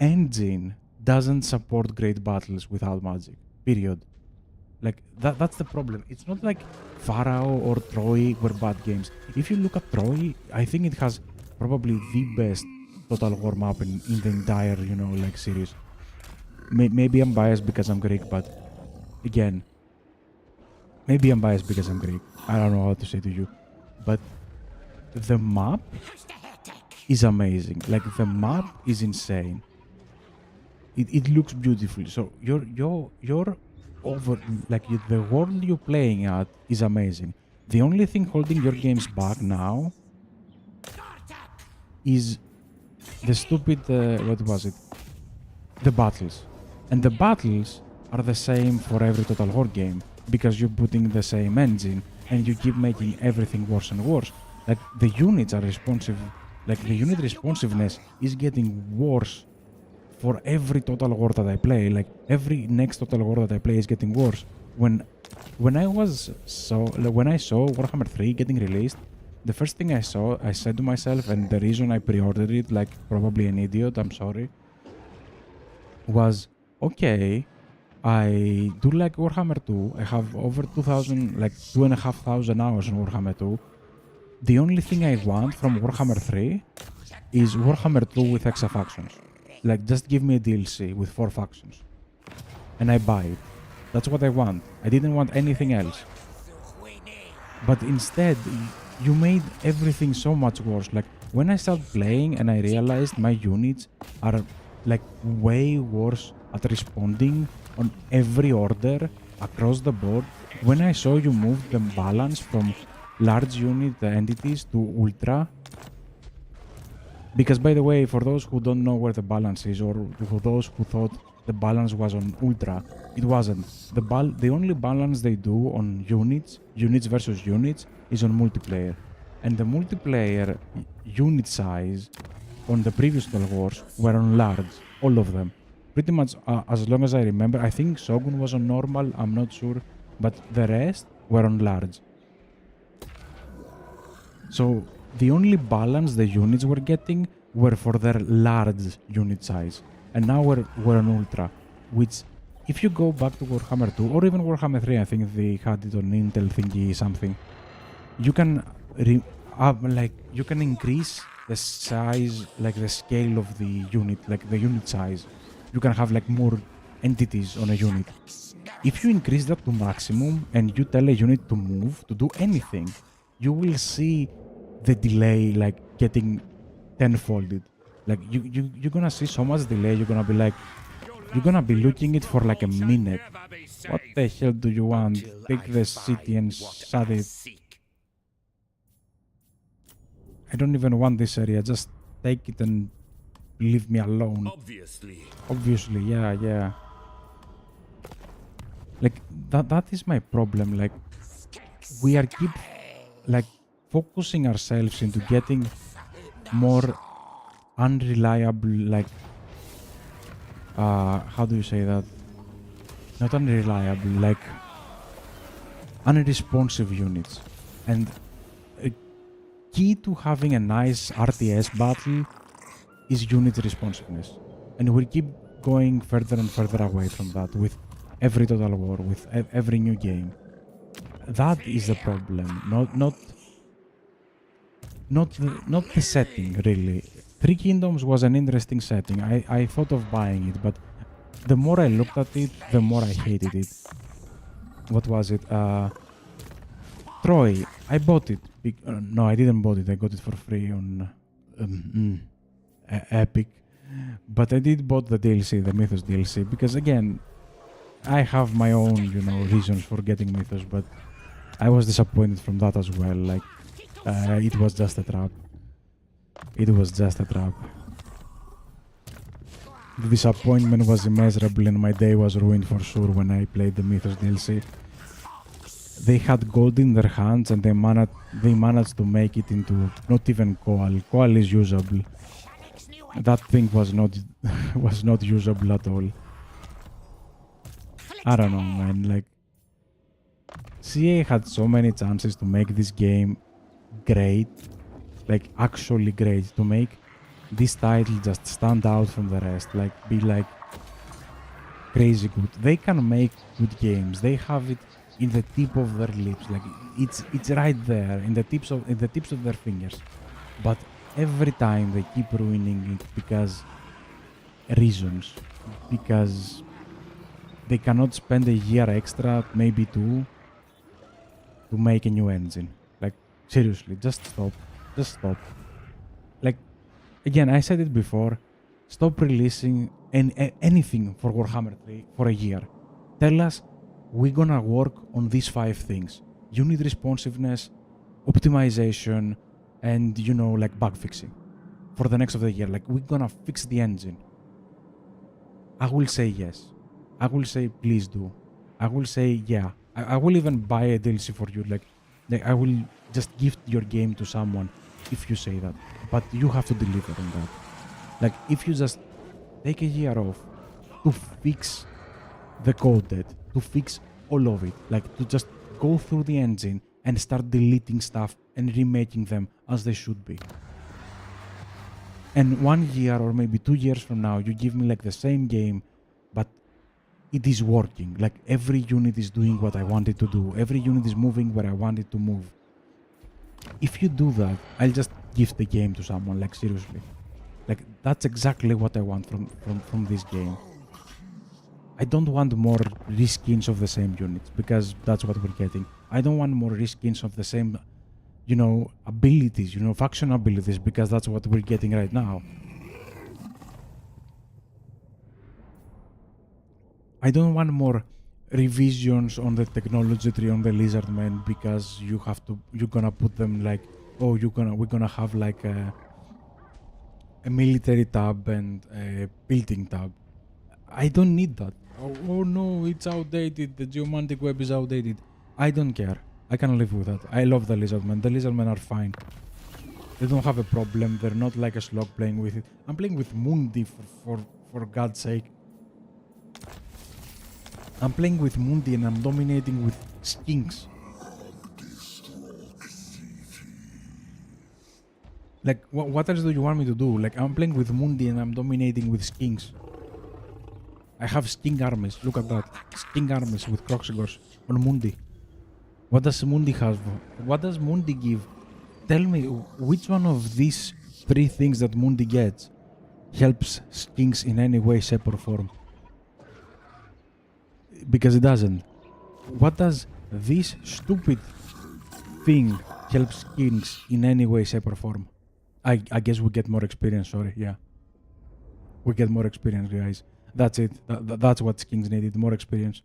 engine doesn't support great battles without magic. Period. Like that's the problem. It's not like Pharaoh or Troy were bad games. If you look at Troy, I think it has probably the best Total War map in the entire, like series. Maybe I'm biased because I'm Greek, but again, maybe I'm biased because I'm Greek. I don't know how to say to you, but the map is amazing. Like the map is insane. It looks beautiful. So you're over, like the world you're playing at is amazing. The only thing holding your games back now is the stupid what was it? The battles. And the battles are the same for every Total War game because you're putting the same engine and you keep making everything worse and worse. Like the units are responsive, like the unit responsiveness is getting worse for every Total War that I play. Like every next Total War that I play is getting worse. When I saw Warhammer 3 getting released, the first thing I said to myself, and the reason I pre-ordered it like probably an idiot, I'm sorry, was, okay, I do like Warhammer 2. I have over 2,000, like 2,500 hours in Warhammer 2. The only thing I want from Warhammer 3 is Warhammer 2 with extra factions. Like, just give me a DLC with 4 factions. And I buy it. That's what I want. I didn't want anything else. But instead, you made everything so much worse. Like, when I started playing and I realized my units are like way worse at responding on every order across the board. When I saw you move the balance from large unit entities to ultra, because by the way, for those who don't know where the balance is, or for those who thought the balance was on ultra, it wasn't. The only balance they do on units versus units, is on multiplayer. And the multiplayer unit size on the previous Total Wars were on large, all of them. Pretty much, as long as I remember, I think Shogun was on normal, I'm not sure, but the rest were on large. So the only balance the units were getting were for their large unit size. And now we're on ultra, which, if you go back to Warhammer 2 or even Warhammer 3, I think they had it on Intel thingy something, you can you can increase the size, like the scale of the unit, like the unit size. You can have like more entities on a unit. If you increase that to maximum and you tell a unit to move, to do anything, you will see the delay like getting tenfolded. Like you're gonna see so much delay, you're gonna be like, you're gonna be looking it for like a minute. What the hell do you want? Take the city and shut it. I don't even want this area, just take it and leave me alone. Obviously, yeah. Like that is my problem. Like we are keep like focusing ourselves into getting more unreliable, like how do you say that? Not unreliable, like unresponsive units. And a key to having a nice RTS battle is unit responsiveness. And we keep going further and further away from that with every Total War, with every new game. That is the problem, not the setting, really. Three Kingdoms was an interesting setting. I thought of buying it, but the more I looked at it, the more I hated it. What was it? Troy. I bought it. No, I didn't bought it. I got it for free on Epic. But I did bought the DLC, the Mythos DLC, because again, I have my own, you know, reasons for getting Mythos, but I was disappointed from that as well. Like, it was just a trap. It was just a trap. The disappointment was immeasurable and my day was ruined for sure when I played the Mythos DLC. They had gold in their hands and they managed to make it into not even Coal. Coal is usable. That thing was not usable at all. I don't know, man. Like, CA had so many chances to make this game great, like actually great, to make this title just stand out from the rest, like be like crazy good. They can make good games. They have it in the tip of their lips, like it's right there in the tips of their fingers. But every time they keep ruining it because reasons, because they cannot spend a year extra, maybe two, to make a new engine. Like, seriously, just stop. Just stop. Like, again, I said it before, stop releasing anything for Warhammer 3 for a year. Tell us, we're gonna work on these 5 things. Unit responsiveness, optimization, and, you know, like bug fixing for the next of the year. Like, we're gonna fix the engine. I will say yes. I will say please do. I will say yeah. I will even buy a DLC for you. Like I will just gift your game to someone if you say that. But you have to deliver on that. Like, if you just take a year off to fix the code dead, to fix all of it, like to just go through the engine and start deleting stuff and remaking them as they should be. And 1 year or maybe 2 years from now, you give me like the same game, but it is working. Like, every unit is doing what I want it to do. Every unit is moving where I want it to move. If you do that, I'll just gift the game to someone, like seriously. Like, that's exactly what I want from this game. I don't want more reskins of the same units, because that's what we're getting. I don't want more reskins of the same, you know, abilities, you know, faction abilities, because that's what we're getting right now. I don't want more revisions on the technology tree on the Lizardmen, because you're gonna put them like, oh, we're gonna have like a military tab and a building tab. I don't need that. Oh no, it's outdated. The geomantic web is outdated. I don't care. I can live with that. I love the Lizardmen. The Lizardmen are fine. They don't have a problem. They're not like a slog playing with it. I'm playing with Mundi for God's sake. I'm playing with Mundi and I'm dominating with skinks. Like, what else do you want me to do? Like, I'm playing with Mundi and I'm dominating with skinks. I have skink armies. Look at that. Skink armies with Croxigors on Mundi. What does Mundi have? What does Mundi give? Tell me, which one of these 3 things that Mundi gets helps skinks in any way, shape or form? Because it doesn't. What does this stupid thing help skinks in any way, shape or form? I guess we get more experience, sorry, yeah. We get more experience, guys. That's it. That's what skinks needed, more experience.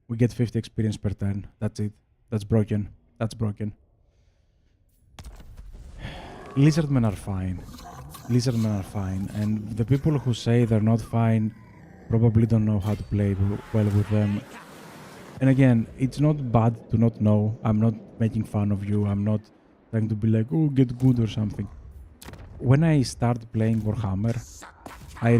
We get 50 experience per turn. That's it. That's broken. That's broken. Lizardmen are fine. Lizardmen are fine. And the people who say they're not fine probably don't know how to play well with them. And again, it's not bad to not know. I'm not making fun of you. I'm not trying to be like, oh, get good or something. When I started playing Warhammer, I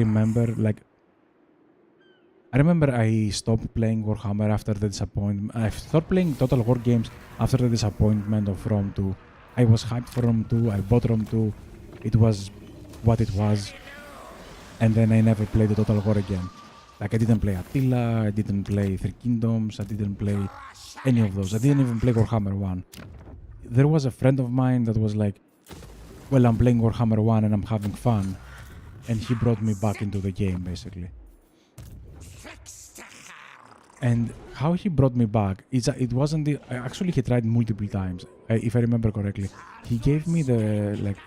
remember I stopped playing Warhammer after the disappointment. I stopped playing Total War games after the disappointment of Rome 2. I was hyped for Rome 2, I bought Rome 2, it was what it was, and then I never played the Total War again. Like, I didn't play Attila, I didn't play Three Kingdoms, I didn't play any of those. I didn't even play Warhammer 1. There was a friend of mine that was like, well, I'm playing Warhammer 1 and I'm having fun. And he brought me back into the game, basically. And how he brought me back, it wasn't the... Actually, he tried multiple times, if I remember correctly. He gave me the, like...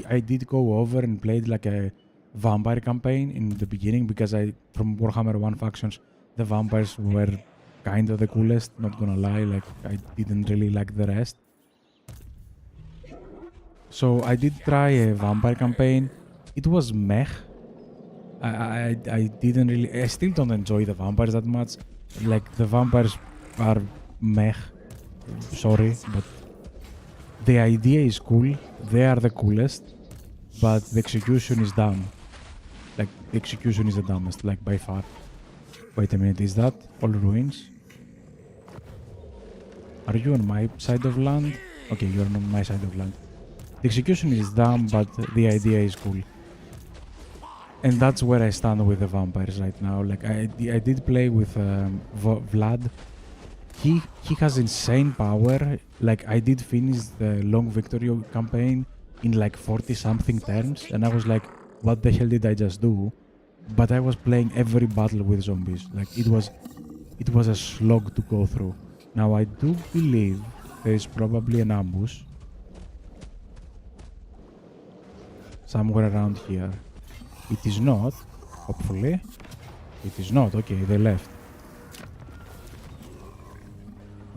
I did go over and played, like, a vampire campaign in the beginning, because from Warhammer 1 factions, the vampires were kind of the coolest, not gonna lie. Like, I didn't really like the rest. So I did try a vampire campaign. It was meh. I didn't really... I still don't enjoy the vampires that much. Like, the vampires are meh. Sorry, but the idea is cool. They are the coolest. But the execution is dumb. Like, the execution is the dumbest, like, by far. Wait a minute, is that all ruins? Are you on my side of land? Okay, you're on my side of land. The execution is dumb, but the idea is cool. And that's where I stand with the vampires right now. Like, I did play with Vlad. He has insane power. Like, I did finish the long victory campaign in like 40-something turns, and I was like, what the hell did I just do? But I was playing every battle with zombies. Like, it was a slog to go through. Now, I do believe there is probably an ambush somewhere around here. It is not, hopefully. It is not. Okay, they left.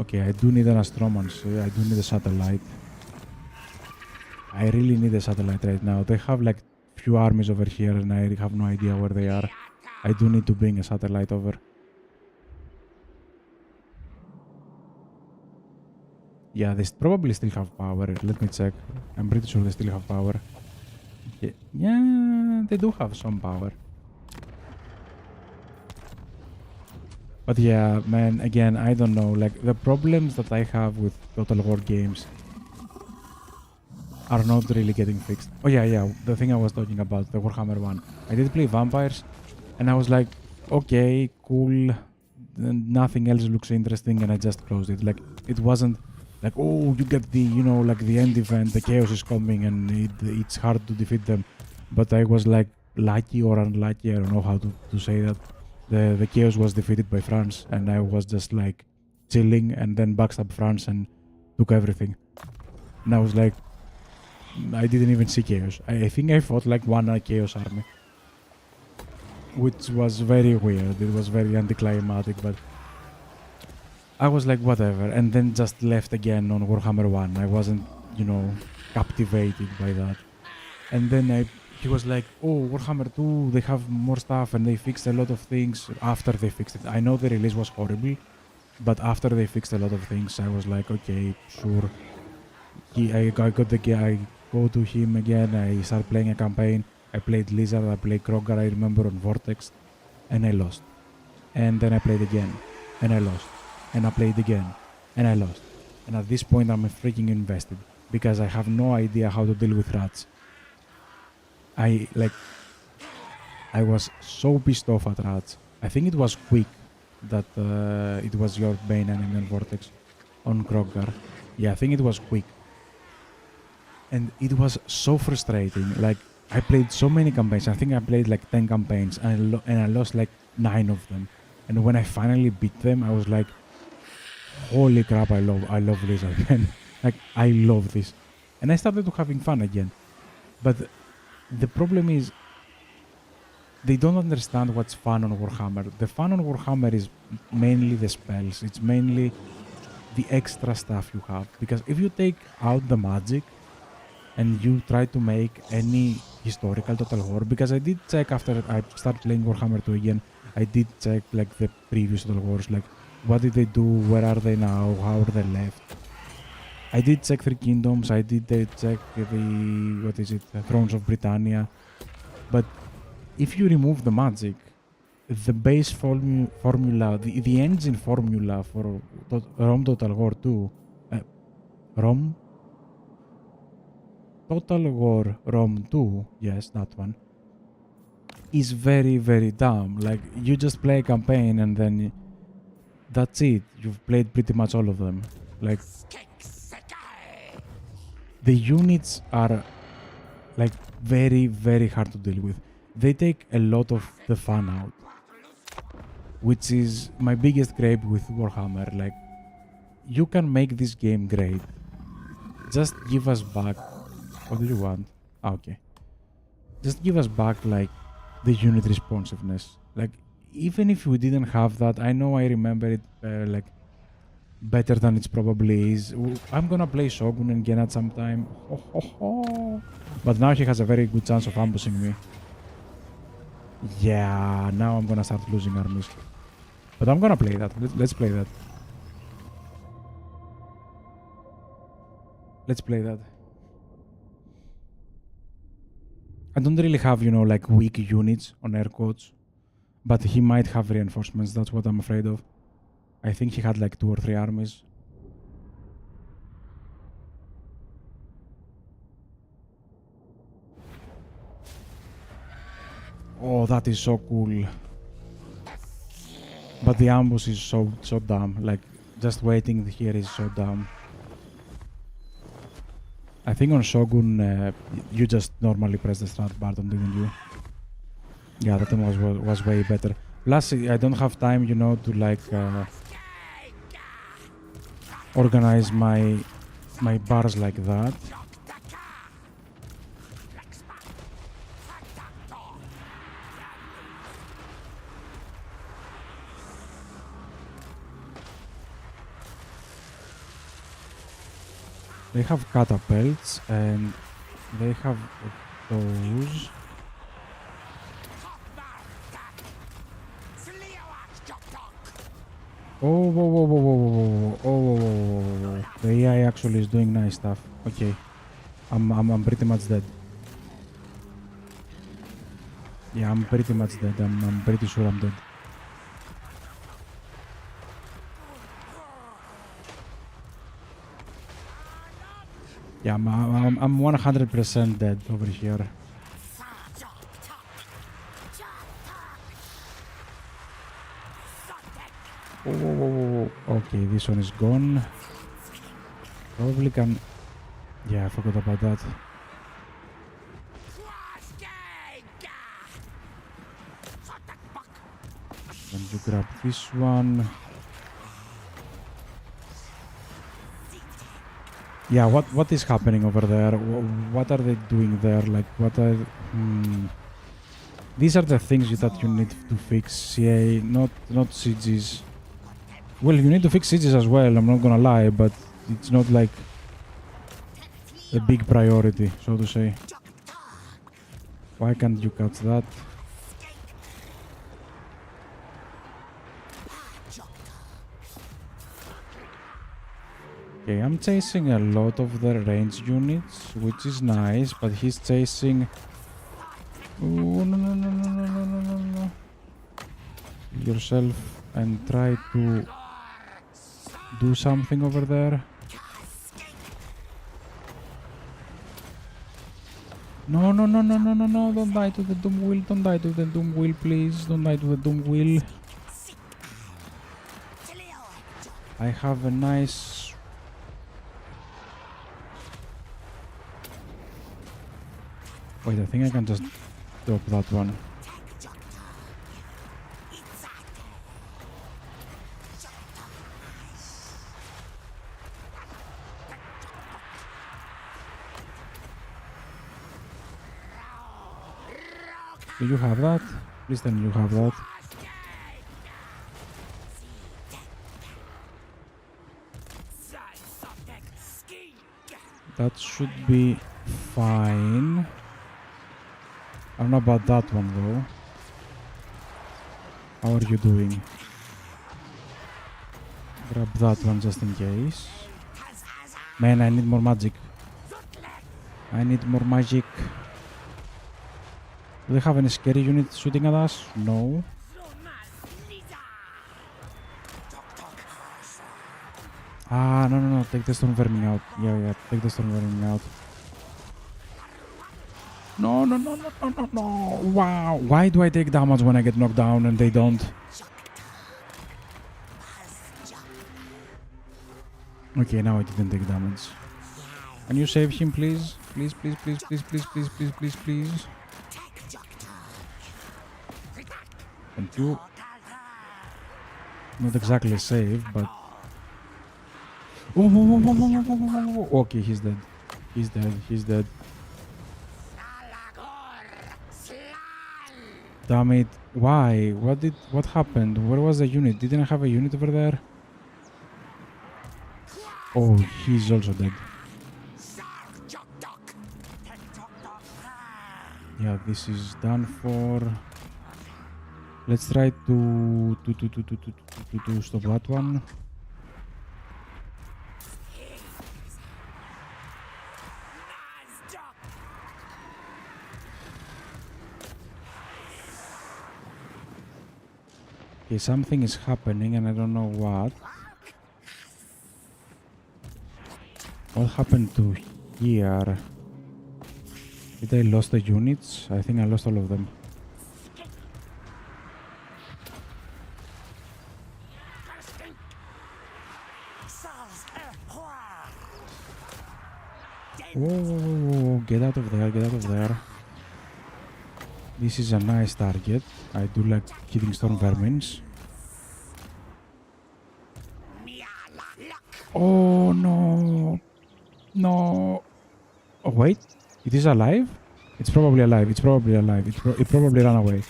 Okay, I do need an astromancy. I do need a satellite. I really need a satellite right now. They have like few armies over here and I have no idea where they are. I do need to bring a satellite over. Yeah, they probably still have power. Let me check. I'm pretty sure they still have power. Yeah, they do have some power. But yeah, man, again, I don't know. Like, the problems that I have with Total War games are not really getting fixed. Oh yeah, the thing I was talking about, the Warhammer 1. I did play vampires, and I was like, okay, cool. Nothing else looks interesting, and I just closed it. Like, it wasn't like, oh, you get the, you know, like the end event, the chaos is coming, and it's hard to defeat them. But I was like, lucky or unlucky, I don't know how to say that. The chaos was defeated by France, and I was just like chilling, and then backstab France and took everything. And I was like, I didn't even see chaos. I think I fought like one chaos army, which was very weird. It was very anticlimactic, but I was like, whatever, and then just left again on Warhammer 1. I wasn't, you know, captivated by that. And then he was like, oh, Warhammer 2, they have more stuff and they fixed a lot of things after they fixed it. I know the release was horrible, but after they fixed a lot of things, I was like, okay, sure. I go to him again, I start playing a campaign. I played Lizard, I played Kroger, I remember, on Vortex, and I lost. And then I played again, and I lost. And I played again, and I lost. And at this point, I'm freaking invested, because I have no idea how to deal with rats. I was so pissed off at rats. I think it was Quick that it was your main enemy on Vortex on Kroger. Yeah, I think it was Quick. And it was so frustrating. Like, I played so many campaigns. I think I played like 10 campaigns, and I lost like 9 of them. And when I finally beat them, I was like, holy crap, I love this again. Like, I love this. And I started to having fun again. But the problem is, they don't understand what's fun on Warhammer. The fun on Warhammer is mainly the spells. It's mainly the extra stuff you have. Because if you take out the magic and you try to make any historical Total War, because I did check after I started playing Warhammer 2 again, I did check like the previous Total Wars, like what did they do, where are they now, how are they left. I did check Three Kingdoms, I did check the Thrones of Britannia, but if you remove the magic, the base formula, the engine formula for Rome Total War 2, Total War Rome 2, yes, that one, is very, very dumb. Like, you just play a campaign and then that's it. You've played pretty much all of them. Like, the units are Like, very, very hard to deal with. They take a lot of the fun out, which is my biggest gripe with Warhammer. Like, you can make this game great. Just give us back. What do you want? Ah, okay. Just give us back, like, the unit responsiveness. Like, even if we didn't have that, I know I remember it, like, better than it probably is. I'm gonna play Shogun again at some time. Ho, ho, ho. But now he has a very good chance of ambushing me. Yeah, now I'm gonna start losing armies. But I'm gonna play that. Let's play that. Let's play that. I don't really have, you know, like weak units on air quotes. But he might have reinforcements. That's what I'm afraid of. I think he had like 2 or 3 armies. Oh, that is so cool. But the ambush is so dumb. Like, just waiting here is so dumb. I think on Shogun, you just normally press the start button, didn't you? Yeah, that one was way better. Plus, I don't have time, you know, to like organize my bars like that. They have catapults and they have those. Oh, whoa, whoa, whoa, whoa, whoa, whoa, whoa, whoa, whoa. The AI actually is doing nice stuff. Okay, I'm pretty much dead. Yeah, I'm pretty much dead. I'm pretty sure I'm dead. Yeah, I'm 100% dead over here. Oh, whoa, whoa, whoa. Okay, this one is gone. Probably can... Yeah, I forgot about that. Can you grab this one? Yeah, what is happening over there? What are they doing there? Like, what are... These are the things that you need to fix. CA, not sieges. Well, you need to fix sieges as well, I'm not gonna lie, but it's not like a big priority, so to say. Why can't you catch that? Okay, I'm chasing a lot of the range units, which is nice, but he's chasing... Oh, no. Yourself and try to do something over there. No, don't die to the Doom Wheel, don't die to the Doom Wheel, please, don't die to the Doom Wheel. I have a nice... Wait, I think I can just drop that one. Do you have that? Please tell me you have that. That should be fine. I don't know about that one though. How are you doing? Grab that one just in case. Man, I need more magic. I need more magic. Do they have any scary units shooting at us? No. Ah, no. Take the storm vermin out. Yeah. Take the storm vermin out. No. Wow. Why do I take damage when I get knocked down and they don't? Okay, now I didn't take damage. Can you save him, please? Please, please, please, please, please, please, please, please, please. Thank you. Not exactly save, but... Oh, okay, he's dead. He's dead, he's dead. Damn it. Why? What happened? Where was the unit? Didn't I have a unit over there? Oh, he's also dead. Yeah, this is done for. Let's try to stop that one. Okay, something is happening and I don't know what. What happened to here? Did I lost the units? I think I lost all of them. Whoa, get out of there, get out of there. This is a nice target. I do like hitting storm vermins. Oh no. No. Oh wait. It is alive? It's probably alive. It's probably alive. It probably ran away.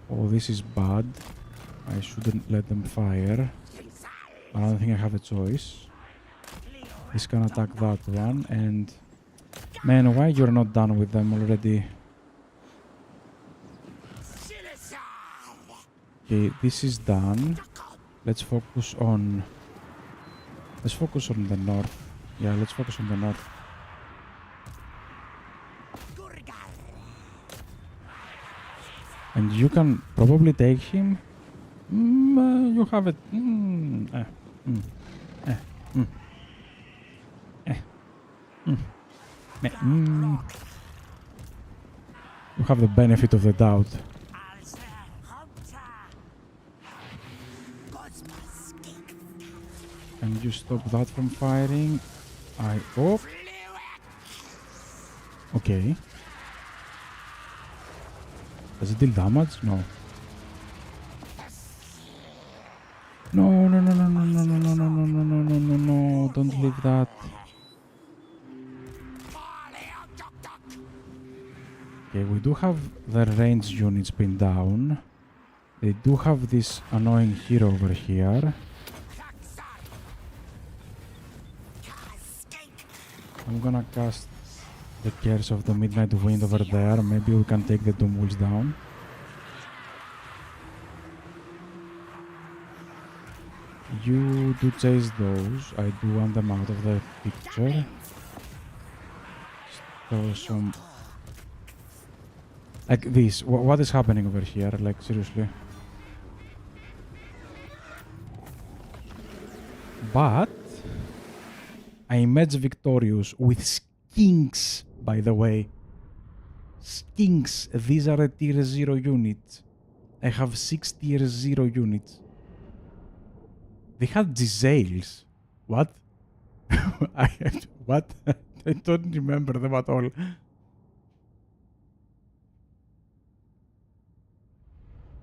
Oh, this is bad. I shouldn't let them fire. I don't think I have a choice. He's gonna attack that one and... Man, why you're not done with them already? Okay, this is done. Let's focus on... Let's focus on the north. Yeah, let's focus on the north. And you can probably take him. You have it. You have the benefit of the doubt. Can you stop that from firing? I hope. Okay. Does it deal damage? No. No, no, no, no, no, no, no, no, no, no, no, no, no, no, no, don't leave that. Okay, we do have the range units pinned down. They do have this annoying hero over here. I'm gonna cast the Curse of the Midnight Wind over there. Maybe we can take the Doom Wolves down. You do chase those. I do want them out of the picture. So some... Like this. What is happening over here? Like, seriously. But... I emerge victorious with skinks, by the way. Skinks. These are a tier 0 unit. I have 6 tier 0 units. They had Giselles. What? What? I don't remember them at all.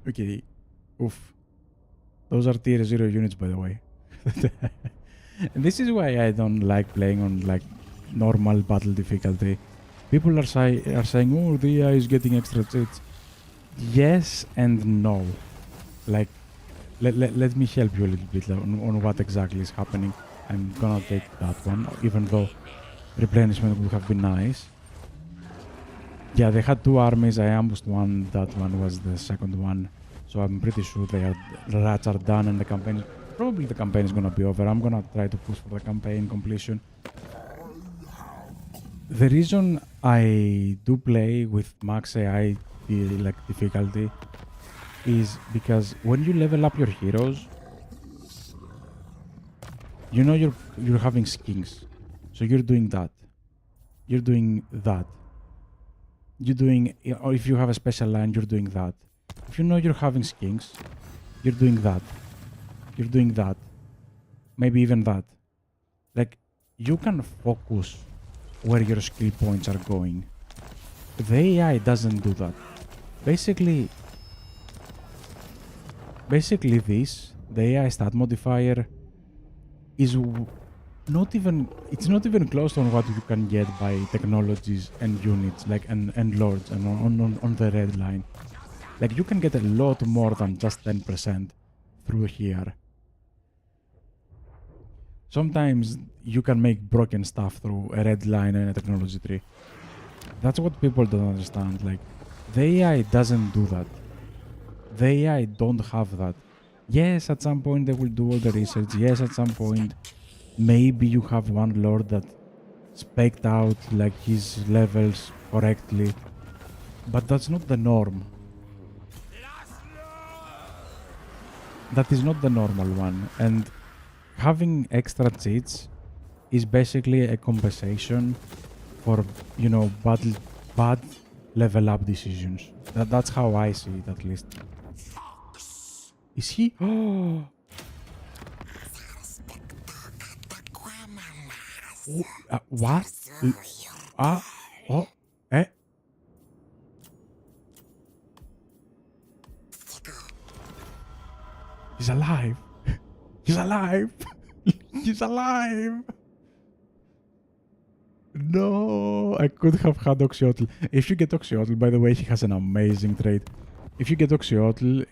Okay. Oof. Those are tier 0 units, by the way. And this is why I don't like playing on like normal battle difficulty. People are saying, oh, the AI is getting extra cheats. Yes and no. Like, let me help you a little bit on what exactly is happening. I'm gonna take that one, even though replenishment would have been nice. Yeah, they had 2 armies. I ambushed one. That one was the second one. So I'm pretty sure the rats are done and the campaign... Probably the campaign is gonna be over. I'm gonna try to push for the campaign completion. The reason I do play with max AI like difficulty is because when you level up your heroes, you know you're having skins. So you're doing that. You're doing that. You're doing, or if you have a special line, you're doing that. If you know you're having skins, you're doing that. You're doing that. Maybe even that. Like, you can focus where your skill points are going. The AI doesn't do that. Basically the AI stat modifier is it's not even close on what you can get by technologies and units, like and lords and on the red line. Like, you can get a lot more than just 10% through here. Sometimes you can make broken stuff through a red line and a technology tree. That's what people don't understand. Like, the AI doesn't do that. The AI don't have that. Yes, at some point they will do all the research. Yes, at some point maybe you have one lord that spec'd out like his levels correctly, but that's not the norm. That is not the normal one, and having extra cheats is basically a compensation for, you know, bad level up decisions. That's how I see it, at least. Is he? Oh, what? Oh, eh? He's alive. He's alive. He's alive. No, I could have had Oxyotl. If you get Oxyotl, by the way, he has an amazing trait. If you get Oxyotl,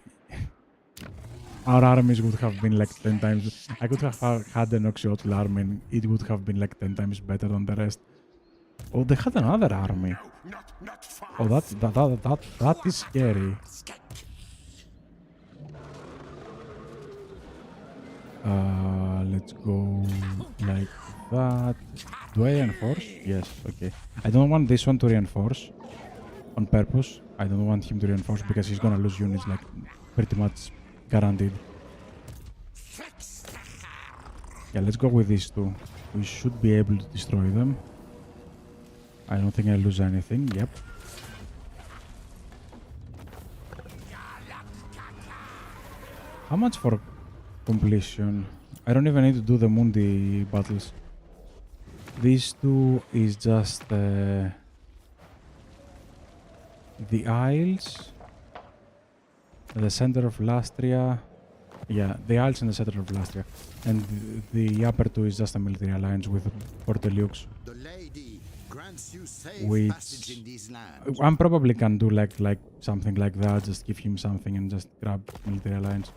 our armies would have been like 10 times. I could have had an Oxyotl army and it would have been like 10 times better than the rest. Oh, they had another army. Oh, that is scary. Let's go like that. Do I reinforce? Yes, okay. I don't want this one to reinforce on purpose. I don't want him to reinforce because he's gonna lose units like pretty much guaranteed. Yeah, let's go with these two. We should be able to destroy them. I don't think I lose anything. Yep. How much for completion? I don't even need to do the Mundi battles. These two is just the Isles, the center of Lastria. Yeah, the Isles and the center of Lastria. And the upper two is just a military alliance with Porteliux. The lady grants you safe Which passage in these lands. I probably can do like something like that. Just give him something and just grab military alliance.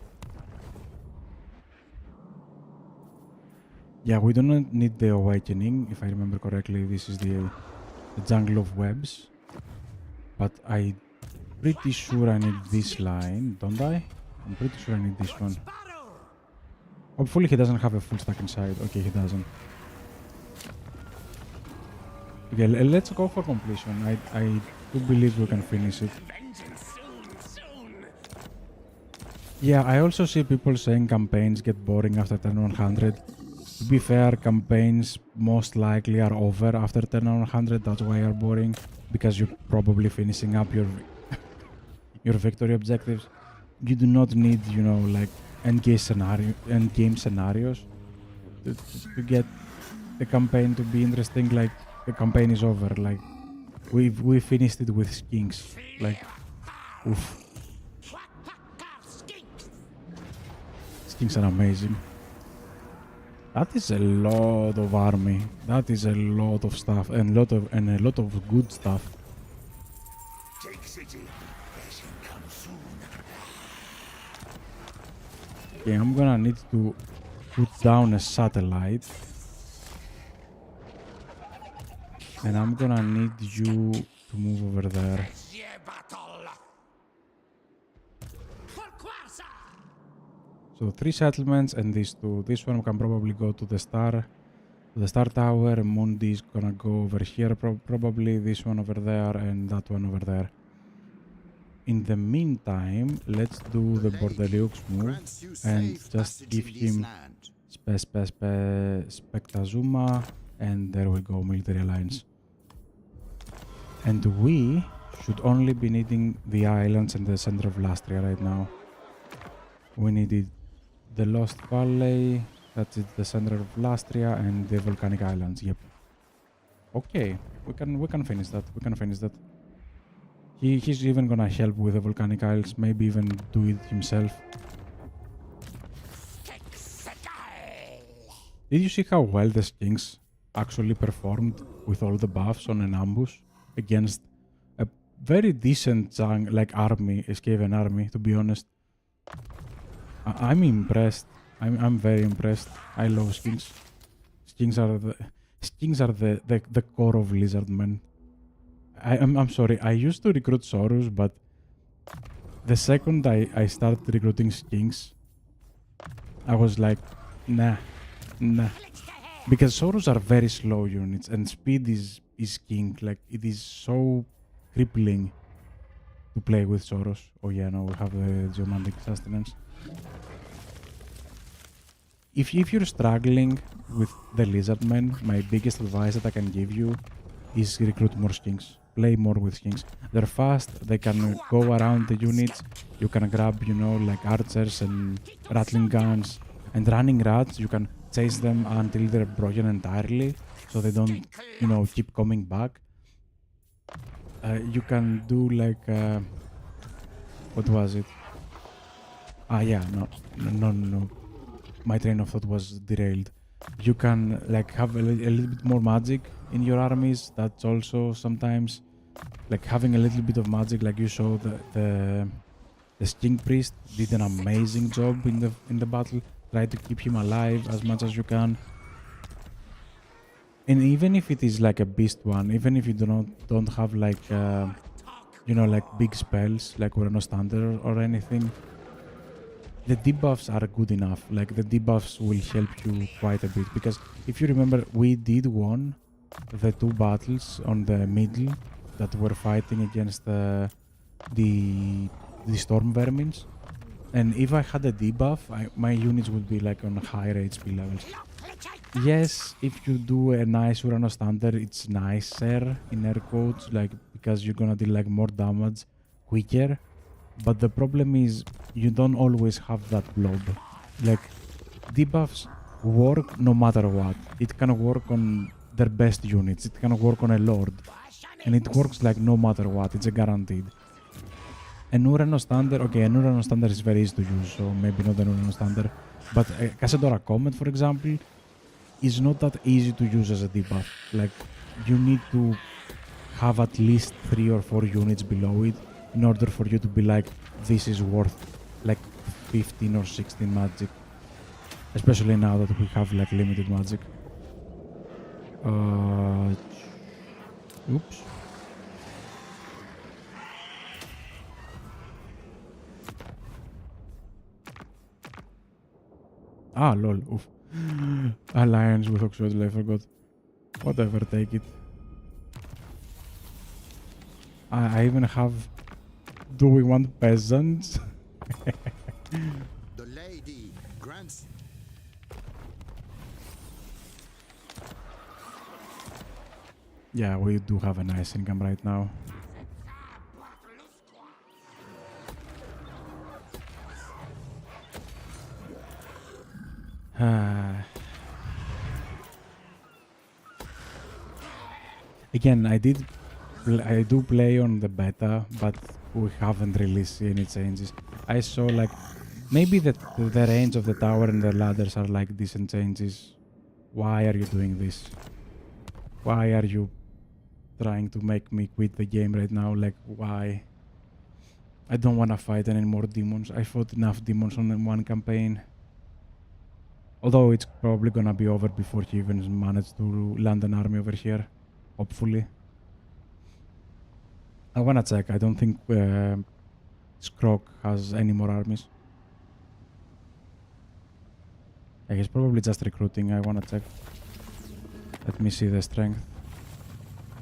Yeah, we do not need the awakening. If I remember correctly, this is the jungle of webs. But I'm pretty sure I need this line, don't I? I'm pretty sure I need this one. Hopefully he doesn't have a full stack inside. Okay, he doesn't. Okay, let's go for completion. I do believe we can finish it. Yeah, I also see people saying campaigns get boring after turn 100. To be fair, campaigns most likely are over after turn 100. That's why they're boring, because you're probably finishing up your victory objectives. You do not need, you know, like end game scenarios to get the campaign to be interesting. Like, the campaign is over. Like, we finished it with skinks. Like, oof. Skinks are amazing. That is a lot of army. That is a lot of stuff and a lot of good stuff. Take city. They should come soon. Okay, I'm gonna need to put down a satellite. And I'm gonna need you to move over there. So 3 settlements and these two. This one can probably go to the star tower. Mundi is gonna go over here probably. This one over there and that one over there. In the meantime, let's do the Porteliux move and just give him Spectazuma, and there we go, military alliance. And we should only be needing the islands and the center of Lastria right now. We needed the Lost Valley, That is the center of Lastria and the volcanic islands. Yep. Okay, we can finish that. We can finish that. He's even gonna help with the volcanic isles. Maybe even do it himself. Did you see how well the Skinks actually performed with all the buffs on an ambush against a very decent army, Skaven army, to be honest? I'm impressed. I'm very impressed. I love Skinks. Skinks are the core of Lizardmen. I'm sorry, I used to recruit Saurus, but the second I started recruiting Skinks, I was like, nah. Because Saurus are very slow units and speed is king. Like, it is so crippling to play with Saurus. Oh yeah, no, we have the geomantic sustenance. If you're struggling with the Lizardmen, my biggest advice that I can give you is recruit more Skinks. Play more with Skinks. They're fast, they can go around the units, you can grab, like archers and rattling guns, and running rats, you can chase them until they're broken entirely, so they don't, keep coming back. You can do what was it? No. My train of thought was derailed. You can have a little bit more magic in your armies. That's also sometimes having a little bit of magic, like you saw the Skink Priest did an amazing job in the battle. Try to keep him alive as much as you can. And even if it is a beast one, even if you don't have big spells like Urano Standard or anything, the debuffs are good enough. The debuffs will help you quite a bit, because if you remember, we did won the 2 battles on the middle that were fighting against the storm vermins, and if I had a debuff, my units would be on higher HP levels. Yes, if you do a nice Urano Standard, it's nicer in air quotes, because you're gonna deal more damage quicker. But the problem is you don't always have that blob. Debuffs work no matter what. It can work on their best units. It can work on a lord. And it works no matter what. It's a guaranteed. An Urano Standard, okay, an Urano Standard is very easy to use, so maybe not an Urano Standard. But a Cassadora Comet, for example, is not that easy to use as a debuff. You need to have at least 3 or 4 units below it in order for you to be this is worth 15 or 16 magic. Especially now that we have limited magic. Oops. Ah, lol. Oof. Alliance with Oxford, I forgot. Whatever, take it. I even have... Do we want peasants? The lady grants. Yeah, we do have a nice income right now. Again, I do play on the beta, but we haven't really seen any changes. I saw maybe the range of the tower and the ladders are decent changes. Why are you doing this? Why are you trying to make me quit the game right now? Why? I don't want to fight any more demons. I fought enough demons on one campaign. Although it's probably gonna be over before he even managed to land an army over here. Hopefully. I wanna check. I don't think Skrok has any more armies. Yeah, he's probably just recruiting. I wanna check. Let me see the strength.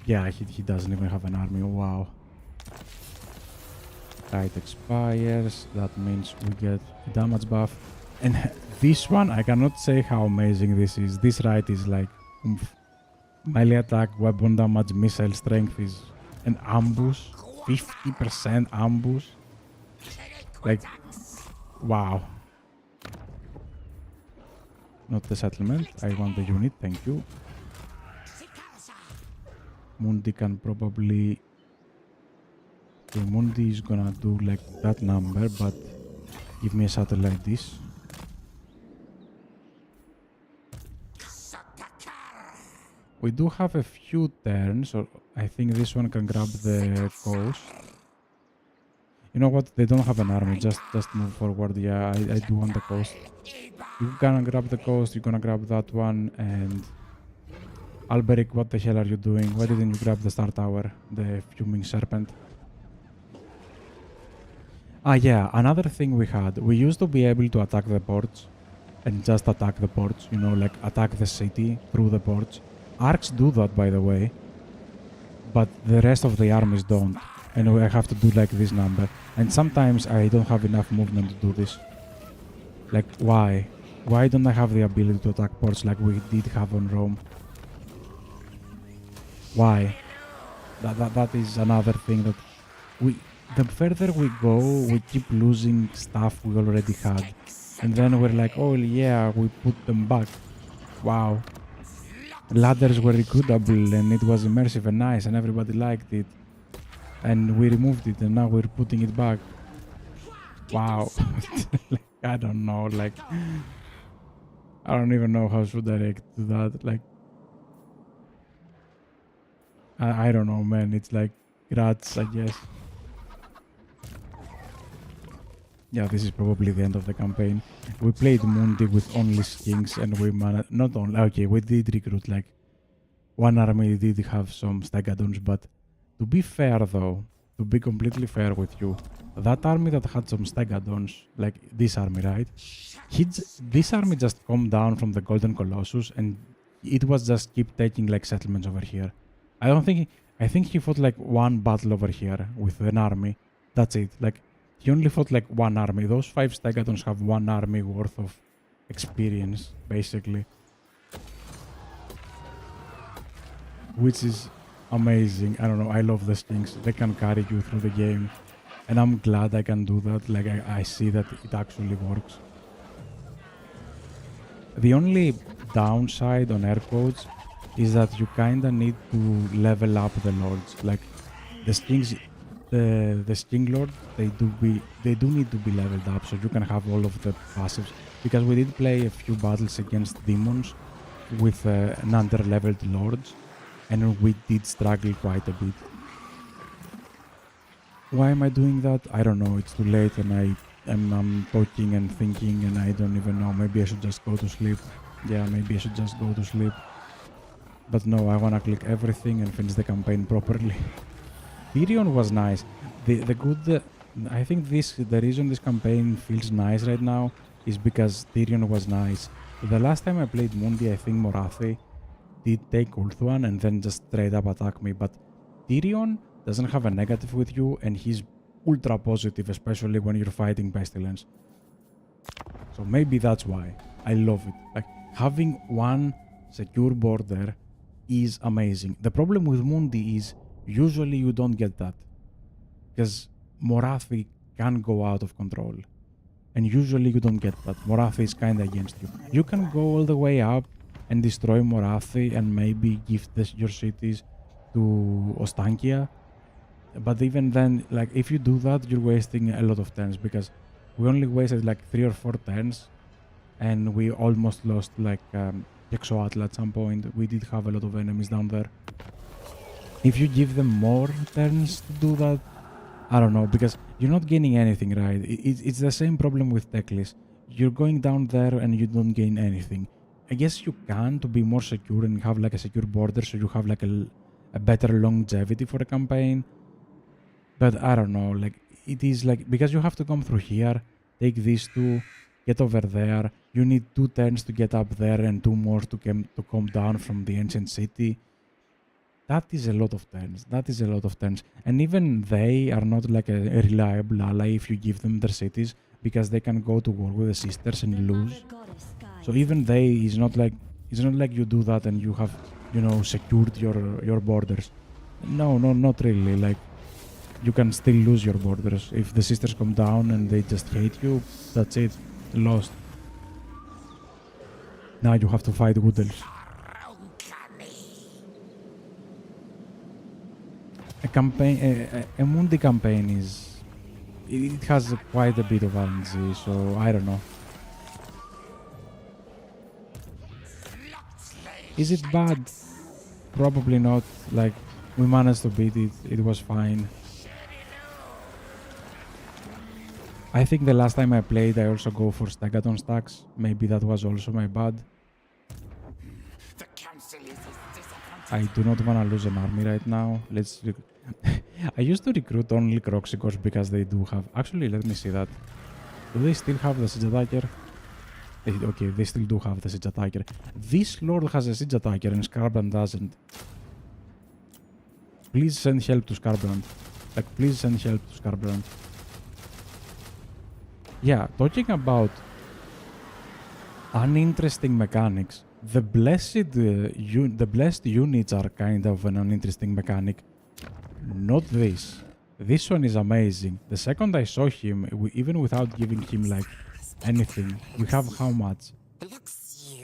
Yeah, he doesn't even have an army. Wow. Right expires. That means we get a damage buff. And this one, I cannot say how amazing this is. This right is oomph. Melee attack, weapon damage, missile strength is an ambush. 50% ambush. Wow. not the settlement. I want the unit, thank you. Mundi can probably... Okay, Mundi is gonna do like that number, but give me a satellite this. We do have a few turns, so I think this one can grab the coast. You know what? They don't have an army. Just move forward. Yeah, I do want the coast. You're gonna grab the coast. You're gonna grab that one. And Alberic, what the hell are you doing? Why didn't you grab the Star Tower? The fuming serpent. Ah, yeah. Another thing we had. We used to be able to attack the ports, and just attack the ports. You know, like attack the city through the ports. Arcs do that, by the way, but the rest of the armies don't. And I have to do like this number. And sometimes I don't have enough movement to do this. Like, why? Why don't I have the ability to attack ports like we did have on Rome? Why? That is another thing that the further we go, we keep losing stuff we already had. And then we're like, oh yeah, we put them back. Wow. Ladders were recruitable and it was immersive and nice and everybody liked it. And we removed it and now we're putting it back. Wow. Like, I don't know, like... I don't even know how should I react to that, like... I don't know, man, it's like... Grats, I guess. Yeah, this is probably the end of the campaign. We played Mundi with only skins and we managed... Not only... Okay, we did recruit, like... One army did have some Stegadons, but... To be fair, though, to be completely fair with you, that army that had some Stegadons, like this army, right? This army just come down from the Golden Colossus and it was just keep taking like settlements over here. I think he fought like one battle over here with an army. That's it. Like, he only fought like one army. Those 5 Stegadons have one army worth of experience, basically. Which is... amazing. I don't know, I love the skins. They can carry you through the game. And I'm glad I can do that. Like, I see that it actually works. The only downside on air codes is that you kinda need to level up the lords. Like, the skins, the skin lord, they do need to be leveled up so you can have all of the passives. Because we did play a few battles against demons with an under-leveled lords. And we did struggle quite a bit. Why am I doing that? I don't know. It's too late and I'm talking and thinking and I don't even know. Maybe I should just go to sleep. Yeah, maybe I should just go to sleep. But no, I wanna click everything and finish the campaign properly. Tyrion was nice. I think the reason this campaign feels nice right now is because Tyrion was nice. The last time I played Mundi, I think Morathi did take Ulthuan and then just straight up attack me, but Tyrion doesn't have a negative with you and he's ultra positive, especially when you're fighting Pestilence. So maybe that's why. I love it. Like, having one secure border is amazing. The problem with Mundi is usually you don't get that. Because Morathi can go out of control. And usually you don't get that. Morathi is kinda against you. You can go all the way up and destroy Morathi and maybe give your cities to Ostankia. But even then, like, if you do that, you're wasting a lot of turns because we only wasted like 3 or 4 turns and we almost lost like Quetzalcoatl at some point. We did have a lot of enemies down there. If you give them more turns to do that, I don't know, because you're not gaining anything, right? It's the same problem with Teclis. You're going down there and you don't gain anything. I guess you can to be more secure and have like a secure border so you have like a better longevity for a campaign. But I don't know, like it is like, because you have to come through here, take these 2, get over there, you need 2 turns to get up there and 2 more to come down from the ancient city. That is a lot of turns. And even they are not like a reliable ally if you give them their cities, because they can go to war with the sisters and lose. So even it's not like you do that and you have, you know, secured your borders. No, not really. Like, you can still lose your borders. If the sisters come down and they just hate you, that's it. Lost. Now you have to fight Woodles. A campaign, a Mundi campaign is... It has quite a bit of RNG, so I don't know. Is it bad? Probably not. Like, we managed to beat it. It was fine. I think the last time I played, I also go for Stagaton stacks. Maybe that was also my bad. The council is as disappointed. I do not want to lose an army right now. Let's... I used to recruit only Croxicos because they do have... Actually, let me see that. Do they still have the Siege Attacker? Okay, they still do have the Siege Attacker. This lord has a Siege Attacker and Scarbrand doesn't. Please send help to Scarbrand. Like, please send help to Scarbrand. Yeah, talking about uninteresting mechanics, the blessed units are kind of an uninteresting mechanic. Not this. This one is amazing. The second I saw him, even without giving him like anything, we have how much?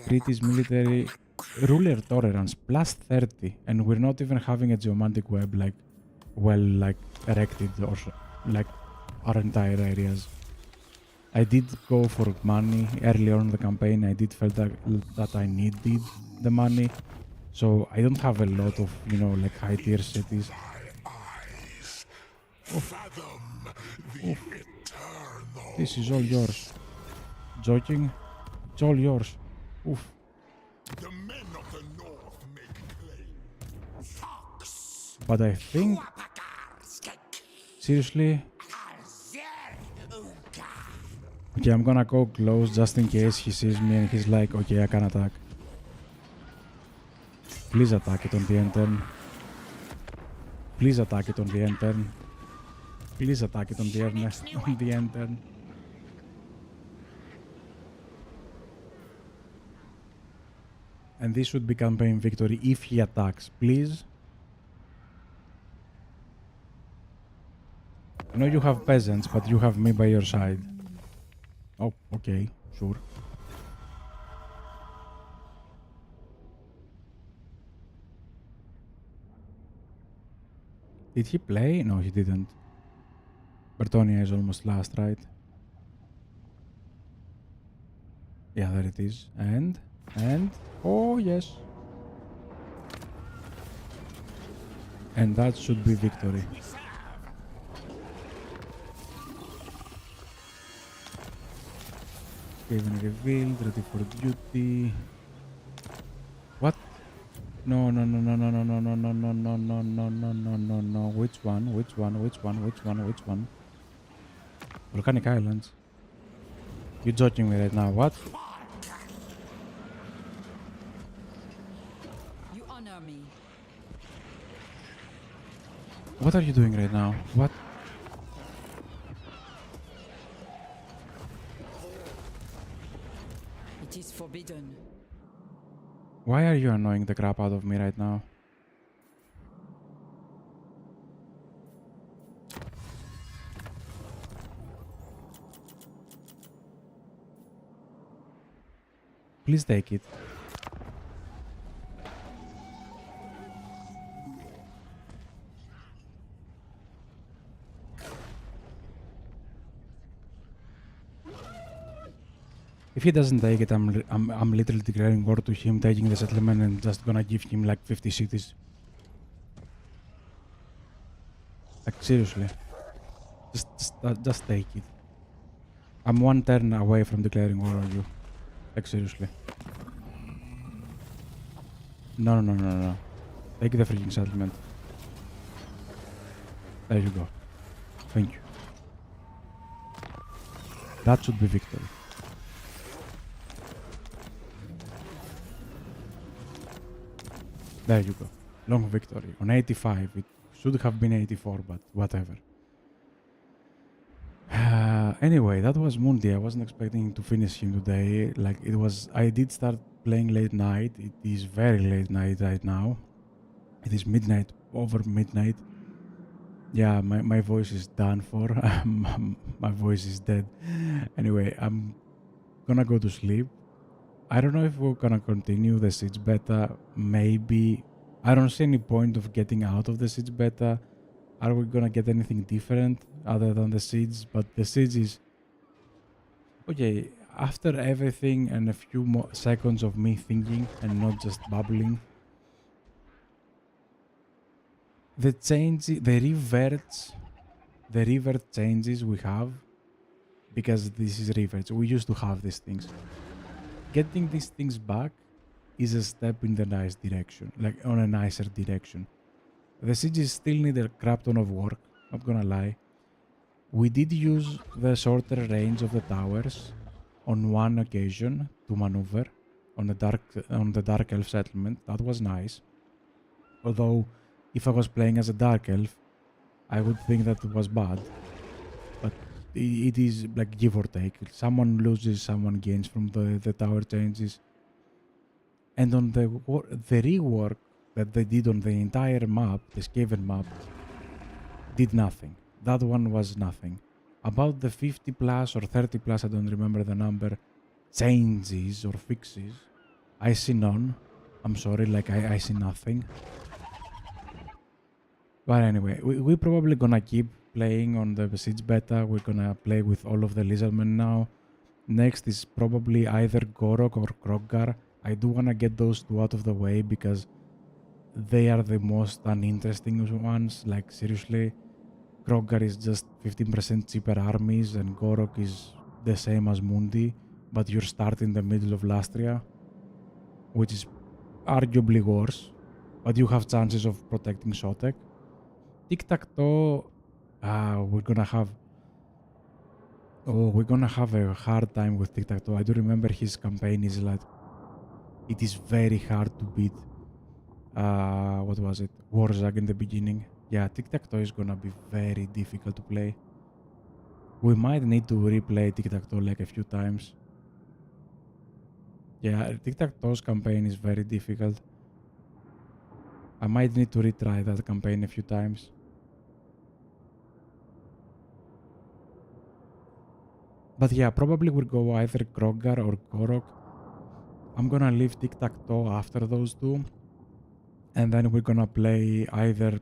British military ruler tolerance plus 30, and we're not even having a geomantic web like well like erected or like our entire areas. I did go for money earlier on in the campaign. I did feel that I needed the money, so I don't have a lot of, you know, like high tier cities. Oof. Oof. This is all yours. Joking? It's all yours. Oof. The men of the north make claim. Fox. But I think... Seriously? Okay, I'm gonna go close just in case he sees me and he's like, okay, I can attack. Please attack it on the end turn. Please attack it on the end turn. Please attack it on the end turn. And this should be campaign victory if he attacks, please. I know you have peasants, but you have me by your side. Oh, okay, sure. Did he play? No, he didn't. Bertonia is almost last, right? Yeah, there it is. And... oh, yes. And that should be victory. Haven revealed, ready for duty. What? No. Which one? Volcanic Islands. You joking me right now, what? You honor me. What are you doing right now? What? It is forbidden. Why are you annoying the crap out of me right now? Please take it. If he doesn't take it, I'm literally declaring war to him, taking the settlement and just gonna give him like 50 cities. Like seriously. Just take it. I'm one turn away from declaring war on you. Like seriously. No. Take the freaking settlement. There you go. Thank you. That should be victory. There you go. Long victory. On 85. It should have been 84, but whatever. Anyway, that was Mundi. I wasn't expecting to finish him today. Like, it was... I did start playing late night. It is very late night right now. It is midnight, over midnight. Yeah, my voice is done for. My voice is dead. Anyway, I'm gonna go to sleep. I don't know if we're gonna continue the Siege beta. Maybe. I don't see any point of getting out of the Siege beta. Are we gonna get anything different other than the Siege? But the Siege is... Okay, after everything and a few more seconds of me thinking and not just babbling, the revert changes we have, because this is reverts. We used to have these things. Getting these things back is a step in the nice direction, like on a nicer direction. The sieges still need a crap ton of work, not gonna lie. We did use the shorter range of the towers on one occasion to maneuver on the dark elf settlement. That was nice. Although, if I was playing as a dark elf, I would think that it was bad. But it is like give or take. Someone loses, someone gains from the tower changes. And on the rework that they did on the entire map, the Skaven map, did nothing. That one was nothing. About the 50 plus or 30 plus, I don't remember the number, changes or fixes, I see none. I'm sorry, like I see nothing. But anyway, we're probably gonna keep playing on the Siege beta. We're gonna play with all of the Lizardmen now. Next is probably either Gorok or Krogar. I do wanna get those two out of the way because they are the most uninteresting ones. Like seriously, Krogar is just 15% cheaper armies and Gorok is the same as Mundi, but you're starting in the middle of Lastria, which is arguably worse, but you have chances of protecting Sotek. Tic-tac-toe, we're gonna have a hard time with Tic-tac-toe. I do remember his campaign is like, it is very hard to beat, what was it, Warzag in the beginning. Yeah, Tic-tac-toe is gonna be very difficult to play. We might need to replay Tic-tac-toe like a few times. Yeah, Tic-tac-toe's campaign is very difficult. I might need to retry that campaign a few times. But yeah, probably we'll go either Krogar or Gorok. I'm gonna leave Tic-tac-toe after those two. And then we're gonna play either...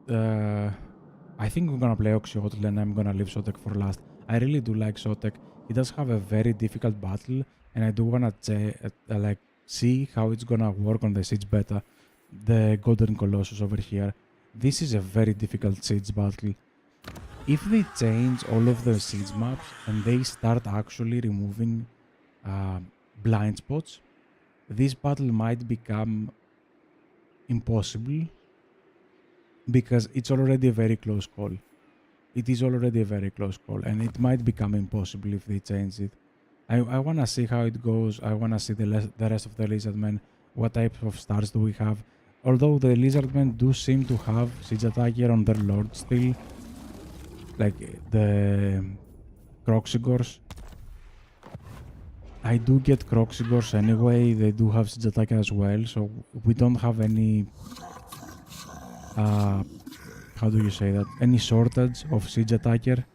I think we're gonna play Oxyotl and I'm gonna leave Sotek for last. I really do like Sotek. He does have a very difficult battle and I do wanna see how it's gonna work on the Siege beta. The Golden Colossus over here. This is a very difficult Siege battle. If they change all of the Siege maps and they start actually removing blind spots, this battle might become impossible because it's already a very close call. It is already a very close call and it might become impossible if they change it. I want to see how it goes. I want to see the rest of the Lizardmen. What type of stars do we have? Although the Lizardmen do seem to have Siege Attacker on their Lord still. Like the Croxigors. I do get Croxigors anyway. They do have Siege Attacker as well. So we don't have any... how do you say that? Any shortage of Siege Attacker.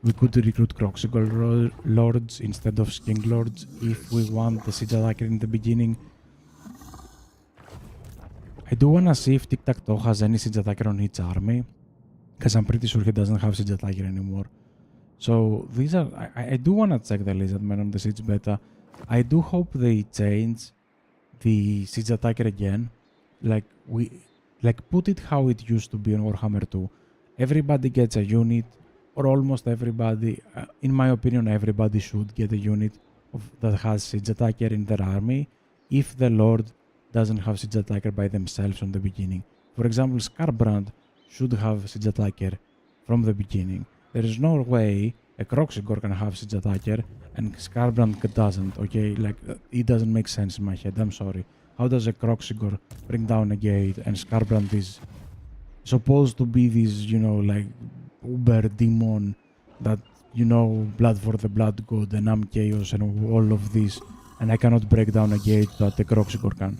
We could recruit Croxigor Lords instead of Skink Lords if we want the Siege Attacker in the beginning. I do wanna see if Tic-tac-toe has any Siege Attacker on each army, because I'm pretty sure he doesn't have Siege Attacker anymore. So these are... I do wanna check the Lizardmen on the Siege beta. I do hope they change the Siege Attacker again. Put it how it used to be on Warhammer 2. Everybody gets a unit, or almost everybody. In my opinion, everybody should get a unit that has Siege Attacker in their army if the Lord doesn't have Siege Attacker by themselves from the beginning. For example, Scarbrand should have Siege Attacker from the beginning. There is no way a Croxigor can have Siege Attacker and Scarbrand doesn't, okay? Like, it doesn't make sense in my head, I'm sorry. How does a Croxigor bring down a gate and Scarbrand is supposed to be this, you know, like, uber demon that, you know, blood for the blood god and I'm chaos and all of this, and I cannot break down a gate that the Croxigor can.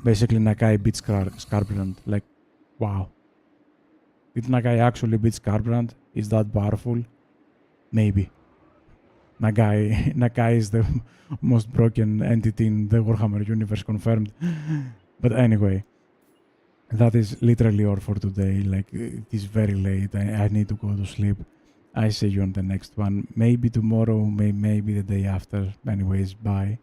Basically, Nakai beats Scarbrand. Like, wow. Did Nakai actually beat Scarbrand? Is that powerful? Maybe. Nagai is the most broken entity in the Warhammer universe, confirmed. But anyway, that is literally all for today. Like, it is very late. I need to go to sleep. I see you on the next one. Maybe tomorrow, maybe the day after. Anyways, bye.